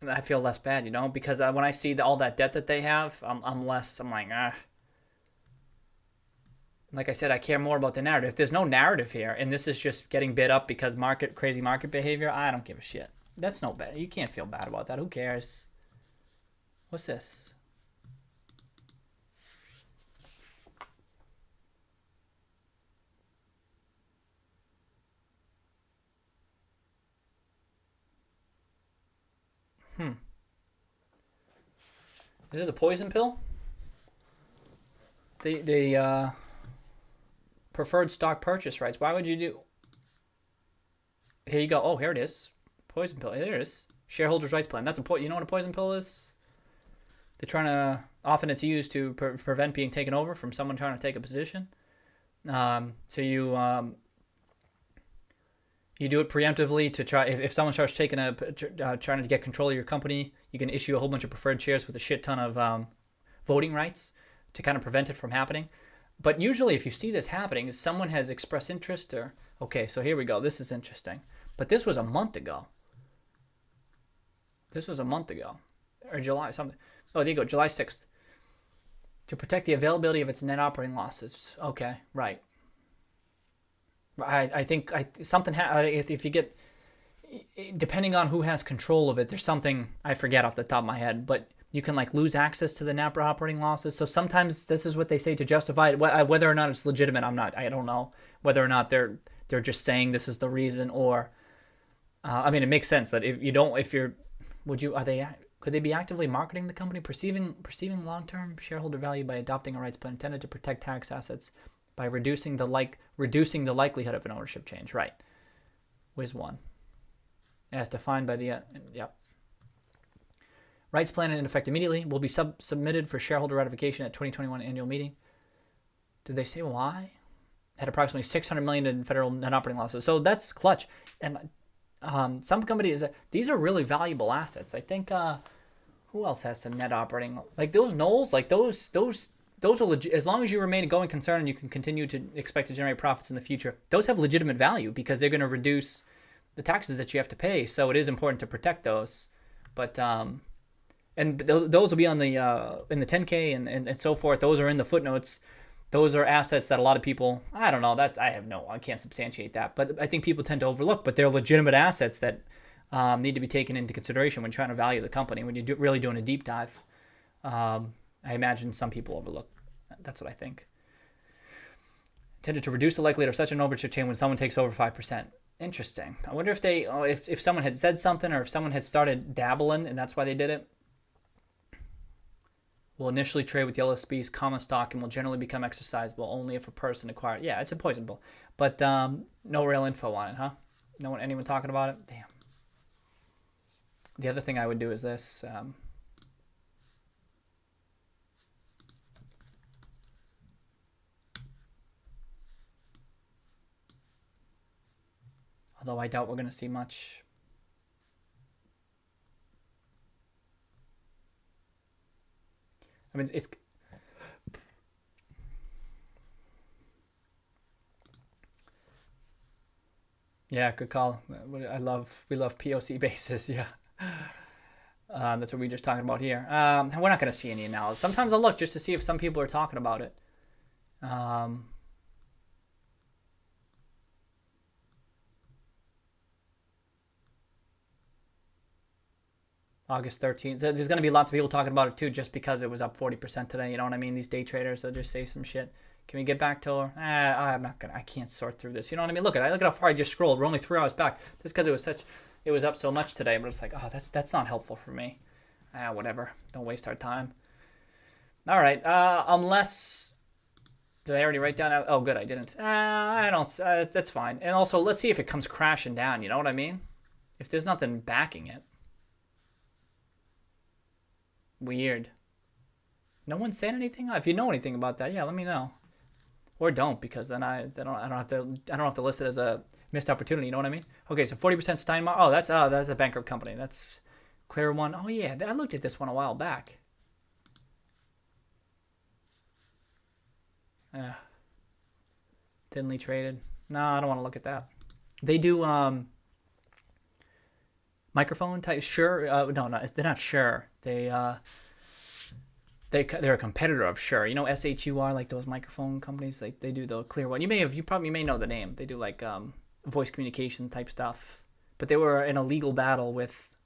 [SPEAKER 2] I feel less bad, you know, because when I see all that debt that they have, I'm less. I'm like, ah. Like I said, I care more about the narrative. If there's no narrative here, and this is just getting bid up because crazy market behavior, I don't give a shit. That's no bad. You can't feel bad about that. Who cares? What's this? Is this a poison pill? The preferred stock purchase rights. Why would you do? Here you go. Oh, here it is. Poison pill. There it is. Shareholders' rights plan. That's a You know what a poison pill is? They're trying to. Often it's used to prevent being taken over from someone trying to take a position. So you do it preemptively to try. If someone starts trying to get control of your company, you can issue a whole bunch of preferred shares with a shit ton of voting rights to kind of prevent it from happening. But usually, if you see this happening, someone has expressed interest or okay. So here we go. This is interesting. But this was a month ago. Or July something. Oh, there you go. July 6th. To protect the availability of its net operating losses. Okay, right. I think something if you get, depending on who has control of it, there's something I forget off the top of my head, but you can like lose access to the net operating losses. So sometimes this is what they say to justify it. Whether or not it's legitimate, I don't know whether or not they're just saying this is the reason, or I mean, it makes sense that could they be actively marketing the company, perceiving long-term shareholder value by adopting a rights plan intended to protect tax assets by reducing the likelihood of an ownership change, right? Whiz one, as defined by the yep. Rights plan in effect immediately will be submitted for shareholder ratification at 2021 annual meeting. Did they say why? Had approximately $600 million in federal net operating losses, so that's clutch. And some companies, these are really valuable assets. I think who else has some net operating, like those Knowles, like those are legit. As long as you remain a going concern and you can continue to expect to generate profits in the future, those have legitimate value because they're going to reduce the taxes that you have to pay. So it is important to protect those. But and those will be on the in the 10K and so forth. Those are in the footnotes. Those are assets that a lot of people, I don't know, I can't substantiate that, but I think people tend to overlook, but they're legitimate assets that need to be taken into consideration when trying to value the company, when you're really doing a deep dive. I imagine some people overlook. That's what I think. Tended to reduce the likelihood of such an ownership change when someone takes over 5%. Interesting. I wonder if if someone had said something or if someone had started dabbling and that's why they did it. Will initially trade with the LSB's common stock and will generally become exercisable only if a person acquired. Yeah, it's a poison pill, but no real info on it, huh? Anyone talking about it? Damn. The other thing I would do is this. Although I doubt we're going to see much. I mean, it's yeah, good call. We love POC basis. Yeah, that's what we were just talking about here. We're not going to see any analysis. Sometimes I'll look just to see if some people are talking about it. August 13th. There's going to be lots of people talking about it too, just because it was up 40% today. You know what I mean? These day traders, they'll just say some shit. Can we get back to her? I can't sort through this. You know what I mean? Look at how far I just scrolled. We're only 3 hours back. Just because it was up so much today, but it's like, oh, that's not helpful for me. Whatever. Don't waste our time. All right. Unless, did I already write down? Oh, good. I didn't. I don't. That's fine. And also, let's see if it comes crashing down. You know what I mean? If there's nothing backing it. Weird. No one's saying anything. If you know anything about that, yeah, let me know. Or don't, because then I don't have to list it as a missed opportunity. You know what I mean? Okay, so 40% Steinmeier. Oh, that's a bankrupt company. That's Clear One. Oh yeah, I looked at this one a while back. Thinly traded. No, I don't want to look at that. They do Microphone type, Shure. No, they're not Shure. They're a competitor of Shure. You know SHUR, like those microphone companies. They do the clear one. You probably may know the name. They do like voice communication type stuff. But they were in a legal battle with,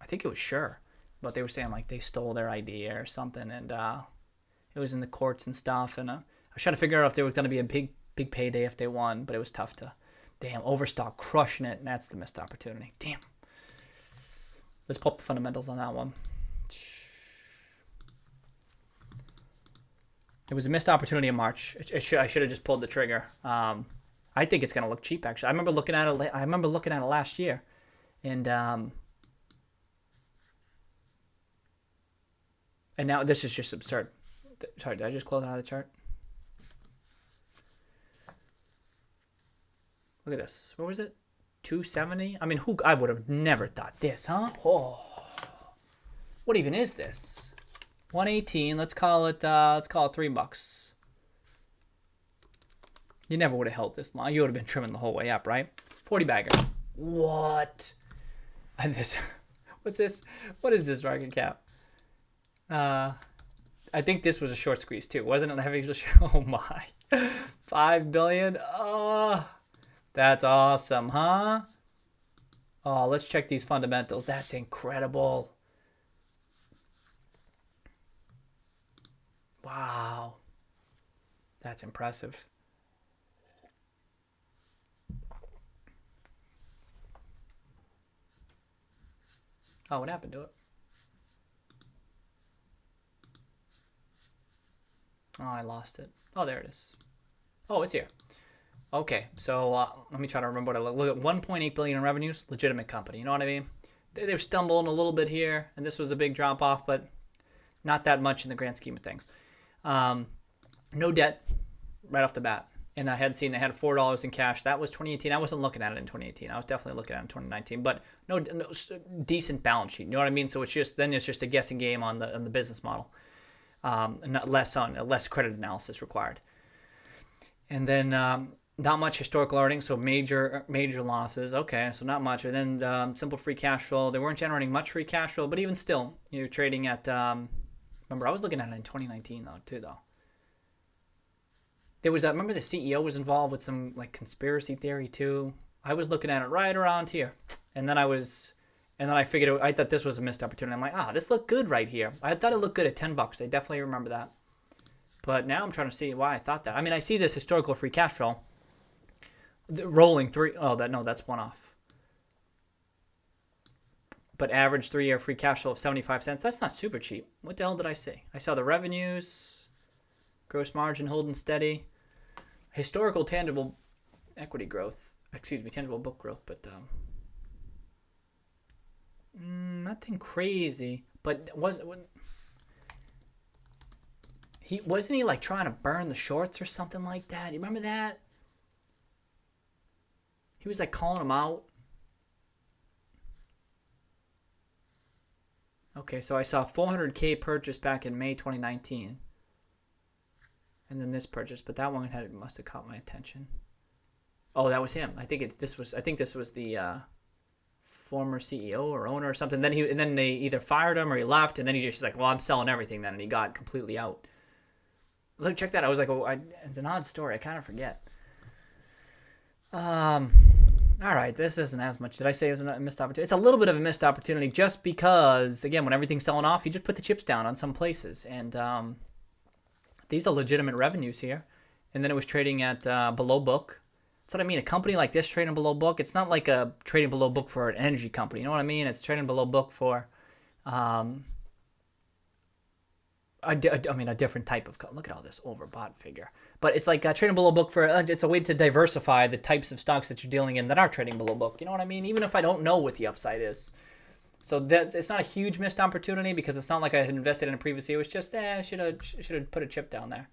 [SPEAKER 2] I think it was Shure, but they were saying like they stole their idea or something, and it was in the courts and stuff. And I was trying to figure out if there was going to be a big payday if they won, but it was tough to. Damn, Overstock crushing it, and that's the missed opportunity. Damn. Let's pull up the fundamentals on that one. It was a missed opportunity in March. I should have just pulled the trigger. I think it's gonna look cheap. Actually, I remember looking at it last year, and now this is just absurd. Sorry, did I just close out of the chart? Look at this. What was it? 270. I mean, I would have never thought this, huh? Oh, what even is this? 118. Let's call it $3. You never would have held this long. You would have been trimming the whole way up, right? 40 bagger. What? And this, what's this? What is this market cap? I think this was a short squeeze too, wasn't it? Heavy. Oh my, 5 billion. Oh, that's awesome, huh? Oh, let's check these fundamentals. That's incredible. Wow, that's impressive. Oh, what happened to it? Oh, I lost it. Oh, there it is. Oh, it's here. Okay, so let me try to remember what I look at. 1.8 billion in revenues, legitimate company. You know what I mean? They're stumbling a little bit here, and this was a big drop off, but not that much in the grand scheme of things. No debt right off the bat. And I had seen they had $4 in cash. That was 2018. I wasn't looking at it in 2018. I was definitely looking at it in 2019. But no decent balance sheet. You know what I mean? So it's just a guessing game on the business model. Less credit analysis required. And then not much historical earnings, so major losses. Okay, so not much. And then simple free cash flow. They weren't generating much free cash flow, but even still, you're trading at. Remember, I was looking at it in 2019 though. There was remember the CEO was involved with some like conspiracy theory too. I was looking at it right around here, and then I figured I thought this was a missed opportunity. I'm like, this looked good right here. I thought it looked good at $10. I definitely remember that. But now I'm trying to see why I thought that. I mean, I see this historical free cash flow rolling three. Oh, that's one off. But average 3-year free cash flow of 75 cents. That's not super cheap. What the hell did I see? I saw the revenues, gross margin holding steady, historical tangible equity growth. Tangible book growth, but nothing crazy. But wasn't he like trying to burn the shorts or something like that? You remember that? He was like calling them out. Okay, so I saw 400K purchase back in May 2019. And then this purchase, but that one must have caught my attention. Oh, that was him. I think this was the former CEO or owner or something. Then they either fired him or he left, and then he just like, well, I'm selling everything then, and he got completely out. Look, check that. I was like, it's an odd story. I kind of forget. All right, this isn't as much. Did I say it was a missed opportunity? It's a little bit of a missed opportunity just because, again, when everything's selling off, you just put the chips down on some places. And these are legitimate revenues here. And then it was trading at below book. That's what I mean. A company like this trading below book, it's not like a trading below book for an energy company. You know what I mean? It's trading below book for, a different type of. Look at all this overbought figure. But it's like trading below book for. It's a way to diversify the types of stocks that you're dealing in that are trading below book. You know what I mean? Even if I don't know what the upside is. So it's not a huge missed opportunity because it's not like I had invested in it previously. It was just, should have put a chip down there.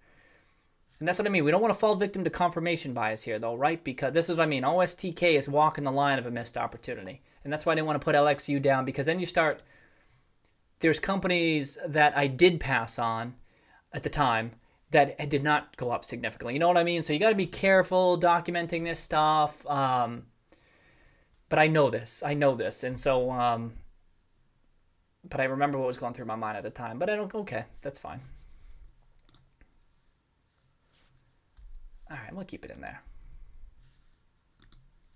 [SPEAKER 2] And that's what I mean. We don't want to fall victim to confirmation bias here, though, right? Because this is what I mean. OSTK is walking the line of a missed opportunity. And that's why I didn't want to put LXU down, because then you start... There's companies that I did pass on at the time that did not go up significantly. You know what I mean? So you got to be careful documenting this stuff. But I know this. I know this. And so, but I remember what was going through my mind at the time. But I don't, okay, that's fine. All right, we'll keep it in there.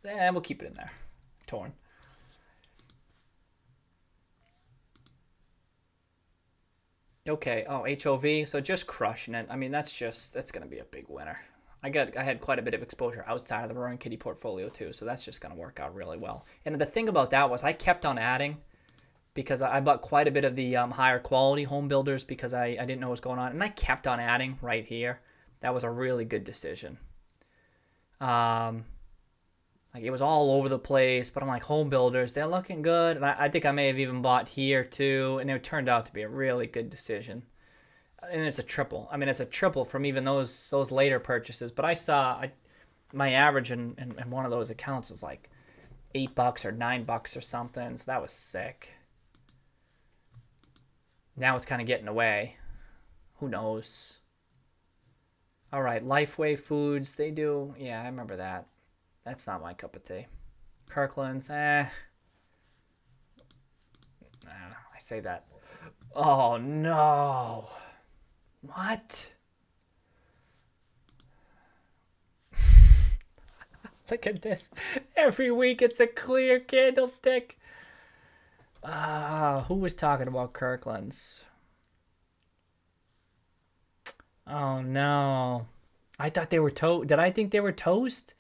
[SPEAKER 2] Yeah, we'll keep it in there. Torn. Okay. Oh, HOV. So just crushing it. I mean, that's going to be a big winner. I had quite a bit of exposure outside of the Roaring Kitty portfolio too, so that's just going to work out really well. And the thing about that was I kept on adding because I bought quite a bit of the higher quality home builders because I didn't know what was going on, and I kept on adding right here. That was a really good decision. Like it was all over the place, but I'm like, home builders, they're looking good. And I think I may have even bought here too, and it turned out to be a really good decision. And it's a triple. I mean, it's a triple from even those later purchases. But my average in one of those accounts was like $8 or $9 or something. So that was sick. Now it's kind of getting away. Who knows? All right, Lifeway Foods, they do. Yeah, I remember that. That's not my cup of tea. Kirkland's, I say that. Oh, no. What? Look at this. Every week it's a clear candlestick. Who was talking about Kirkland's? Oh, no. I thought they were toast. Did I think they were toast?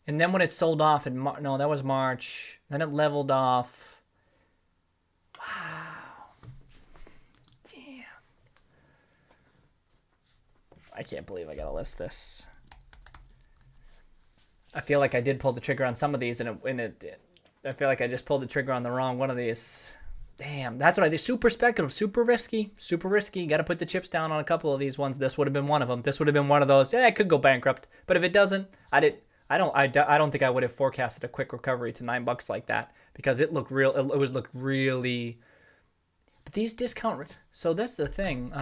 [SPEAKER 2] And then when it sold off in no, that was March. Then it leveled off. Wow. Damn. I can't believe I gotta list this. I feel like I did pull the trigger on some of these, and I feel like I just pulled the trigger on the wrong one of these. Damn, that's what I did. Super speculative, super risky, super risky. Got to put the chips down on a couple of these ones. This would have been one of them. This would have been one of those. Yeah, it could go bankrupt, but if it doesn't, I don't think I would have forecasted a quick recovery to $9 like that because it looked real. It looked really. But these discount. So that's the thing.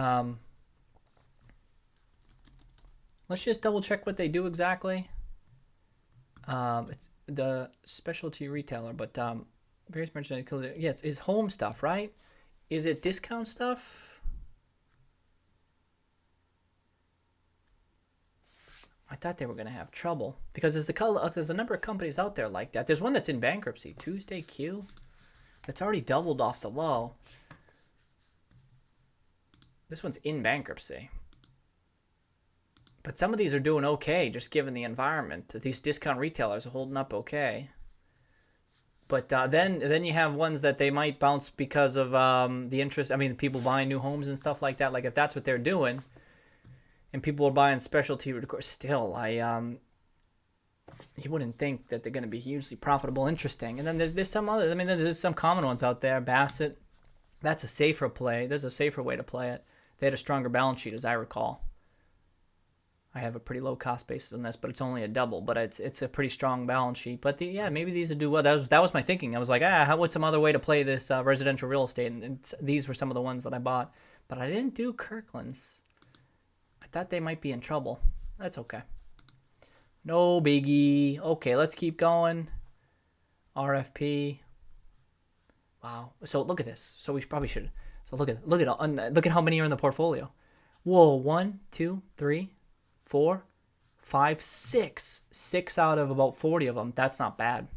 [SPEAKER 2] Let's just double check what they do exactly. It's the specialty retailer, but various merchandise. Yeah, it's home stuff, right? Is it discount stuff? I thought they were gonna have trouble because there's a number of companies out there like that. There's one that's in bankruptcy, Tuesday Q. That's already doubled off the low. This one's in bankruptcy. But some of these are doing okay, just given the environment. These discount retailers are holding up okay. But then you have ones that they might bounce because of the interest. I mean, people buying new homes and stuff like that. Like if that's what they're doing, and people are buying specialty, still, you wouldn't think that they're going to be hugely profitable, interesting. And then there's some other. I mean, there's some common ones out there. Bassett, that's a safer play. There's a safer way to play it. They had a stronger balance sheet, as I recall. I have a pretty low cost basis on this, but it's only a double. But it's a pretty strong balance sheet. But maybe these would do well. That was my thinking. I was like, what's some other way to play this residential real estate? And these were some of the ones that I bought. But I didn't do Kirkland's. I thought they might be in trouble. That's okay. No biggie. Okay, let's keep going. RFP. Wow. So look at this. So we probably should. So look at how many are in the portfolio. Whoa, 1, 2, 3, 4, 5, 6. 6 out of about 40 of them. That's not bad.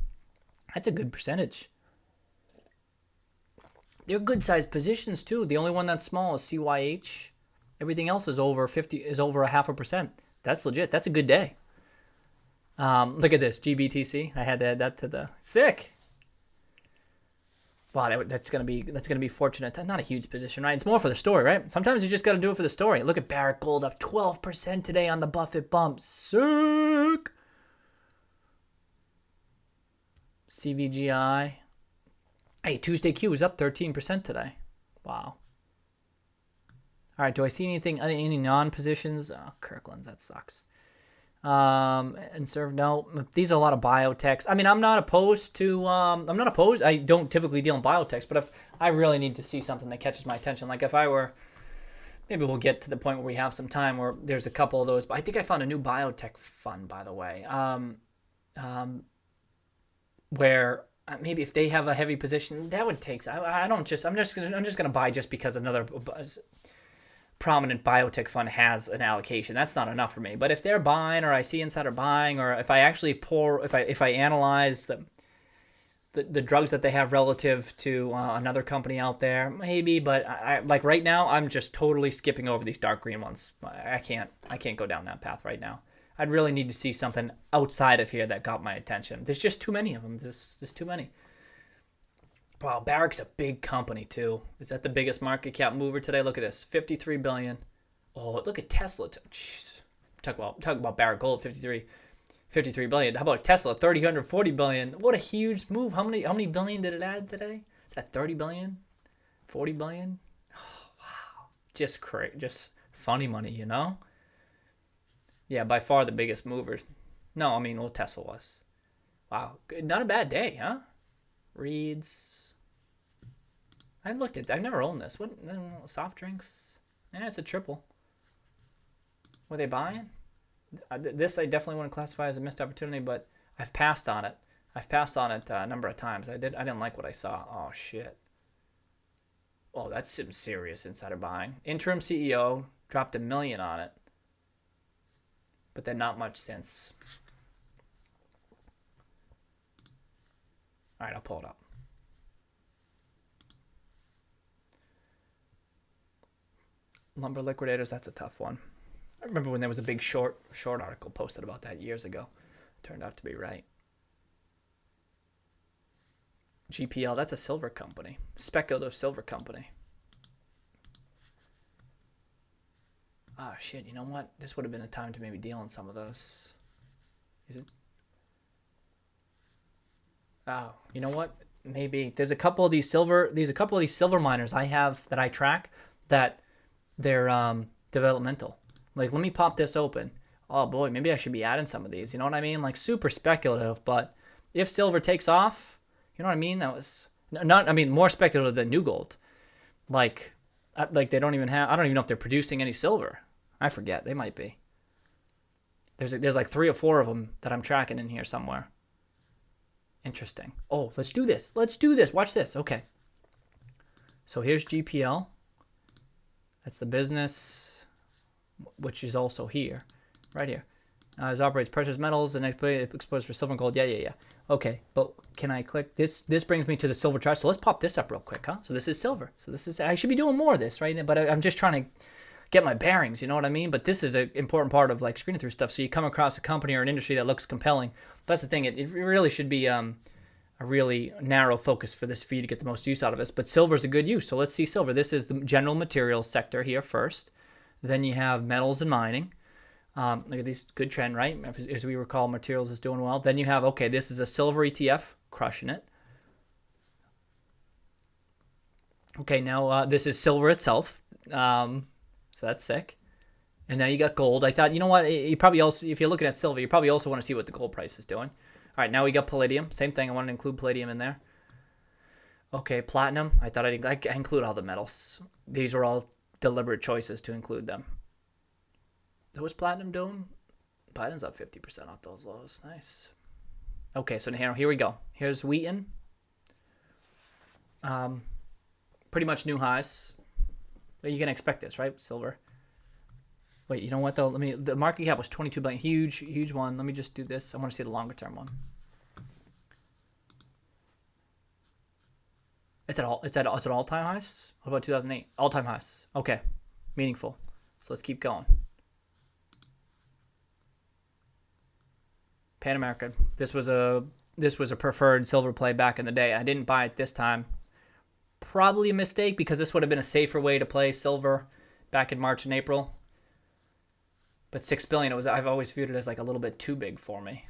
[SPEAKER 2] That's a good percentage. They're good sized positions too. The only one that's small is CYH. Everything else is over 50. Is over 0.5%. That's legit. That's a good day. Look at this GBTC. I had to add that to the sick. Wow, that's gonna be fortunate. Not a huge position, right? It's more for the story, right? Sometimes you just got to do it for the story. Look at Barrick Gold up 12% today on the Buffett bump. Sick. CVGI. Hey, Tuesday Q is up 13% today. Wow. All right, do I see any non-positions? Oh, Kirkland's, that sucks. And serve, no. These are a lot of biotechs. I mean, I'm not opposed. I don't typically deal in biotechs, but if I really need to see something that catches my attention, like if I were, maybe we'll get to the point where we have some time where there's a couple of those. But I think I found a new biotech fund, by the way. where maybe if they have a heavy position, that would take. I don't just. I'm just gonna buy just because another prominent biotech fund has an allocation. That's not enough for me. But if they're buying, or I see insider buying, or if I actually if I analyze the drugs that they have relative to another company out there, maybe. But I like right now, I'm just totally skipping over these dark green ones. I can't go down that path right now. I'd really need to see something outside of here that got my attention. There's just too many of them. There's too many. Wow, Barrick's a big company too. Is that the biggest market cap mover today? Look at this, 53 billion. Oh, look at Tesla. Jeez. Talk about Barrick Gold, 53 billion. How about Tesla, 340 billion? What a huge move. How many billion did it add today? Is that 30 billion? 40 billion? Oh, wow. Just funny money, you know? Yeah, by far the biggest mover. No, I mean, well, Tesla was. Wow, not a bad day, huh? Reeds. I've never owned this. What, soft drinks? Yeah, it's a triple. Were they buying? This I definitely wouldn't classify as a missed opportunity, but I've passed on it. A number of times. I didn't like what I saw. Oh, shit. Oh, that's some serious insider buying. Interim CEO dropped $1 million on it. But then not much since. All right, I'll pull it up. Lumber liquidators, that's a tough one. I remember when there was a big short article posted about that years ago. Turned out to be right. GPL, that's a silver company. Speculative silver company. Ah, shit, you know what? This would have been a time to maybe deal in some of those. Is it? Oh, you know what? Maybe there's a couple of these silver miners I have that I track that they're developmental. Like, let me pop this open. Oh boy, maybe I should be adding some of these. You know what I mean? Like, super speculative, but if silver takes off, you know what I mean? That was more speculative than new gold. Like they don't even have. I don't even know if they're producing any silver. I forget. They might be. There's like 3 or 4 of them that I'm tracking in here somewhere. Interesting. Oh, let's do this. Watch this. Okay. So here's GPL. That's the business, which is also here, right here. It operates precious metals and exposed for silver and gold. Yeah. Okay, but can I click this? This brings me to the silver chart. So let's pop this up real quick, huh? So this is silver. I should be doing more of this, right? But I'm just trying to get my bearings, you know what I mean? But this is an important part of like screening through stuff. So you come across a company or an industry that looks compelling. That's the thing. It really should be a really narrow focus for you to get the most use out of this. But silver is a good use. So let's see silver. This is the general materials sector here first. Then you have metals and mining. Look at these, good trend, right? As we recall, materials is doing well. Then you have, okay, this is a silver ETF, crushing it. Okay, now this is silver itself. So that's sick. And now you got gold. I thought, you know what? You probably also, if you're looking at silver, you probably also want to see what the gold price is doing. All right, now we got palladium. Same thing. I wanted to include palladium in there. Okay, platinum. I thought I'd include all the metals. These were all deliberate choices to include them. So what's platinum doing? Platinum's up 50% off those lows. Nice. Okay, so here we go. Here's Wheaton. Pretty much new highs. But you can expect this, right? Silver. Wait, you know what though? The market cap was 22 billion. Huge one. Let me just do this. I want to see the longer term one. It's at all-time highs? What about 2008? All-time highs. Okay. Meaningful. So let's keep going. Pan American. This was a preferred silver play back in the day. I didn't buy it this time. Probably a mistake because this would have been a safer way to play silver back in March and April. But $6 billion, I've always viewed it as like a little bit too big for me.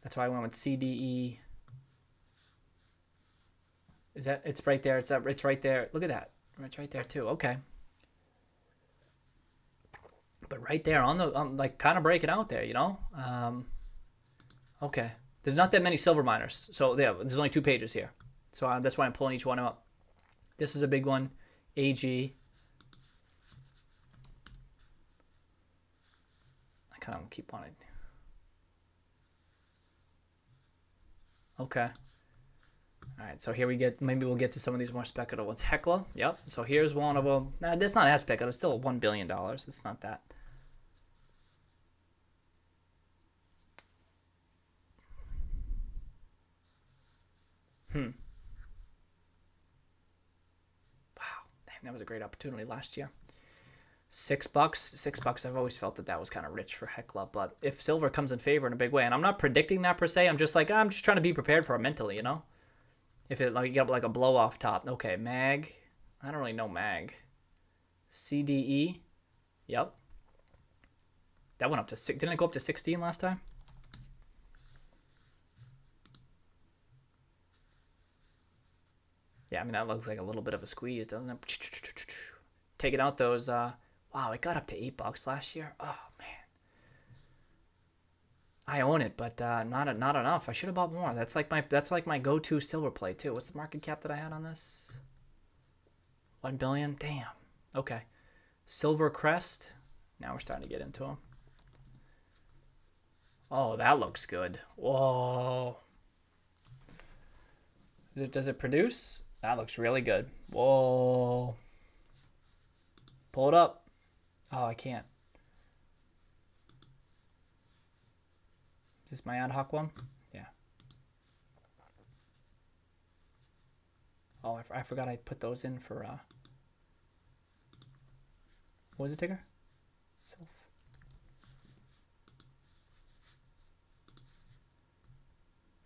[SPEAKER 2] That's why I went with CDE. It's right there. It's right there. Look at that. It's right there too. Okay. But right there on like kind of breaking out there, you know? Okay. There's not that many silver miners. So yeah, there's only 2 pages here. So that's why I'm pulling each one up. This is a big one. AG. I kind of keep on it. Okay. All right, so here we get, maybe we'll get to some of these more speculative ones. Hecla, yep. So here's one of them. Nah, that's not as speculative. It's still $1 billion. It's not that. Wow, dang, that was a great opportunity last year. $6, $6. I've always felt that that was kind of rich for Hecla, but if silver comes in favor in a big way, and I'm not predicting that per se, I'm just like, I'm just trying to be prepared for it mentally, you know? If it, like, you got like a blow off top. Okay, mag. I don't really know mag. CDE. Yep. That went up to 6. Didn't it go up to 16 last time? Yeah, I mean, that looks like a little bit of a squeeze, doesn't it? Taking out those, wow, it got up to $8 last year. Oh, man. I own it, but not enough. I should have bought more. That's like my go-to silver play too. What's the market cap that I had on this? 1 billion. Damn. Okay. Silver Crest. Now we're starting to get into them. Oh, that looks good. Whoa. Does it produce? That looks really good. Whoa. Pull it up. Oh, I can't. Is this my ad hoc one? Yeah. Oh, I forgot I put those in for, what was the ticker? Self.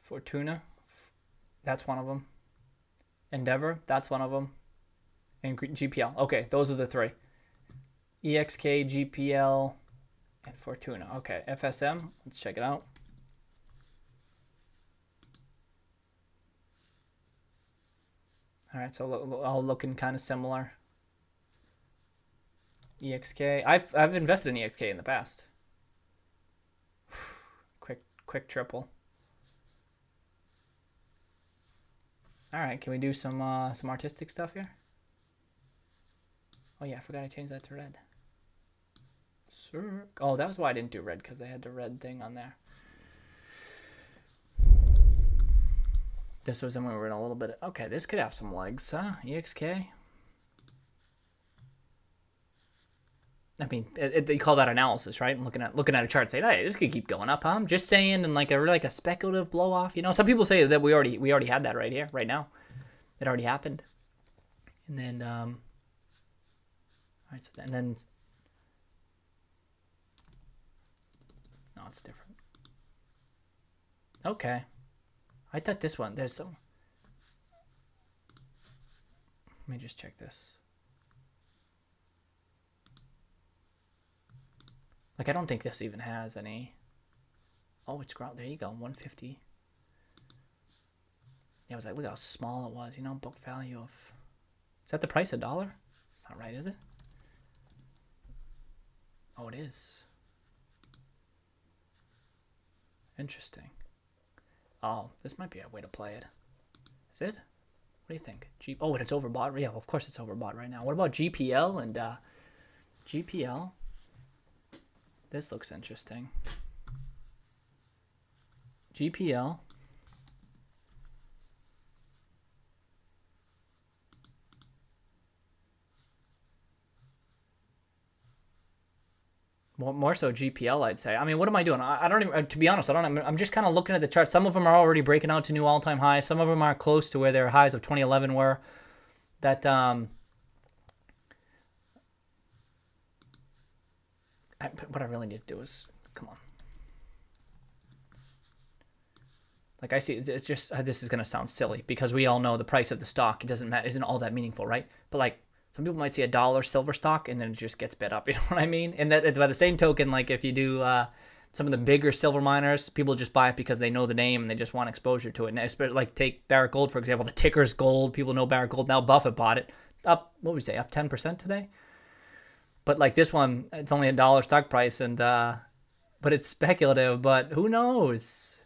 [SPEAKER 2] Fortuna. That's one of them. Endeavor. That's one of them. And GPL. Okay, those are the three. EXK, GPL, and Fortuna. Okay, FSM. Let's check it out. All right, so all looking kind of similar. EXK. I've invested in EXK in the past. Quick triple. All right, can we do some artistic stuff here? Oh yeah, I forgot I changed that to red. Sir. Oh, that was why I didn't do red, because they had the red thing on there. This was when we were in a little bit. Okay, this could have some legs, huh? EXK. I mean, they call that analysis, right? I'm looking at a chart, saying, "Hey, this could keep going up." Huh? I'm just saying, and like a speculative blow off. You know, some people say that we already had that right here, right now. It already happened. And then, all right, so and then, no, it's different. Okay. I thought this one, there's some. Let me just check this. Like, I don't think this even has any. Oh, it's ground. There you go, 150. Yeah, it was like, look how small it was. You know, book value of. Is that the price, $1? It's not right, is it? Oh, it is. Interesting. Oh, this might be a way to play it. Is it? What do you think? Oh, and it's overbought. Yeah, of course it's overbought right now. What about GPL and GPL? This looks interesting. GPL. More so GPL, I'd say. I mean, what am I doing? I don't even, to be honest, I'm just kind of looking at the chart. Some of them are already breaking out to new all-time highs. Some of them are close to where their highs of 2011 were. That, what I really need to do is, come on. Like, I see, it's just, this is going to sound silly because we all know the price of the stock, it doesn't matter, isn't all that meaningful, right? But like, some people might see $1 silver stock and then it just gets bid up. You know what I mean? And that, by the same token, like if you do some of the bigger silver miners, people just buy it because they know the name and they just want exposure to it. And especially, like, take Barrick Gold, for example. The ticker's gold. People know Barrick Gold. Now Buffett bought it. Up, what would we say, up 10% today? But like this one, it's only $1 stock price, and but it's speculative. But who knows?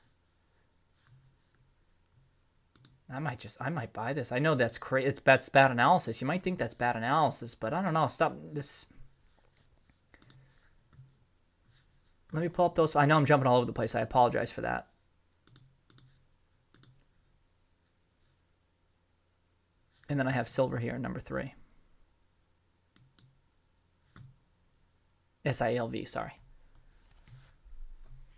[SPEAKER 2] I might buy this. I know that's crazy. That's bad analysis. You might think that's bad analysis, but I don't know. Stop this. Let me pull up those. I know I'm jumping all over the place. I apologize for that. And then I have silver here, number 3. SILV, sorry.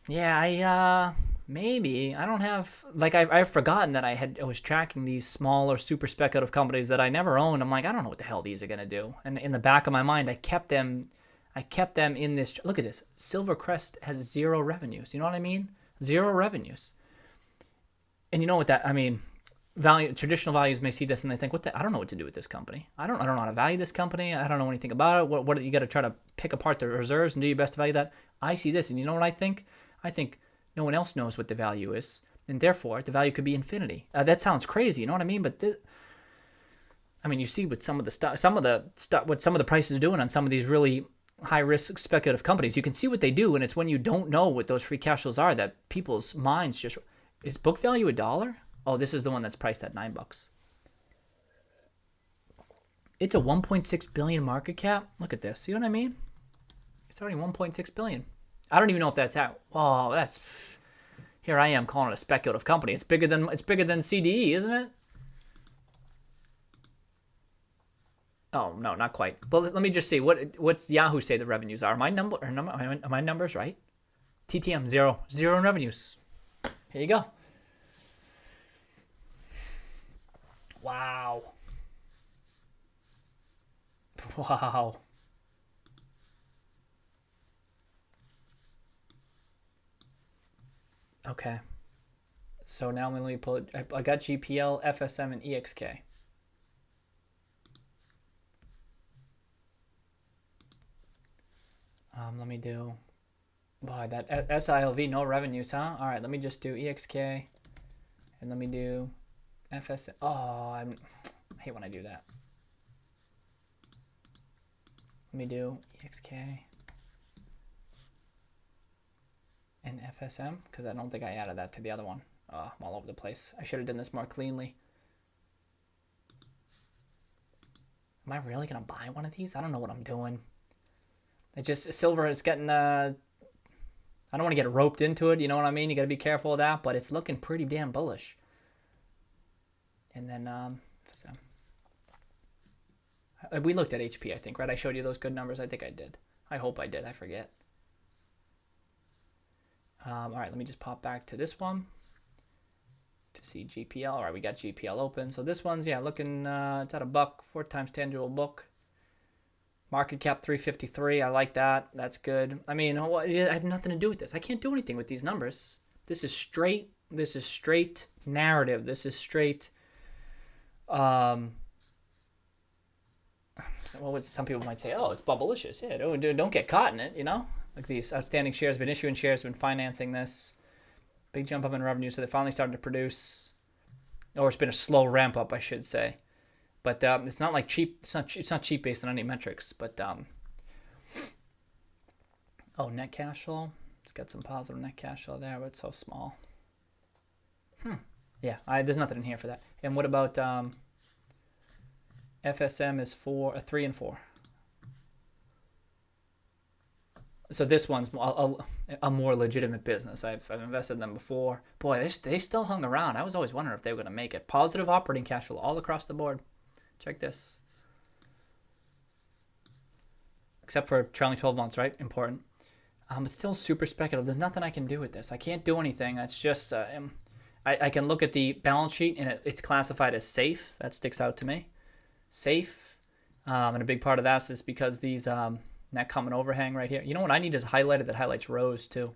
[SPEAKER 2] Yeah, maybe. I don't have, like, I've forgotten that I was tracking these smaller, super speculative companies that I never owned. I'm like, I don't know what the hell these are going to do. And in the back of my mind, I kept them in this. Look at this. Silvercrest has 0 revenues. You know what I mean? 0 revenues. And you know what that, I mean, traditional values may see this and they think, I don't know what to do with this company. I don't know how to value this company. I don't know anything about it. What you got to try to pick apart the reserves and do your best to value that. I see this, and you know what I think? I think no one else knows what the value is, and therefore the value could be infinity. That sounds crazy, you know what I mean? But I mean, you see what some of the prices are doing on some of these really high risk speculative companies. You can see what they do, and it's when you don't know what those free cash flows are that people's minds just, is book value $1? Oh, this is the one that's priced at $9. It's a 1.6 billion market cap. Look at this. You know what I mean? It's already 1.6 billion. I don't even know if that's out. Oh, that's, here I am calling it a speculative company. It's bigger than CDE, isn't it? Oh no, not quite. But let me just see what's Yahoo say the revenues are. My numbers right? TTM 0 in revenues. Here you go. Wow. Wow. Okay. So now let me pull it. I got GPL, FSM, and EXK. Let me do. Boy, that SILV, no revenues, huh? All right, let me just do EXK, and let me do FSM. Oh, I hate when I do that. Let me do EXK and FSM, because I don't think I added that to the other one. I'm all over the place. I should have done this more cleanly. Am I really going to buy one of these? I don't know what I'm doing. It just, silver is getting, I don't want to get roped into it, you know what I mean? You got to be careful of that, but it's looking pretty damn bullish. And then, FSM. We looked at HP, I think, right? I showed you those good numbers. I think I did. I hope I did. I forget. All right, let me just pop back to this one to see GPL. All right, we got GPL open. So this one's, yeah, looking, it's at $1, 4 times tangible book. Market cap 353. I like that. That's good. I mean, I have nothing to do with this. I can't do anything with these numbers. This is straight narrative. This is straight, some people might say, oh, it's bubblicious. Yeah, don't get caught in it, you know? Like these outstanding shares, been issuing shares, been financing this. Big jump up in revenue, so they finally started to produce. Or it's been a slow ramp up, I should say. But it's not like cheap. It's not cheap based on any metrics. But oh, net cash flow. It's got some positive net cash flow there, but it's so small. Yeah, there's nothing in here for that. And what about FSM is 3 and 4. So this one's a more legitimate business. I've invested in them before. Boy, they still hung around. I was always wondering if they were going to make it. Positive operating cash flow all across the board. Check this. Except for trailing 12 months, right? Important. It's still super speculative. There's nothing I can do with this. I can't do anything. It's just, I can look at the balance sheet and it's classified as safe. That sticks out to me. Safe. And a big part of that is because these net common overhang right here. You know what I need is highlighted that highlights rows too.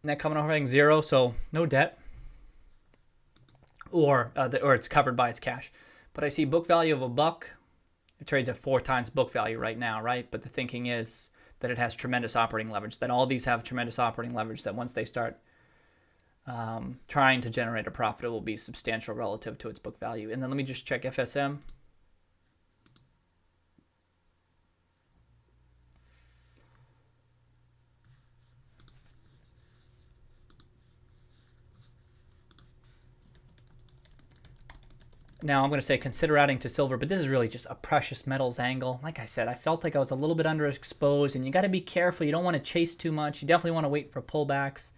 [SPEAKER 2] Net common overhang 0, so no debt. Or it's covered by its cash. But I see book value of $1. It trades at 4 times book value right now, right? But the thinking is that it has tremendous operating leverage, that all these have tremendous operating leverage, that once they start trying to generate a profit, it will be substantial relative to its book value. And then let me just check FSM. Now I'm going to say consider adding to silver, but this is really just a precious metals angle. Like I said, I felt like I was a little bit underexposed, and you got to be careful. You don't want to chase too much. You definitely want to wait for pullbacks.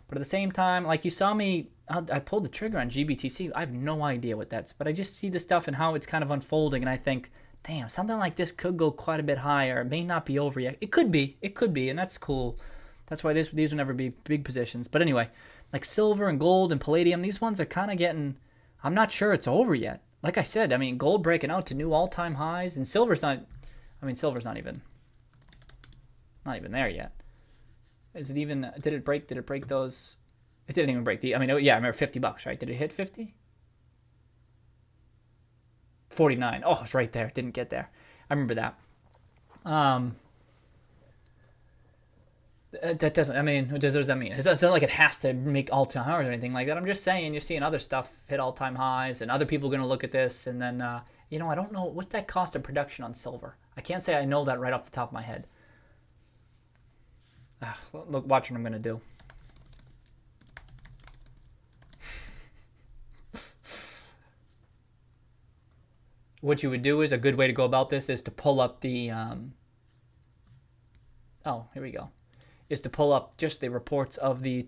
[SPEAKER 2] But at the same time, like you saw me, I pulled the trigger on GBTC. I have no idea what that's, but I just see the stuff and how it's kind of unfolding, and I think, damn, something like this could go quite a bit higher. It may not be over yet. It could be, and that's cool. That's why these will never be big positions. But anyway, like silver and gold and palladium, these ones are kind of getting, I'm not sure it's over yet. Like I said, I mean, gold breaking out to new all-time highs, and silver's not even there yet. Is it even, did it break those? It didn't even break I remember $50, right? Did it hit 50? 49. Oh, it's right there. Didn't get there. I remember that. That doesn't, I mean, what does that mean? It's not like it has to make all-time highs or anything like that. I'm just saying you're seeing other stuff hit all-time highs, and other people are going to look at this, and then, I don't know. What's that cost of production on silver? I can't say I know that right off the top of my head. Look, watch what I'm going to do. What you would do is, a good way to go about this is to pull up the, here we go. Is to pull up just the reports of the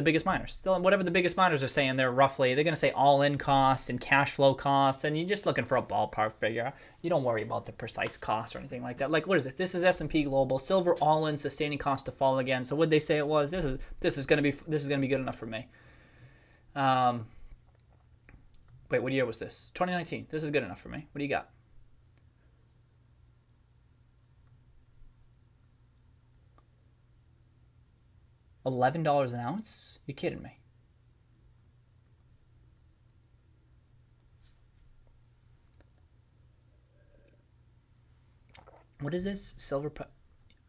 [SPEAKER 2] biggest miners. Still, whatever the biggest miners are saying, they're going to say all-in costs and cash flow costs, and you're just looking for a ballpark figure. You don't worry about the precise costs or anything like that. Like, what is it? This is S&P Global. Silver all-in sustaining cost to fall again. So what'd they say it was? This is going to be good enough for me. Wait, what year was this? 2019. This is good enough for me. What do you got? $11 an ounce? You kidding me? What is this? Silver?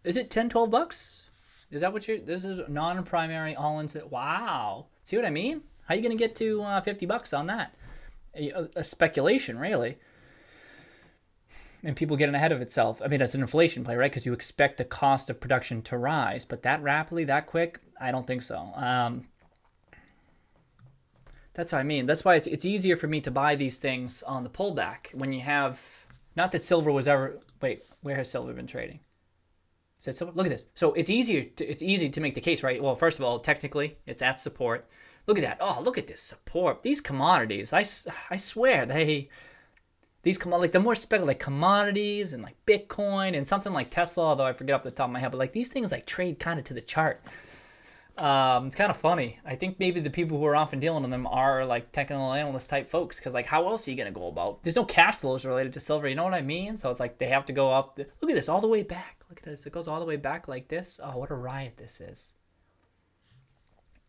[SPEAKER 2] Is it $10-12? Is that what this is non-primary all-in? Wow. See what I mean? How are you going to get to $50 on that? A speculation, really. And people getting ahead of itself. I mean, it's an inflation play, right? Because you expect the cost of production to rise, but that rapidly, that quick, I don't think so. That's what I mean. That's why it's easier for me to buy these things on the pullback when you have, not that silver was ever. Wait, where has silver been trading? Is it silver? Look at this. So it's easy to make the case, right? Well, first of all, technically, it's at support. Look at that. Oh, look at this support. These commodities, I swear these like the more speculative, like commodities and like Bitcoin and something like Tesla, although I forget off the top of my head, but like these things like trade kind of to the chart. It's kind of funny. I think maybe the people who are often dealing with them are like technical analyst type folks, because like how else are you going to go about? There's no cash flows related to silver, you know what I mean? So it's like they have to go up. Look at this all the way back. Look at this. It goes all the way back like this. Oh, what a riot this is.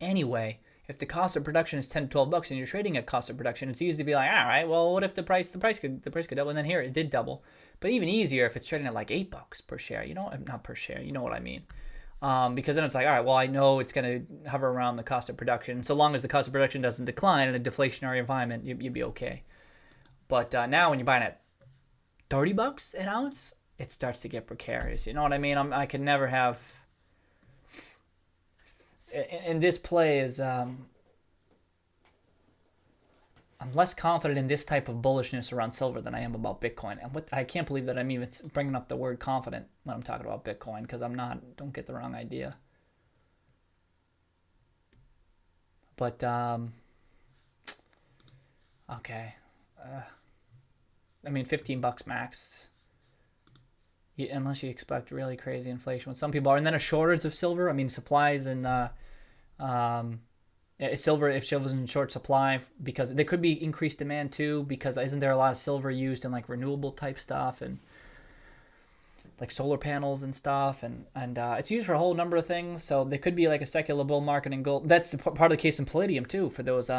[SPEAKER 2] Anyway, if the cost of production is $10-12 and you're trading at cost of production, it's easy to be like, all right, well, what if the price could double? And then here it did double. But even easier if it's trading at like $8 per share. You know, not per share. You know what I mean? Because then it's like, all right, well, I know it's going to hover around the cost of production. So long as the cost of production doesn't decline in a deflationary environment, you'd be okay. But now when you're buying at $30 an ounce, it starts to get precarious. You know what I mean? I can never have. And this play is, I'm less confident in this type of bullishness around silver than I am about Bitcoin. And I can't believe that I'm even bringing up the word confident when I'm talking about Bitcoin, because I'm not. Don't get the wrong idea. But okay, I mean $15 max. Unless you expect really crazy inflation, what some people are, and then a shortage of silver. I mean, supplies and silver, if silver's in short supply, because there could be increased demand too, because isn't there a lot of silver used in like renewable type stuff and like solar panels and stuff, and it's used for a whole number of things. So there could be like a secular bull market in gold. That's part of the case in palladium too, for those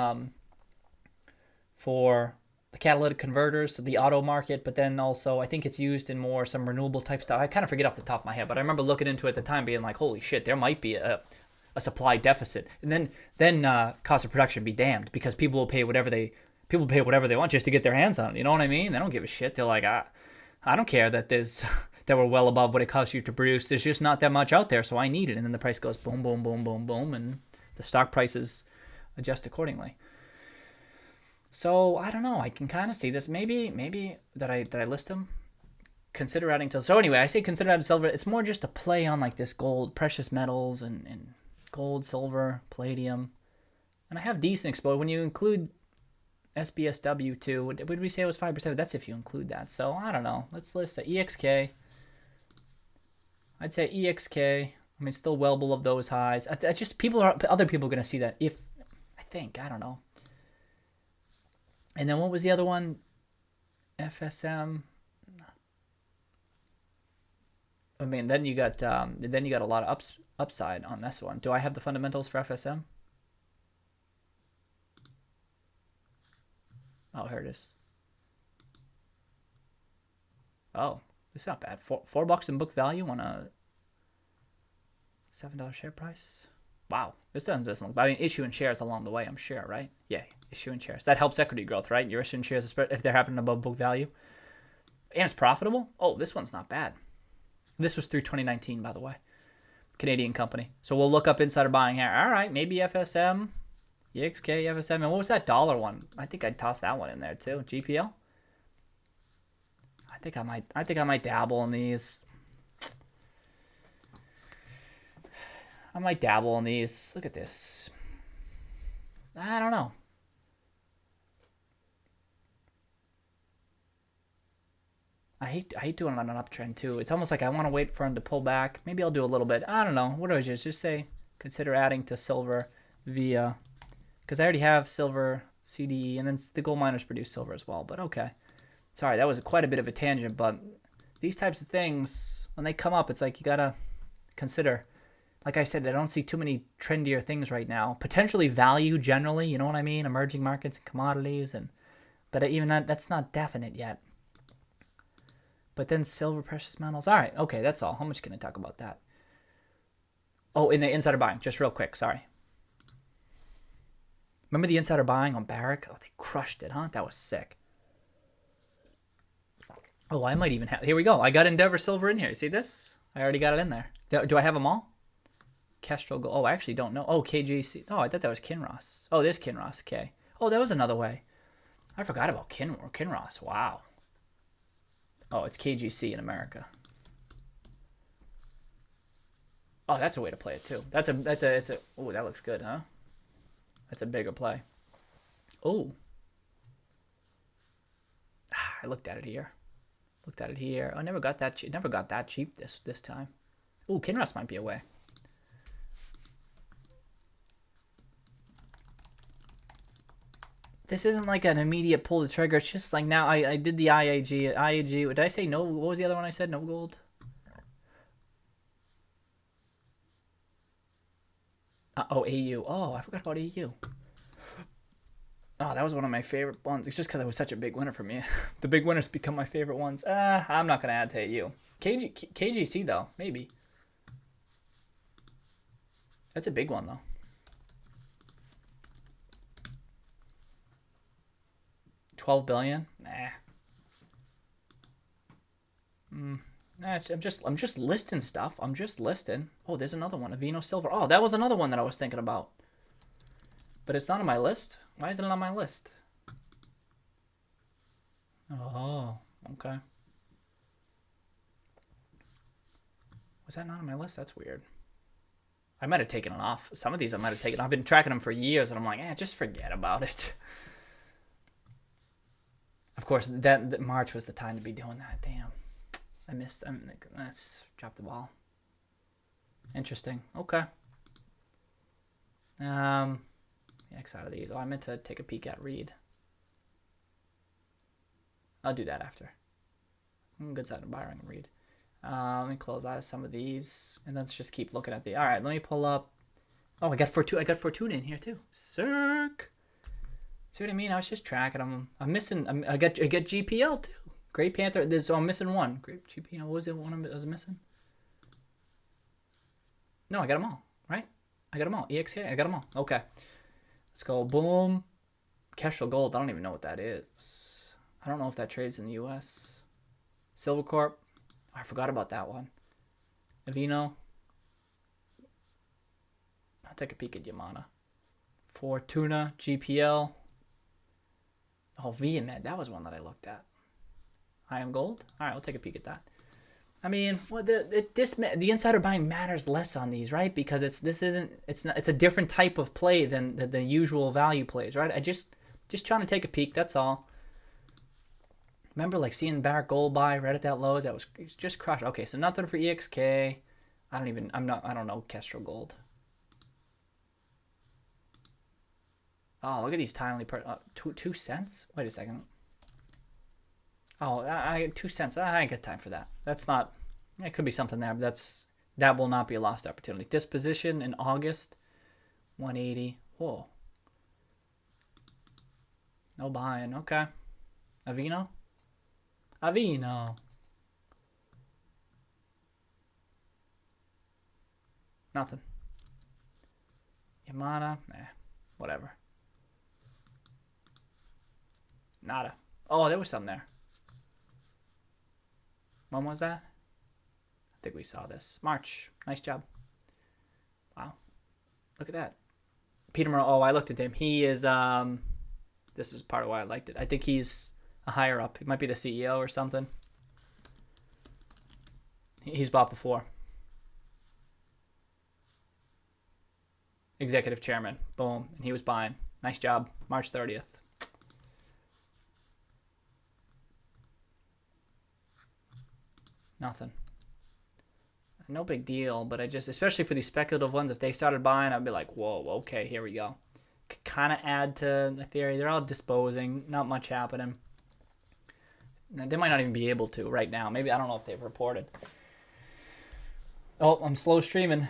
[SPEAKER 2] for the catalytic converters, so the auto market, but then also I think it's used in more some renewable type stuff. I kind of forget off the top of my head, but I remember looking into it at the time being like, holy shit, there might be a supply deficit. And then cost of production be damned, because people pay whatever they want just to get their hands on it. You know what I mean? They don't give a shit. They're like, I don't care that that we're well above what it costs you to produce. There's just not that much out there, so I need it. And then the price goes boom, boom, boom, boom, boom, and the stock prices adjust accordingly. So I don't know. I can kind of see this. Maybe that I list them. Consider adding silver. So anyway, I say consider adding silver. It's more just a play on like this gold, precious metals, and Gold, silver, palladium. And I have decent exposure. When you include SBSW too, what did we say it was 5%? That's if you include that. So I don't know. Let's list the EXK. I'd say EXK. I mean, still well below those highs. I just other people are going to see that. I don't know. And then what was the other one? FSM. I mean, then you got a lot of upside on this one. Do I have the fundamentals for FSM? Oh, here it is. Oh, it's not bad. $4 in book value on a $7 share price. Wow, this doesn't look bad. I mean, issuing shares along the way, I'm sure, right? Yeah, issuing shares. That helps equity growth, right? You're issuing shares if they're happening above book value. And it's profitable. Oh, this one's not bad. This was through 2019, by the way. Canadian company. So we'll look up insider buying here. All right, maybe FSM, EXK, FSM. And what was that dollar one? I think I'd toss that one in there too. GPL. I think I might dabble in these. I might dabble in these. Look at this. I don't know. I hate doing it on an uptrend too. It's almost like I want to wait for him to pull back. Maybe I'll do a little bit. I don't know. What do I just say? Consider adding to silver via, because I already have silver CDE, and then the gold miners produce silver as well. But okay. Sorry, that was quite a bit of a tangent. But these types of things, when they come up, it's like you gotta consider. Like I said, I don't see too many trendier things right now. Potentially value generally, you know what I mean? Emerging markets and commodities, but even that's not definite yet. But then silver, precious metals. All right, okay, that's all. How much can I talk about that? Oh, in the insider buying, just real quick, sorry. Remember the insider buying on Barrick? Oh, they crushed it, huh? That was sick. Oh, I might even have, here we go. I got Endeavor Silver in here. You see this? I already got it in there. Do I have them all? Kestrel Gold. Oh, I actually don't know. Oh, KGC. Oh, I thought that was Kinross. Oh, there's Kinross. Okay. Oh, that was another way. I forgot about Kinross. Wow. Oh, it's KGC in America. Oh, that's a way to play it too. It's a. Oh, that looks good, huh? That's a bigger play. Oh. I looked at it here. I never got that cheap. Never got that cheap this time. Oh, Kinross might be a way. This isn't like an immediate pull the trigger. It's just like now I did the IAG. IAG, did I say no? What was the other one I said? No gold? Oh, AU. Oh, I forgot about AU. Oh, that was one of my favorite ones. It's just because it was such a big winner for me. The big winners become my favorite ones. I'm not going to add to AU. KGC, though. Maybe. That's a big one, though. $12 billion? Nah. I'm just listing stuff. I'm just listing. Oh, there's another one. Avino Silver. Oh, that was another one that I was thinking about. But it's not on my list. Why isn't it on my list? Oh, okay. Was that not on my list? That's weird. I might have taken it off. Some of these I might have taken. I've been tracking them for years, and I'm like, just forget about it. Of course, that March was the time to be doing that. Damn, I missed. Let's drop the ball. Interesting. Okay. X out of these. Oh, I meant to take a peek at Reed. I'll do that after. Good side of Byron and Reed. Let me close out of some of these, and let's just keep looking at the. All right, let me pull up. Oh, I got Fortuna in here too. Circ. See what I mean? I was just tracking them. I'm missing. I get GPL too. Great Panther. So I'm missing one. Great GPL. What was it? One I was missing. No, I got them all. Right? I got them all. EXA. I got them all. Okay. Let's go. Boom. Kestrel Gold. I don't even know what that is. I don't know if that trades in the U.S. Silver Corp. I forgot about that one. Avino. I'll take a peek at Yamana. Fortuna. GPL. Oh, Viamed. That was one that I looked at. I am Gold. All right, we'll take a peek at that. I mean, well, the insider buying matters less on these, right? Because it's a different type of play than the usual value plays, right? I just trying to take a peek. That's all. Remember, like seeing Barrett Gold buy right at that low. That was just crushed. Okay, so nothing for EXK. I don't know Kestrel Gold. Oh, look at these timely 2 cents. Wait a second. Oh, I 2 cents. I ain't got time for that. That's not. It could be something there, but that will not be a lost opportunity. Disposition in August, 180. Whoa. No buying. Okay. Avino. Nothing. Yamana. Whatever. Nada. Oh, there was some there. When was that? I think we saw this. March. Nice job. Wow. Look at that. Peter Moreau. Oh, I looked at him. He is, this is part of why I liked it. I think he's a higher up. He might be the CEO or something. He's bought before. Executive chairman. Boom. And he was buying. Nice job. March 30th. Nothing. No big deal, but I just, especially for these speculative ones, if they started buying, I'd be like, whoa, okay, here we go. Kind of add to the theory. They're all disposing. Not much happening. They might not even be able to right now. Maybe, I don't know if they've reported. Oh, I'm slow streaming.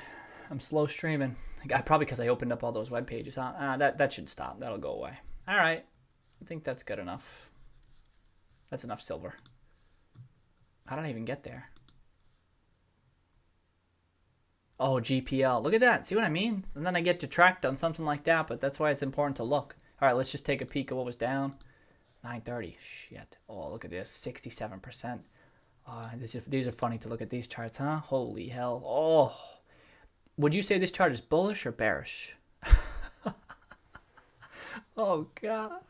[SPEAKER 2] Probably because I opened up all those web pages. That should stop. That'll go away. All right. I think that's good enough. That's enough silver. How did I even get there? Oh, GPL. Look at that. See what I mean? And then I get detract on something like that, but that's why it's important to look. All right, let's just take a peek at what was down. 930. Shit. Oh, look at this. 67%. These are funny to look at these charts, huh? Holy hell. Oh. Would you say this chart is bullish or bearish? Oh, God.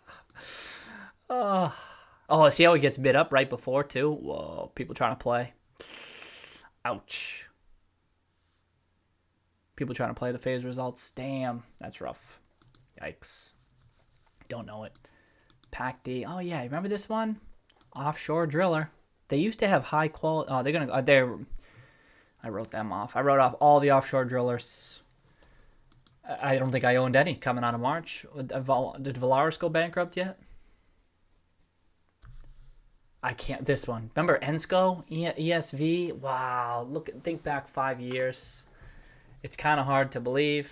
[SPEAKER 2] Oh, see how it gets bid up right before, too? Whoa, people trying to play. Ouch. People trying to play the phase results. Damn, that's rough. Yikes. Don't know it. PAC-D. Oh, yeah, remember this one? Offshore driller. They used to have high quality. Oh, they're going to. I wrote them off. I wrote off all the offshore drillers. I don't think I owned any coming out of March. Did Valaris go bankrupt yet? I can't. This one. Remember Ensco? ESV? Wow. Think back 5 years. It's kind of hard to believe.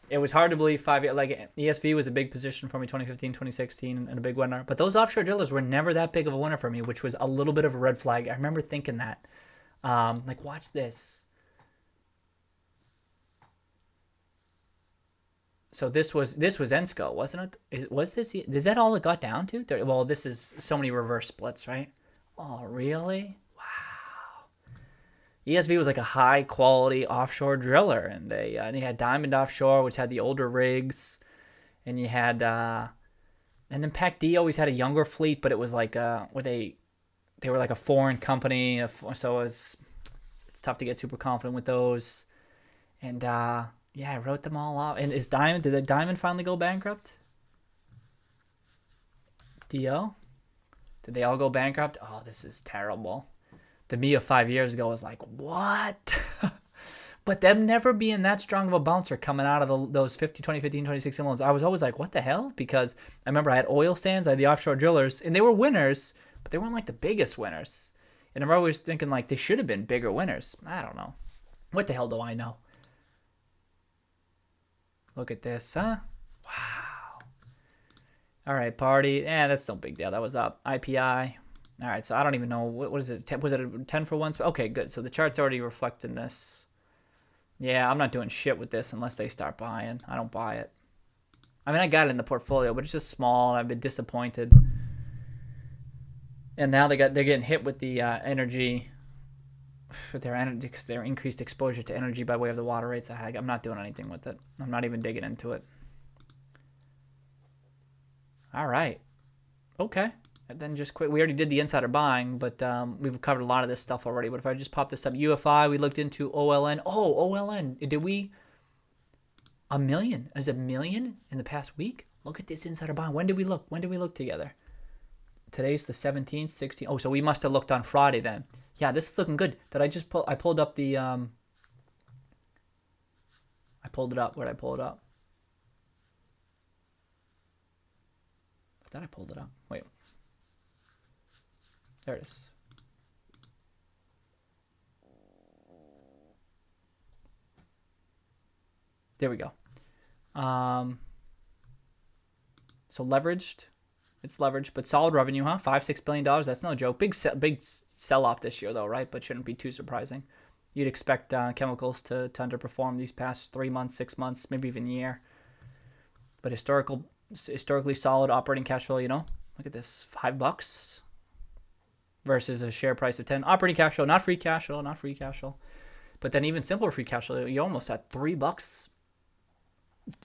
[SPEAKER 2] It was hard to believe 5 years. Like, ESV was a big position for me 2015, 2016, and a big winner. But those offshore drillers were never that big of a winner for me, which was a little bit of a red flag. I remember thinking that. Like, watch this. So this was Ensco, wasn't it? Is that all it got down to? Well, this is so many reverse splits, right? Oh, really? Wow. ESV was like a high quality offshore driller, and they had Diamond Offshore, which had the older rigs, and you had and then PAC-D always had a younger fleet, but it was like where they were like a foreign company, so it's tough to get super confident with those, and yeah, I wrote them all off. And did the Diamond finally go bankrupt? DO? Did they all go bankrupt? Oh, this is terrible. The me of 5 years ago was like, what? But them never being that strong of a bouncer coming out of those 2015, 2016 loans, I was always like, what the hell? Because I remember I had oil sands, I had the offshore drillers, and they were winners, but they weren't like the biggest winners. And I'm always thinking like they should have been bigger winners. I don't know. What the hell do I know? Look at this, huh? Wow. All right, party. That's no big deal. That was up. IPI. All right, so I don't even know. What is it? Was it a 10 for 1? Okay, good. So the chart's already reflecting this. Yeah, I'm not doing shit with this unless they start buying. I don't buy it. I mean, I got it in the portfolio, but it's just small, and I've been disappointed. And now they're getting hit with the energy, for their energy, because they're increased exposure to energy by way of the water rates. I'm not doing anything with it. I'm not even digging into it. All right. Okay. And then just quick, we already did the insider buying, but we've covered a lot of this stuff already. But if I just pop this up, UFI, we looked into OLN. Oh, OLN, did we? $1 million? Is it $1 million in the past week? Look at this insider buying. When did we look? When did we look together? Today's the 17th, 16th. Oh, so we must have looked on Friday then. Yeah, this is looking good. Did I just pull? I pulled up the. I pulled it up. Where did I pull it up? I thought I pulled it up. Wait. There it is. There we go. So leveraged. It's leveraged, but solid revenue, huh? $5-6 billion. That's no joke. Big sell-off this year, though, right? But shouldn't be too surprising. You'd expect chemicals to underperform these past 3 months, 6 months, maybe even a year. But historically solid operating cash flow, you know? Look at this, $5 versus a share price of 10. Operating cash flow, not free cash flow, not free cash flow. But then even simpler free cash flow, you almost at $3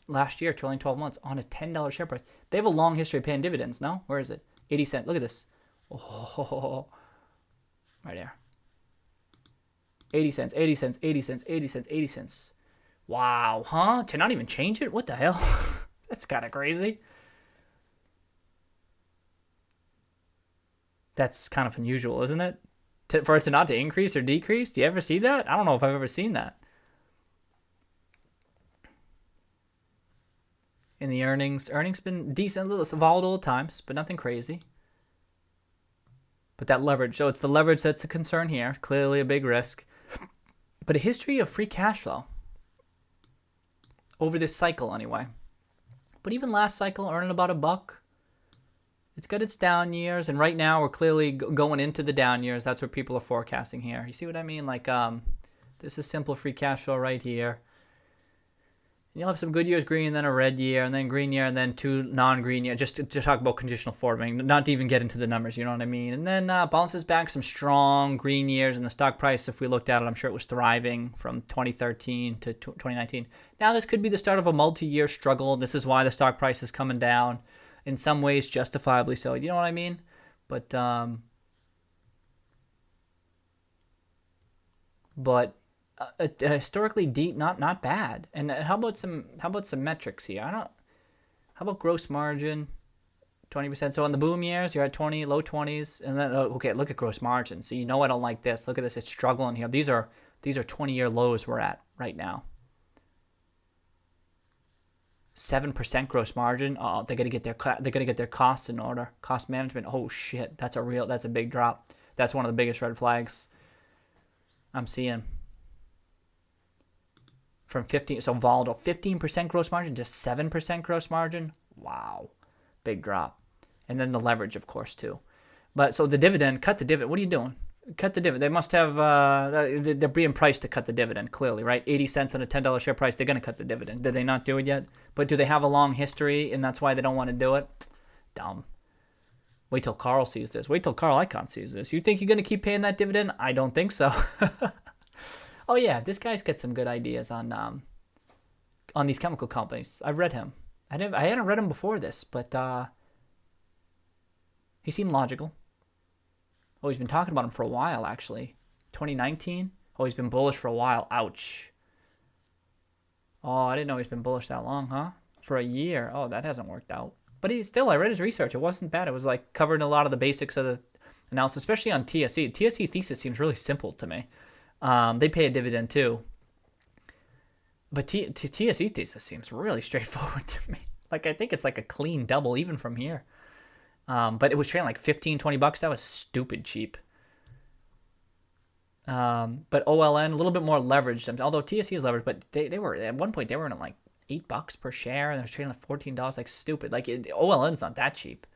[SPEAKER 2] last year, trailing 12 months on a $10 share price. They have a long history of paying dividends, no? Where is it? 80 cents. Look at this. Oh, right there. 80 cents, 80 cents, 80 cents, 80 cents, 80 cents. Wow, huh? To not even change it? What the hell? That's kind of crazy. That's kind of unusual, isn't it? For it to not to increase or decrease? Do you ever see that? I don't know if I've ever seen that. In the earnings been decent, a little volatile at times, but nothing crazy. But that leverage, so it's the leverage that's a concern here. Clearly a big risk. But a history of free cash flow over this cycle anyway. But even last cycle, earning about $1. It's got its down years, and right now we're clearly going into the down years. That's what people are forecasting here. You see what I mean? Like this is simple free cash flow right here. You'll have some good years green, and then a red year, and then green year, and then 2 non-green years. Just to talk about conditional forwarding, not to even get into the numbers, you know what I mean? And then bounces back some strong green years, and the stock price, if we looked at it, I'm sure it was thriving from 2013 to 2019. Now this could be the start of a multi-year struggle. This is why the stock price is coming down, in some ways justifiably so. You know what I mean? But historically deep, not bad. And how about some metrics here? How about gross margin? 20%. So on the boom years, you're at 20, low 20s, and then okay, look at gross margin. So you know I don't like this. Look at this, it's struggling here. These are 20-year lows we're at right now. 7% gross margin. Oh, they got to get their costs in order. Cost management. Oh shit, that's a big drop. That's one of the biggest red flags I'm seeing. From 15, so volatile, 15% gross margin to 7% gross margin. Wow, big drop. And then the leverage, of course, too. But so the dividend, cut the dividend. What are you doing? Cut the dividend. They must have, they're being priced to cut the dividend, clearly, right? 80 cents on a $10 share price, they're going to cut the dividend. Did they not do it yet? But do they have a long history, and that's why they don't want to do it? Dumb. Wait till Carl sees this. Wait till Carl Icahn sees this. You think you're going to keep paying that dividend? I don't think so. Oh yeah, this guy's got some good ideas on these chemical companies. I've read him. I hadn't read him before this, but he seemed logical. Oh, he's been talking about him for a while, actually. 2019. Oh, he's been bullish for a while. Ouch. Oh, I didn't know he's been bullish that long, huh? For a year. Oh, that hasn't worked out. But I read his research. It wasn't bad. It was like covering a lot of the basics of the analysis, especially on TSE. TSE thesis seems really simple to me. They pay a dividend too. But TSE thesis seems really straightforward to me. Like, I think it's like a clean double even from here. But it was trading like $15-20. That was stupid cheap. But OLN, a little bit more leveraged. Although TSE is leveraged, but they were, at one point, they were in like $8 per share, and they were trading like $14, like stupid. Like, OLN's not that cheap.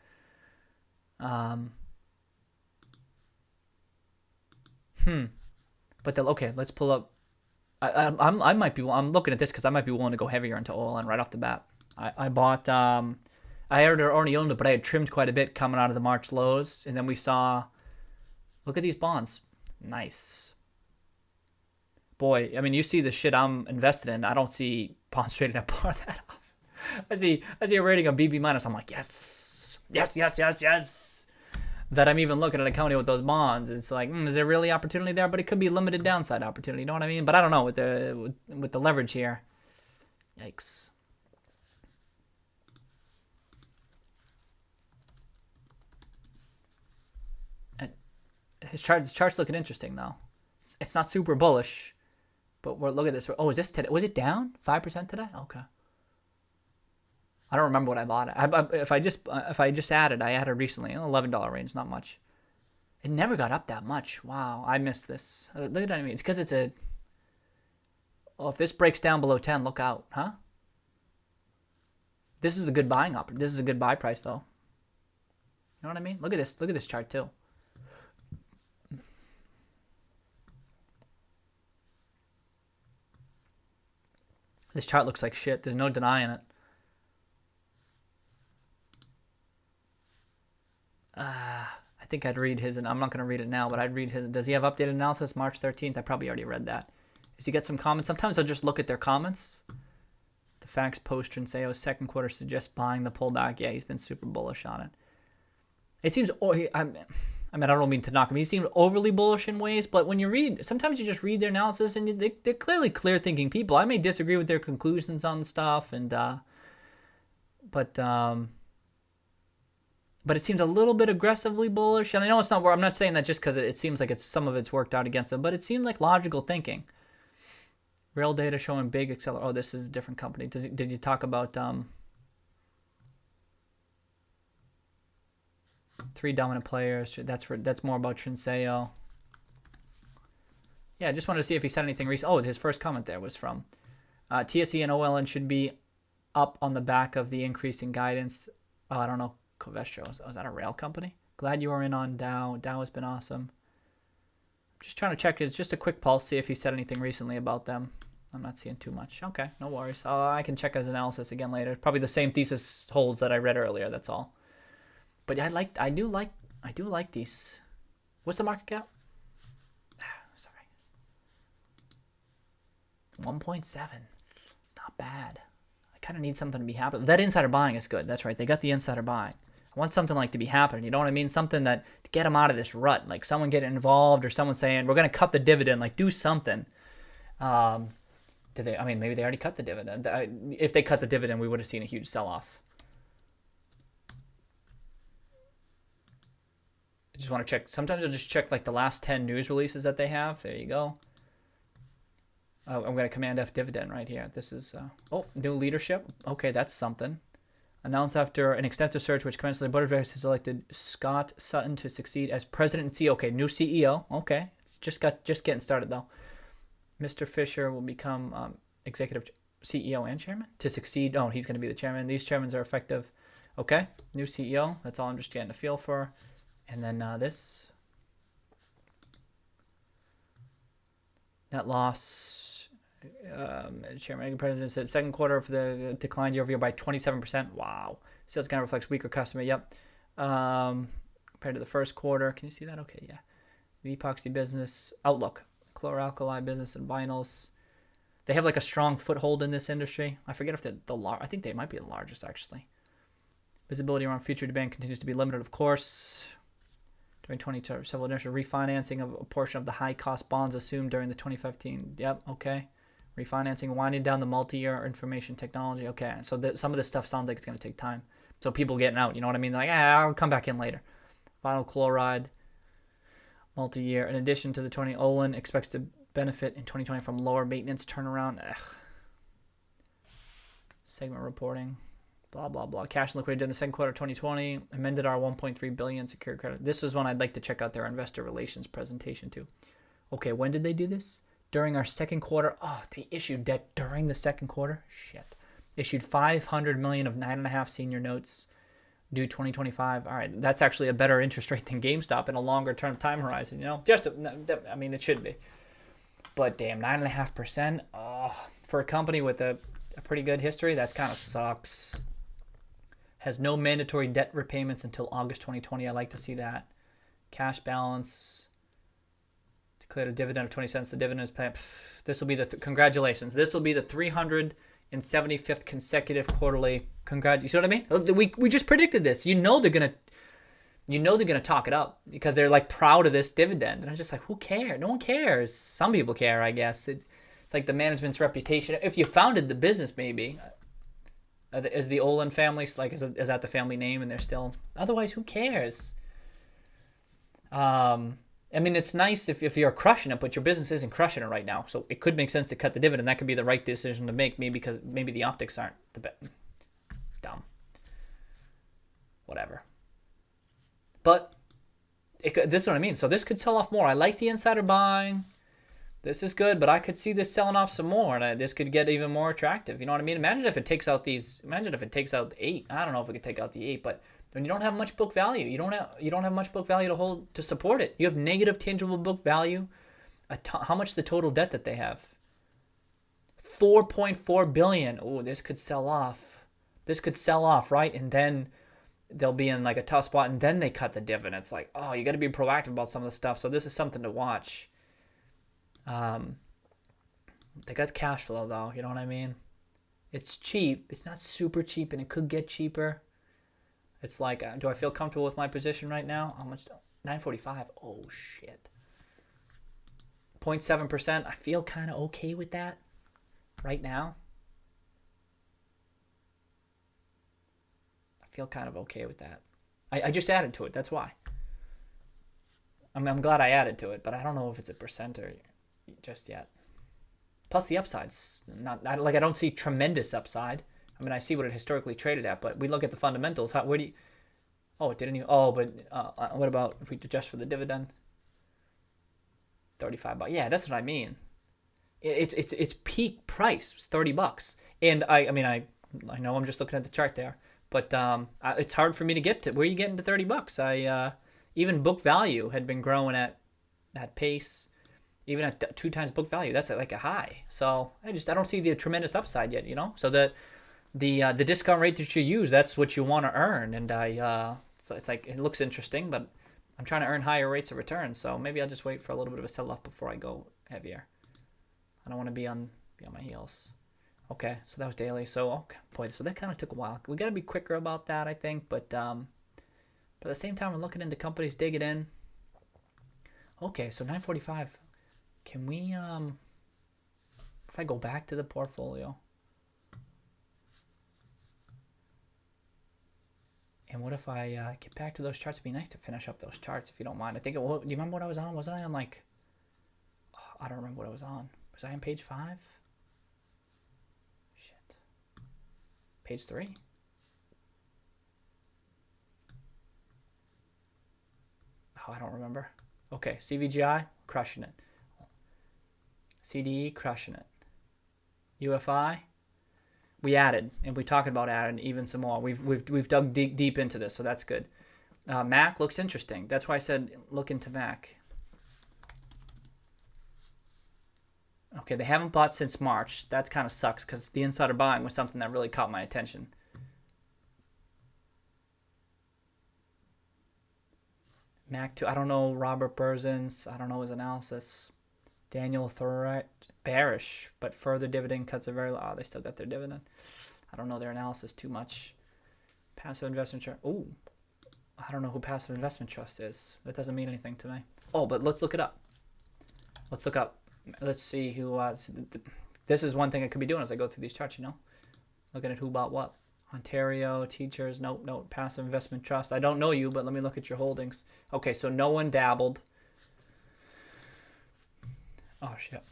[SPEAKER 2] But okay, let's pull up. I'm looking at this because I might be willing to go heavier into OLN right off the bat. I bought. I had already owned it, but I had trimmed quite a bit coming out of the March lows, and then we saw. Look at these bonds. Nice. Boy, I mean, you see the shit I'm invested in. I don't see bonds trading at par that off. I see a rating of BB minus. I'm like, yes. that I'm even looking at a company with those bonds. It's like, is there really opportunity there? But it could be limited downside opportunity. You know what I mean? But I don't know with the leverage here. Yikes. And his chart's looking interesting though. It's not super bullish, but look at this. Oh, is this today? Was it down 5% today? Okay. I don't remember what I bought. If I just added, I added recently, $11 range, not much. It never got up that much. Wow, I missed this. Look at what I mean. It's because it's a. Oh, if this breaks down below 10, look out, huh? This is a good buying opportunity. This is a good buy price, though. You know what I mean? Look at this. Look at this chart too. This chart looks like shit. There's no denying it. I think I'd read his, and I'm not going to read it now, but I'd read his. Does he have updated analysis? March 13th. I probably already read that. Does he get some comments? Sometimes I'll just look at their comments. The facts poster and say, oh, second quarter suggests buying the pullback. Yeah, he's been super bullish on it. It seems, I don't mean to knock him. He seemed overly bullish in ways, but when you read, sometimes you just read their analysis, and they're clearly clear-thinking people. I may disagree with their conclusions on stuff, and but it seems a little bit aggressively bullish. And I know it's not. I'm not saying that just because it seems like some of it's worked out against them, but it seemed like logical thinking. Real data showing big acceleration. Oh, this is a different company. Did you talk about three dominant players? That's more about Trinseo. Yeah, I just wanted to see if he said anything recent. Oh, his first comment there was from TSE and OLN should be up on the back of the increase in guidance. Oh, I don't know. Covestro. Is that a rail company? Glad you are in on Dow. Dow has been awesome. I'm just trying to check. It's just a quick pulse, see if he said anything recently about them. I'm not seeing too much. Okay, no worries. I can check his analysis again later. Probably the same thesis holds that I read earlier. That's all. But I do like these. What's the market cap? Sorry. 1.7. It's not bad. I kind of need something to be happening. That insider buying is good. That's right. They got the insider buying. I want something like to be happening. You know what I mean? Something that to get them out of this rut. Like someone getting involved or someone saying, we're going to cut the dividend. Like do something. Maybe they already cut the dividend. If they cut the dividend, we would have seen a huge sell-off. I just want to check. Sometimes I'll just check like the last 10 news releases that they have. There you go. Oh, I'm going to Command F dividend right here. This is, new leadership. Okay, that's something. Announced after an extensive search which commenced, the board of directors has selected Scott Sutton to succeed as president and CEO. Okay, new CEO. Okay, it's just getting started though. Mr. Fisher will become executive CEO and chairman to succeed. Oh, he's going to be the chairman. These chairmans are effective. Okay, new CEO. That's all I'm just getting a feel for. And then this. Net loss. Chairman President said second quarter for the decline year over year by 27%. Wow. Sales kind of reflects weaker customer. Yep. Compared to the first quarter. Can you see that? Okay, yeah. The epoxy business outlook, chlor-alkali business and vinyls. They have like a strong foothold in this industry. I forget if I think they might be the largest actually. Visibility around future demand continues to be limited, of course. During 2020, several initial refinancing of a portion of the high-cost bonds assumed during the 2015. Yep, okay. Refinancing, winding down the multi-year information technology. Okay, so some of this stuff sounds like it's going to take time. So people getting out, you know what I mean? Like, I'll come back in later. Vinyl chloride, multi-year. In addition to the 20, Olin expects to benefit in 2020 from lower maintenance turnaround. Segment reporting, blah, blah, blah. Cash and liquidity in the second quarter of 2020. Amended our $1.3 billion secured credit. This is one I'd like to check out their investor relations presentation too. Okay, when did they do this? During our second quarter. Oh, they issued debt during the second quarter. Shit. Issued $500 million of 9.5 senior notes due 2025. All right, that's actually a better interest rate than GameStop in a longer term time horizon. You know, it should be. But damn, 9.5%. Oh, for a company with a pretty good history, that kind of sucks. Has no mandatory debt repayments until August 2020. I like to see that. Cash balance. Declared a dividend of 20 cents. The dividend is paid. This will be congratulations. This will be the 375th consecutive quarterly. You see what I mean? We just predicted this. You know they're gonna. You know they're going to talk it up because they're like proud of this dividend. And I'm just like, who cares? No one cares. Some people care, I guess. It's like the management's reputation. If you founded the business, maybe. Is the Olin family, like, is that the family name and they're still... Otherwise, who cares? I mean, it's nice if you're crushing it, but your business isn't crushing it right now. So it could make sense to cut the dividend. That could be the right decision to make, maybe because maybe the optics aren't the best. Dumb. Whatever. But this is what I mean. So this could sell off more. I like the insider buying. This is good, but I could see this selling off some more, and this could get even more attractive. You know what I mean? Imagine if it takes out these. Imagine if it takes out the 8. I don't know if it could take out the 8, but when you don't have much book value, you don't have much book value to hold to support it. You have negative tangible book value. How much the total debt that they have? $4.4 billion. Oh, this could sell off. This could sell off, right? And then they'll be in like a tough spot, and then they cut the dividend. It's like, oh, you got to be proactive about some of the stuff. So this is something to watch. They got cash flow though, you know what I mean? It's cheap. It's not super cheap, and it could get cheaper. It's like, do I feel comfortable with my position right now? How much? 945. Oh shit. 0.7%. I feel kind of okay with that right now. I feel kind of okay with that. I just added to it. That's why. I'm glad I added to it, but I don't know if it's a percent or just yet. Plus the upside's not I don't see tremendous upside. I mean, I see what it historically traded at, but we look at the fundamentals. Where do you? Oh, it didn't even. Oh, but what about if we adjust for the dividend? $35. Yeah, that's what I mean. It's peak price. It's $30, and I mean I know I'm just looking at the chart there, but it's hard for me to get to. Where are you getting to $30? Even book value had been growing at that pace. Even at 2 times book value, that's at like a high. So I don't see the tremendous upside yet, you know. So the discount rate that you use, that's what you want to earn, and so it's like it looks interesting, but I'm trying to earn higher rates of return. So maybe I'll just wait for a little bit of a sell off before I go heavier. I don't want to be on my heels. Okay, so that was daily. So okay, boy, so that kind of took a while. We got to be quicker about that, I think. But at the same time, we're looking into companies, dig it in. Okay, so 945. Can we, if I go back to the portfolio, and what if I get back to those charts? It'd be nice to finish up those charts if you don't mind. I think, do you remember what I was on? Wasn't I on like, oh, I don't remember what I was on. Was I on page 5? Shit. Page 3? Oh, I don't remember. Okay, CVGI, crushing it. CDE, crushing it. UFI, we added, and we're talking about adding even some more. We've dug deep into this, so that's good. Mac looks interesting. That's why I said look into Mac. Okay, they haven't bought since March. That kind of sucks because the insider buying was something that really caught my attention. Mac 2, I don't know Robert Burzen's. I don't know his analysis. Daniel Thorett, bearish, but further dividend cuts are very low. Oh, they still got their dividend. I don't know their analysis too much. Passive investment trust. Oh, I don't know who passive investment trust is. That doesn't mean anything to me. Oh, but let's look it up. Let's look up. Let's see who. This is one thing I could be doing as I go through these charts. You know, looking at who bought what. Ontario teachers. Nope. Passive investment trust. I don't know you, but let me look at your holdings. Okay, so no one dabbled. Oh, shit.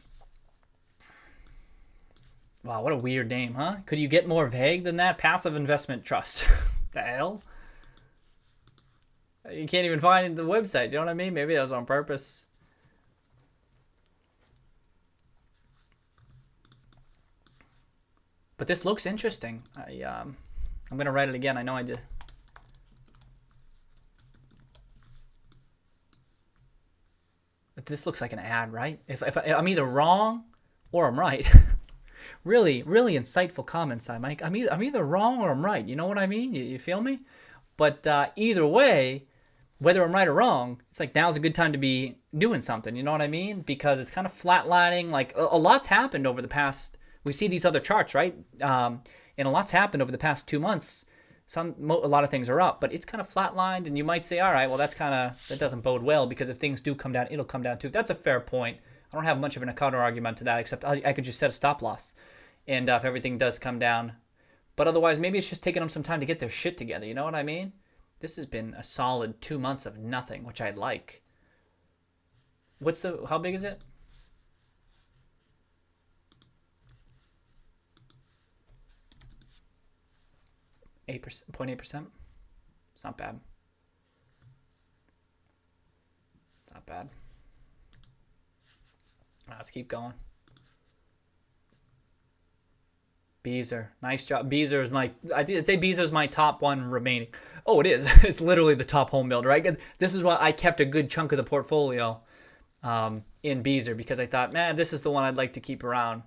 [SPEAKER 2] Wow, what a weird name, huh? Could you get more vague than that? Passive investment trust. The hell? You can't even find the website. You know what I mean? Maybe that was on purpose. But this looks interesting. I'm going to write it again. I know I did. But this looks like an ad, right? If I'm either wrong or I'm right. Really insightful comments, Mike. I'm either wrong or I'm right. You know what I mean? You feel me? But either way, whether I'm right or wrong, it's like now's a good time to be doing something. You know what I mean? Because it's kind of flatlining. Like a lot's happened over the past. We see these other charts, right? And a lot's happened over the past 2 months. A lot of things are up, but it's kind of flatlined, and you might say, all right, well, that doesn't bode well, because if things do come down, it'll come down too. That's a fair point. I don't have much of a counter argument to that, except I could just set a stop loss, and if everything does come down. But otherwise, maybe it's just taking them some time to get their shit together. You know what I mean? This has been a solid 2 months of nothing, which I like. How big is it? 0.8%. It's not bad. Not bad. Let's keep going. Beezer, nice job. Beezer is I'd say Beezer is my top one remaining. Oh, it is. It's literally the top home builder, right? This is why I kept a good chunk of the portfolio in Beezer, because I thought, man, this is the one I'd like to keep around.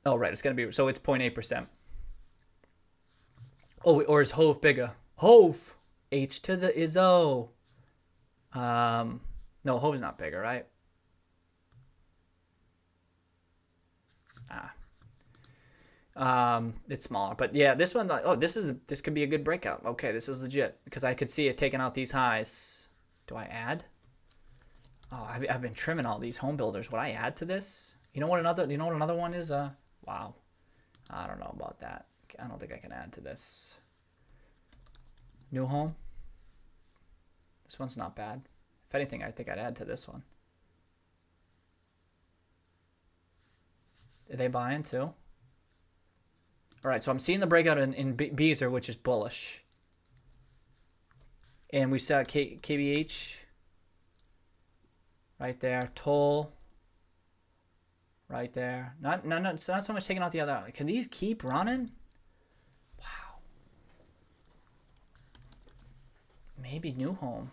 [SPEAKER 2] Oh, right. It's going to be, so it's 0.8%. Oh, or is Hove bigger? Hove. H to the is O. No, Hove's not bigger, right? It's smaller, but yeah, this one, oh, this could be a good breakout. Okay, this is legit, because I could see it taking out these highs. Do I add? Oh, I've been trimming all these home builders. Would I add to this? You know what another one is? Wow. I don't know about that. I don't think I can add to this. New home. This one's not bad. If anything, I think I'd add to this one. Are they buying too? All right, so I'm seeing the breakout in Beezer, which is bullish. And we saw KBH right there. Toll right there. It's not so much taking out the other. Can these keep running? Wow. Maybe new home.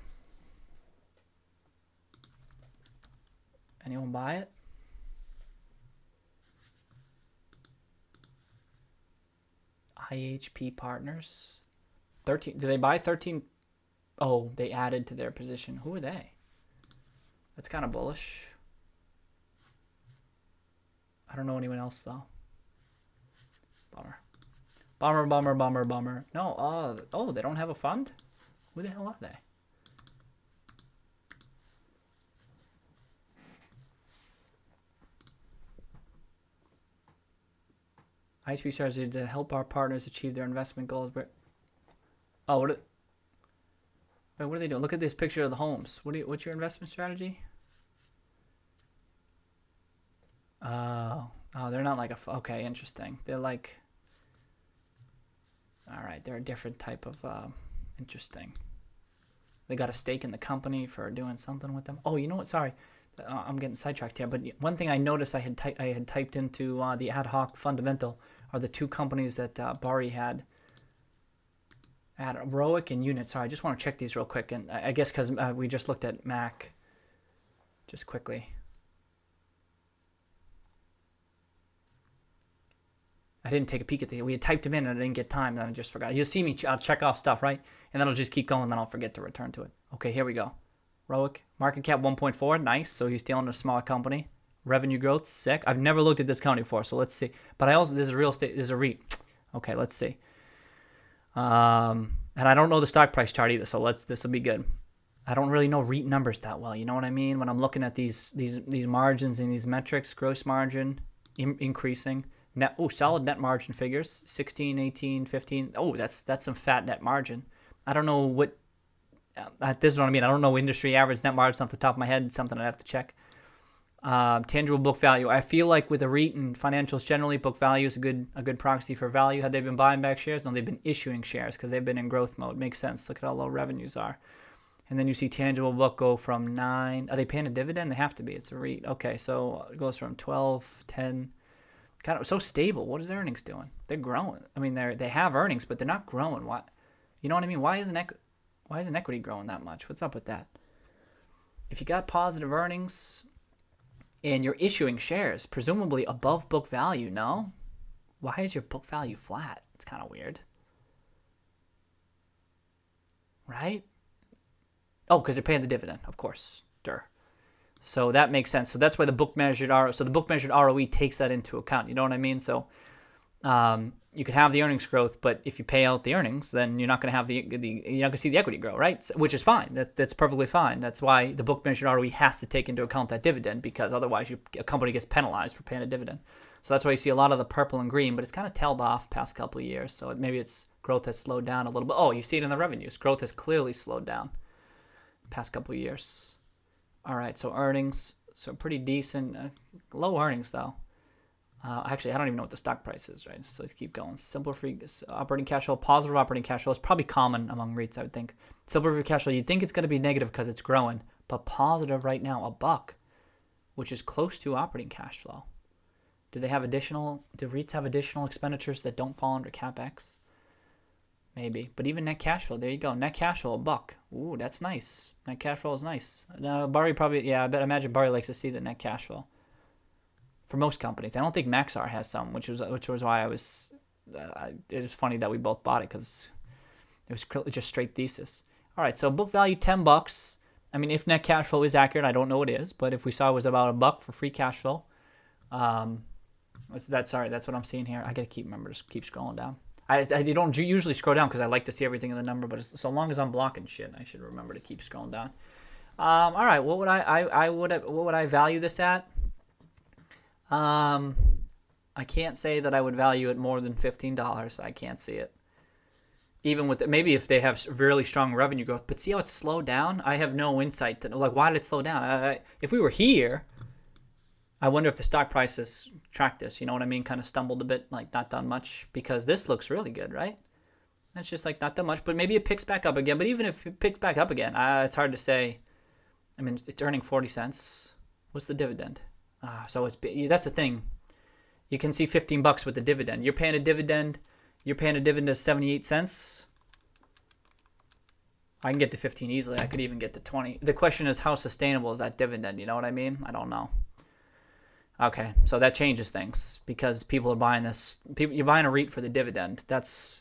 [SPEAKER 2] Anyone buy it? IHP Partners. 13. Did they buy 13? Oh, they added to their position. Who are they? That's kind of bullish. I don't know anyone else though. Bummer. Bummer, bummer, bummer, bummer. No, oh, they don't have a fund? Who the hell are they? IHP strategy to help our partners achieve their investment goals. Oh, what are they doing? Look at this picture of the homes. What's your investment strategy? Oh, they're not like okay, interesting. They're like, all right, they're a different type of, interesting. They got a stake in the company for doing something with them. Oh, you know what? Sorry, I'm getting sidetracked here. But one thing I noticed I had typed into the ad hoc fundamental are the two companies that Bari had. Roic and Unit. Sorry, I just want to check these real quick. And I guess because we just looked at Mac just quickly. I didn't take a peek at the. We had typed them in and I didn't get time. Then I just forgot. You'll see me. I'll check off stuff, right? And then I'll just keep going. Then I'll forget to return to it. Okay, here we go. Roic market cap 1.4. Nice. So he's dealing in a small company. Revenue growth sick. I've never looked at this company before, so let's see. But I also this is real estate. This is a REIT. Okay, let's see. And I don't know the stock price chart either, so this will be good. I don't really know REIT numbers that well. You know what I mean? When I'm looking at these margins and these metrics, gross margin increasing. Net, solid net margin figures, 16, 18, 15. Oh, that's some fat net margin. I don't know what, this is what I mean. I don't know industry average net margin off the top of my head. It's something I'd have to check. Tangible book value. I feel like with a REIT and financials generally, book value is a good proxy for value. Had they been buying back shares? No, they've been issuing shares because they've been in growth mode. Makes sense. Look at how low revenues are. And then you see tangible book go from 9. Are they paying a dividend? They have to be. It's a REIT. Okay, so it goes from 12, 10. Kind of so stable. What is their earnings doing? They're growing. I mean, they have earnings, but they're not growing. Why? You know what I mean? Why isn't equity growing that much? What's up with that? If you got positive earnings and you're issuing shares, presumably above book value, no? Why is your book value flat? It's kind of weird, right? Oh, because they're paying the dividend, of course. Duh. So that makes sense. So that's why the book measured ROE takes that into account. You know what I mean? So you could have the earnings growth, but if you pay out the earnings, then you're not going to have you're not going to see the equity grow, right? Which is fine. That's perfectly fine. That's why the book measured ROE has to take into account that dividend, because otherwise a company gets penalized for paying a dividend. So that's why you see a lot of the purple and green, but it's kind of tailed off past couple of years. So maybe its growth has slowed down a little bit. Oh, you see it in the revenues. Growth has clearly slowed down past couple of years. All right, so earnings, so pretty decent. Low earnings though. Actually, I don't even know what the stock price is, right? So let's keep going. Simple free operating cash flow, positive operating cash flow is probably common among REITs, I would think. Simple free cash flow, you'd think it's going to be negative because it's growing, but positive right now, $1, which is close to operating cash flow. Do REITs have additional expenditures that don't fall under CapEx? Maybe, but even net cash flow, there you go. Net cash flow, $1. Ooh, that's nice. Net cash flow is nice. Now, Barry probably, yeah, I imagine Barry likes to see the net cash flow. For most companies, I don't think Maxar has some, which was why I was. It was funny that we both bought it because it was just straight thesis. All right, so book value $10. I mean, if net cash flow is accurate, I don't know what it is, but if we saw it was about $1 for free cash flow, that's what I'm seeing here. I gotta just keep scrolling down. I don't usually scroll down because I like to see everything in the number, but so long as I'm blocking shit, I should remember to keep scrolling down. All right, what would what would I value this at? I can't say that I would value it more than $15. I can't see it. Even with maybe if they have really strong revenue growth, but see how it's slowed down? I have no insight to like why did it slow down? If we were here, I wonder if the stock prices tracked this. You know what I mean? Kind of stumbled a bit, like not done much, because this looks really good, right? It's just like not that much, but maybe it picks back up again. But even if it picks back up again, it's hard to say. I mean, it's earning 40 cents. What's the dividend? So that's the thing. You can see $15 with the dividend. You're paying a dividend of 78 cents. I can get to 15 easily. I could even get to 20. The question is, how sustainable is that dividend? You know what I mean? I don't know. Okay, so that changes things because people are buying this. You're buying a REIT for the dividend.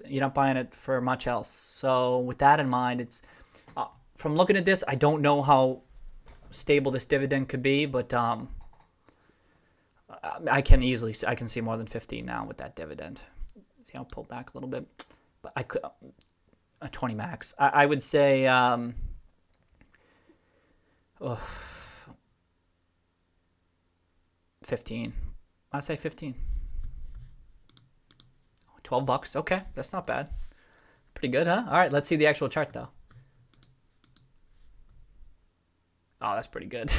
[SPEAKER 2] You're not buying it for much else. So with that in mind, it's from looking at this, I don't know how stable this dividend could be, but I can see more than 15 now with that dividend. See, I'll pull back a little bit, but I could a 20 max. I would say 15. I say 15. $12. Okay, that's not bad. Pretty good, huh? All right, let's see the actual chart though. Oh, that's pretty good.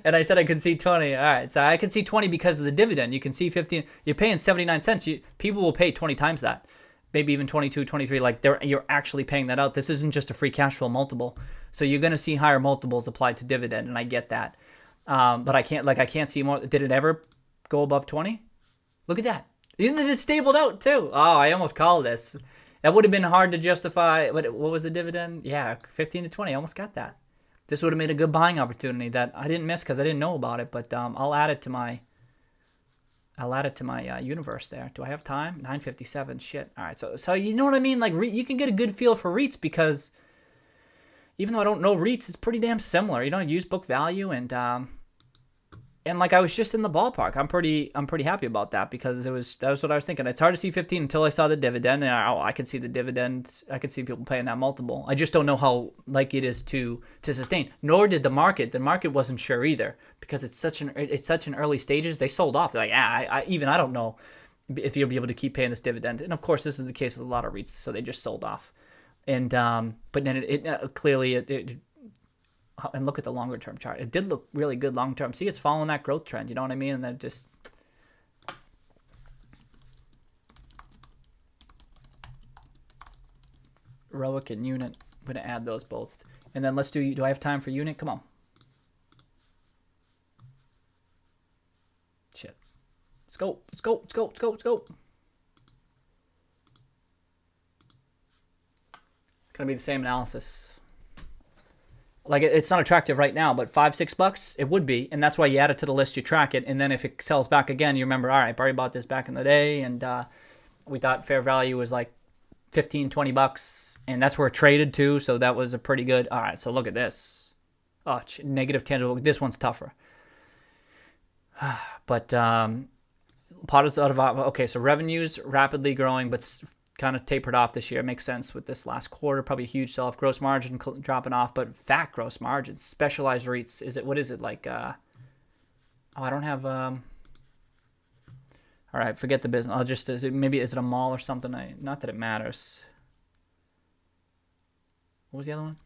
[SPEAKER 2] And I said I could see 20. All right, so I can see 20 because of the dividend. You can see 15. You're paying 79 cents. People will pay 20 times that. Maybe even 22, 23. Like you're actually paying that out. This isn't just a free cash flow multiple. So you're going to see higher multiples applied to dividend, and I get that. But I can't see more. Did it ever go above 20? Look at that. Even it stabled out too. Oh, I almost called this. That would have been hard to justify. What was the dividend? Yeah, 15 to 20. I almost got that. This would have made a good buying opportunity that I didn't miss because I didn't know about it. But I'll add it to my universe there. Do I have time? 9:57. Shit. All right. So you know what I mean? Like you can get a good feel for REITs because even though I don't know REITs, it's pretty damn similar. You know, use book value and like I was just in the ballpark. I'm pretty happy about that because that was what I was thinking. It's hard to see 15 until I saw the dividend, and I could see the dividend. I could see people paying that multiple. I just don't know how likely it is to sustain. Nor did the market. The market wasn't sure either because it's such an early stages. They sold off. They're like, I don't know if you'll be able to keep paying this dividend. And of course, this is the case with a lot of REITs. So they just sold off. And but then it clearly and look at the longer term chart. It did look really good long term. See, it's following that growth trend. You know what I mean? And then just ROIC and unit. I'm gonna add those both. And then let's do. Do I have time for unit? Come on. Shit. Let's go. Let's go. Let's go. Let's go. Let's go. It's gonna be the same analysis. Like it's not attractive right now, but $5-6 it would be, and that's why you add it to the list, you track it, and then if it sells back again, you remember, all right, Barry bought this back in the day, and we thought fair value was like $15-20, and that's where it traded to, so that was a pretty good. All right, so look at this. Oh, negative tangible. This one's tougher, but pot is out of okay. So revenues rapidly growing, but kind of tapered off this year. Makes sense with this last quarter. Probably a huge sell-off. Gross margin dropping off, but fat gross margin. Specialized REITs. Is it? What is it like? Oh, I don't have. All right, forget the business. I'll just maybe is it a mall or something? Not that it matters. What was the other one?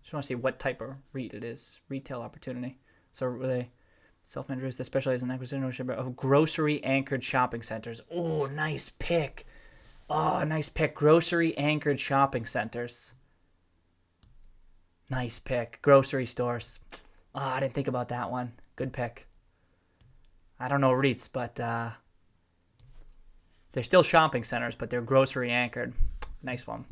[SPEAKER 2] Just want to see what type of REIT it is. Retail opportunity. So were they self-managers that specialize in acquisition of grocery-anchored shopping centers? Oh, nice pick. Oh, nice pick. Grocery-anchored shopping centers. Nice pick. Grocery stores. Oh, I didn't think about that one. Good pick. I don't know REITs, but they're still shopping centers, but they're grocery-anchored. Nice one.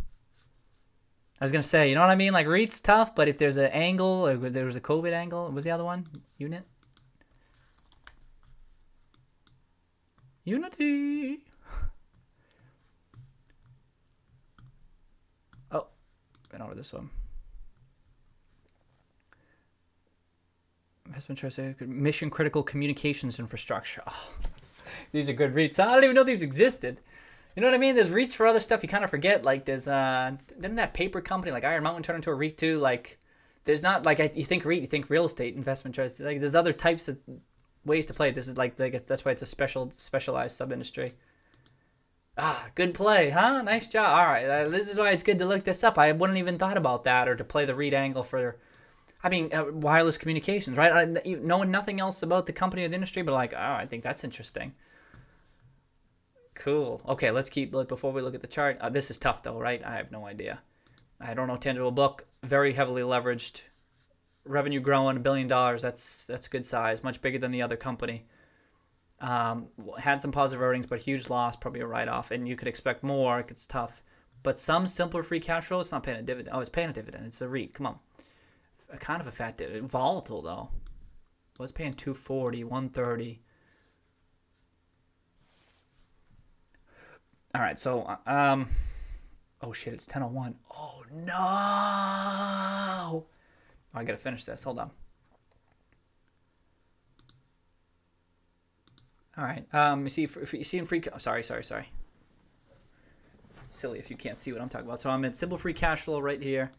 [SPEAKER 2] I was going to say, you know what I mean? Like, REIT's tough, but if there's an angle, or there was a COVID angle, what was the other one? Unit? Unity! Oh, went over this one. Investment trust, mission critical communications infrastructure. Oh, these are good REITs. I don't even know these existed. You know what I mean? There's REITs for other stuff you kind of forget. Like there's didn't that paper company like Iron Mountain turn into a REIT too? Like there's not like you think REIT, you think real estate investment trust. Like there's other types of ways to play. This is like that's why it's a specialized sub industry. Ah, good play, huh? Nice job. All right, this is why it's good to look this up. I wouldn't even thought about that or to play the REIT angle for. I mean, wireless communications, right? Knowing nothing else about the company or the industry, but like, oh, I think that's interesting. Cool. Okay, let's keep, before we look at the chart. This is tough though, right? I have no idea. I don't know. Tangible book, very heavily leveraged. Revenue growing, $1 billion. That's good size, much bigger than the other company. Had some positive earnings, but huge loss, probably a write-off. And you could expect more. It's tough. But some simpler free cash flow, it's not paying a dividend. Oh, it's paying a dividend. It's a REIT. Come on. Kind of a fat dividend. Volatile though. Was paying 240, 130. All right, so oh shit, it's 10:01. Oh no! Oh, I gotta finish this. Hold on. All right. You see, if you see in free. Sorry. Silly if you can't see what I'm talking about. So I'm in simple free cash flow right here.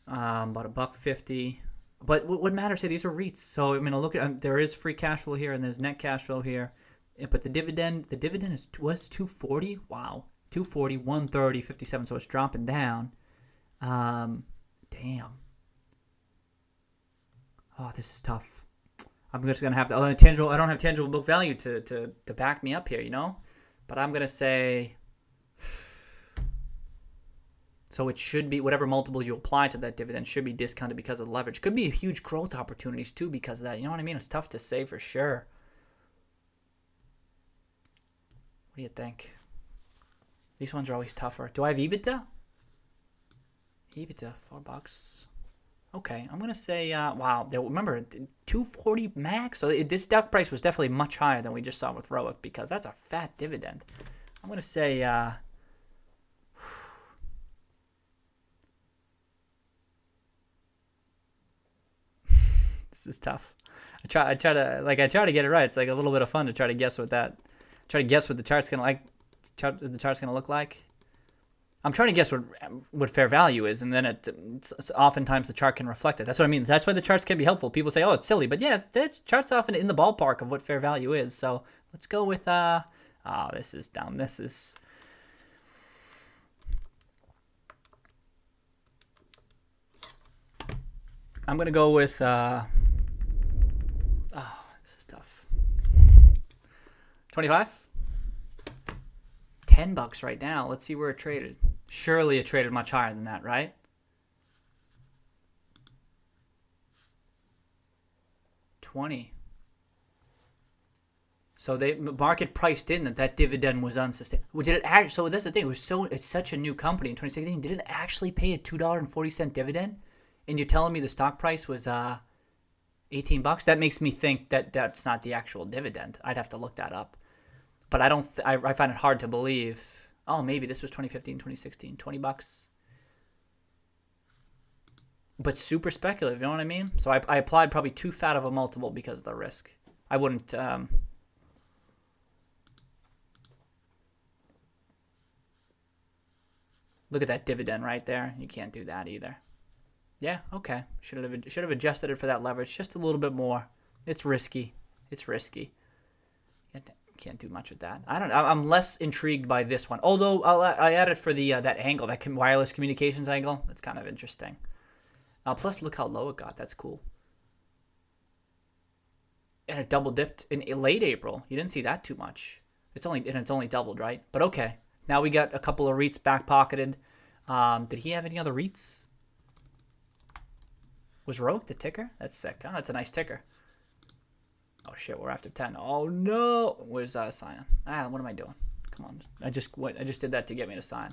[SPEAKER 2] About $1.50. But what matters here? These are REITs. So I mean, look at there is free cash flow here and there's net cash flow here. But the dividend was 240. Wow, 240, 130, 57. So it's dropping down. Damn. Oh, this is tough. I'm just gonna have to. I don't have tangible book value to back me up here, you know. But I'm gonna say. So it should be whatever multiple you apply to that dividend should be discounted because of the leverage. Could be huge growth opportunities too because of that. You know what I mean? It's tough to say for sure. What do you think? These ones are always tougher. Do I have EBITDA? EBITDA, $4. Okay, I'm gonna say wow. Remember, 240 max. So this stock price was definitely much higher than we just saw with ROIC because that's a fat dividend. I'm gonna say. This is tough. I try to get it right. It's like a little bit of fun to try to guess what the chart's gonna look like. I'm trying to guess what fair value is, and then it's oftentimes the chart can reflect it. That's what I mean. That's why the charts can be helpful. People say, "Oh, it's silly," but yeah, that chart's often in the ballpark of what fair value is. So let's go with this is dumb. This is. I'm gonna go with. This is tough. 25? $10 right now. Let's see where it traded. Surely it traded much higher than that, right? $20. So the market priced in that dividend was unsustainable. Did it actually? So that's the thing. It's such a new company in 2016. Did it actually pay a $2.40 dividend? And you're telling me the stock price was $18? That makes me think that that's not the actual dividend. I'd have to look that up. But I don't. I find it hard to believe. Oh, maybe this was 2015, 2016, $20. But super speculative. You know what I mean? So I applied probably too fat of a multiple because of the risk. I wouldn't. Look at that dividend right there. You can't do that either. Yeah, okay. Should have adjusted it for that leverage just a little bit more. It's risky. It's risky. Can't do much with that. I don't know. I'm less intrigued by this one. Although I added for the that angle, that wireless communications angle. That's kind of interesting. Plus, look how low it got. That's cool. And it double dipped in late April. You didn't see that too much. It's only doubled, right? But okay. Now we got a couple of REITs back pocketed. Did he have any other REITs? Was Rogue the ticker? That's sick. Oh, that's a nice ticker. Oh shit, we're after 10. Oh no. Where's Cyan? What am I doing? Come on. I just did that to get me to Cyan.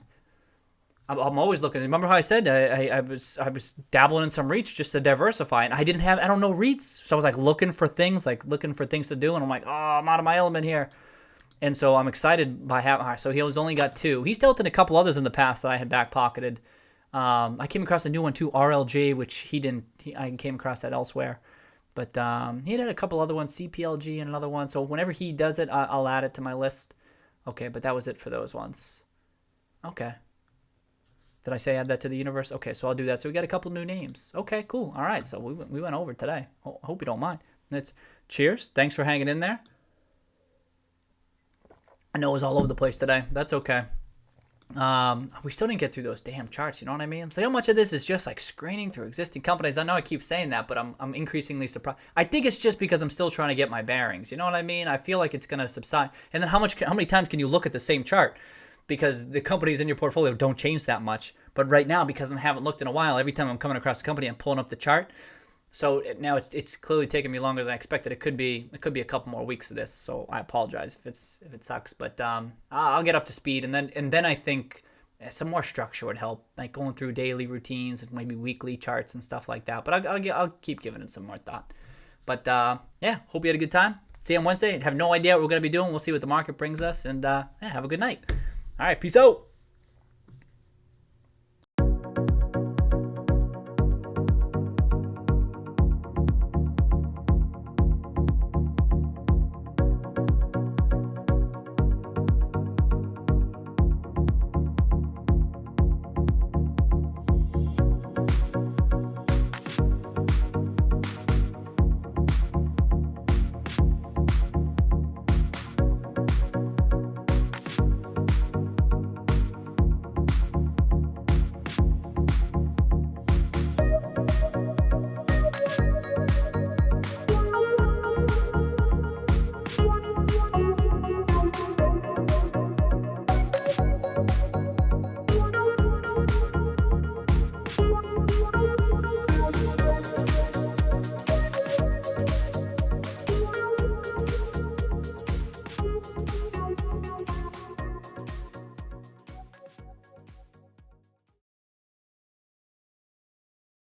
[SPEAKER 2] I'm always looking. Remember how I said I was dabbling in some REITs just to diversify, and I don't know REITs, so I was like looking for things to do, and I'm like, oh, I'm out of my element here, and so I'm excited by having. So he was only got 2. He's dealt in a couple others in the past that I had back pocketed. I came across a new one too, RLJ, which he didn't. I came across that elsewhere, but he had a couple other ones, CPLG and another one. So whenever he does it, I'll add it to my list. Okay, but that was it for those ones. Okay. Did I say add that to the universe? Okay, so I'll do that. So we got a couple new names. Okay, cool. All right, so we went over today. Hope you don't mind. Cheers. Thanks for hanging in there. I know it was all over the place today. That's okay. We still didn't get through those damn charts. You know what I mean? So how much of this is just like screening through existing companies? I know I keep saying that, but I'm increasingly surprised. I think it's just because I'm still trying to get my bearings. You know what I mean? I feel like it's gonna subside. And then how many times can you look at the same chart? Because the companies in your portfolio don't change that much. But right now, because I haven't looked in a while, every time I'm coming across a company, I'm pulling up the chart. So now it's tlearly taking me longer than I expected. It could be a couple more weeks of this. So I apologize if it sucks. But I'll get up to speed, and then I think some more structure would help, like going through daily routines and maybe weekly charts and stuff like that. But I'll keep giving it some more thought. But yeah, hope you had a good time. See you on Wednesday. Have no idea what we're gonna be doing. We'll see what the market brings us, and yeah, have a good night. All right, peace out.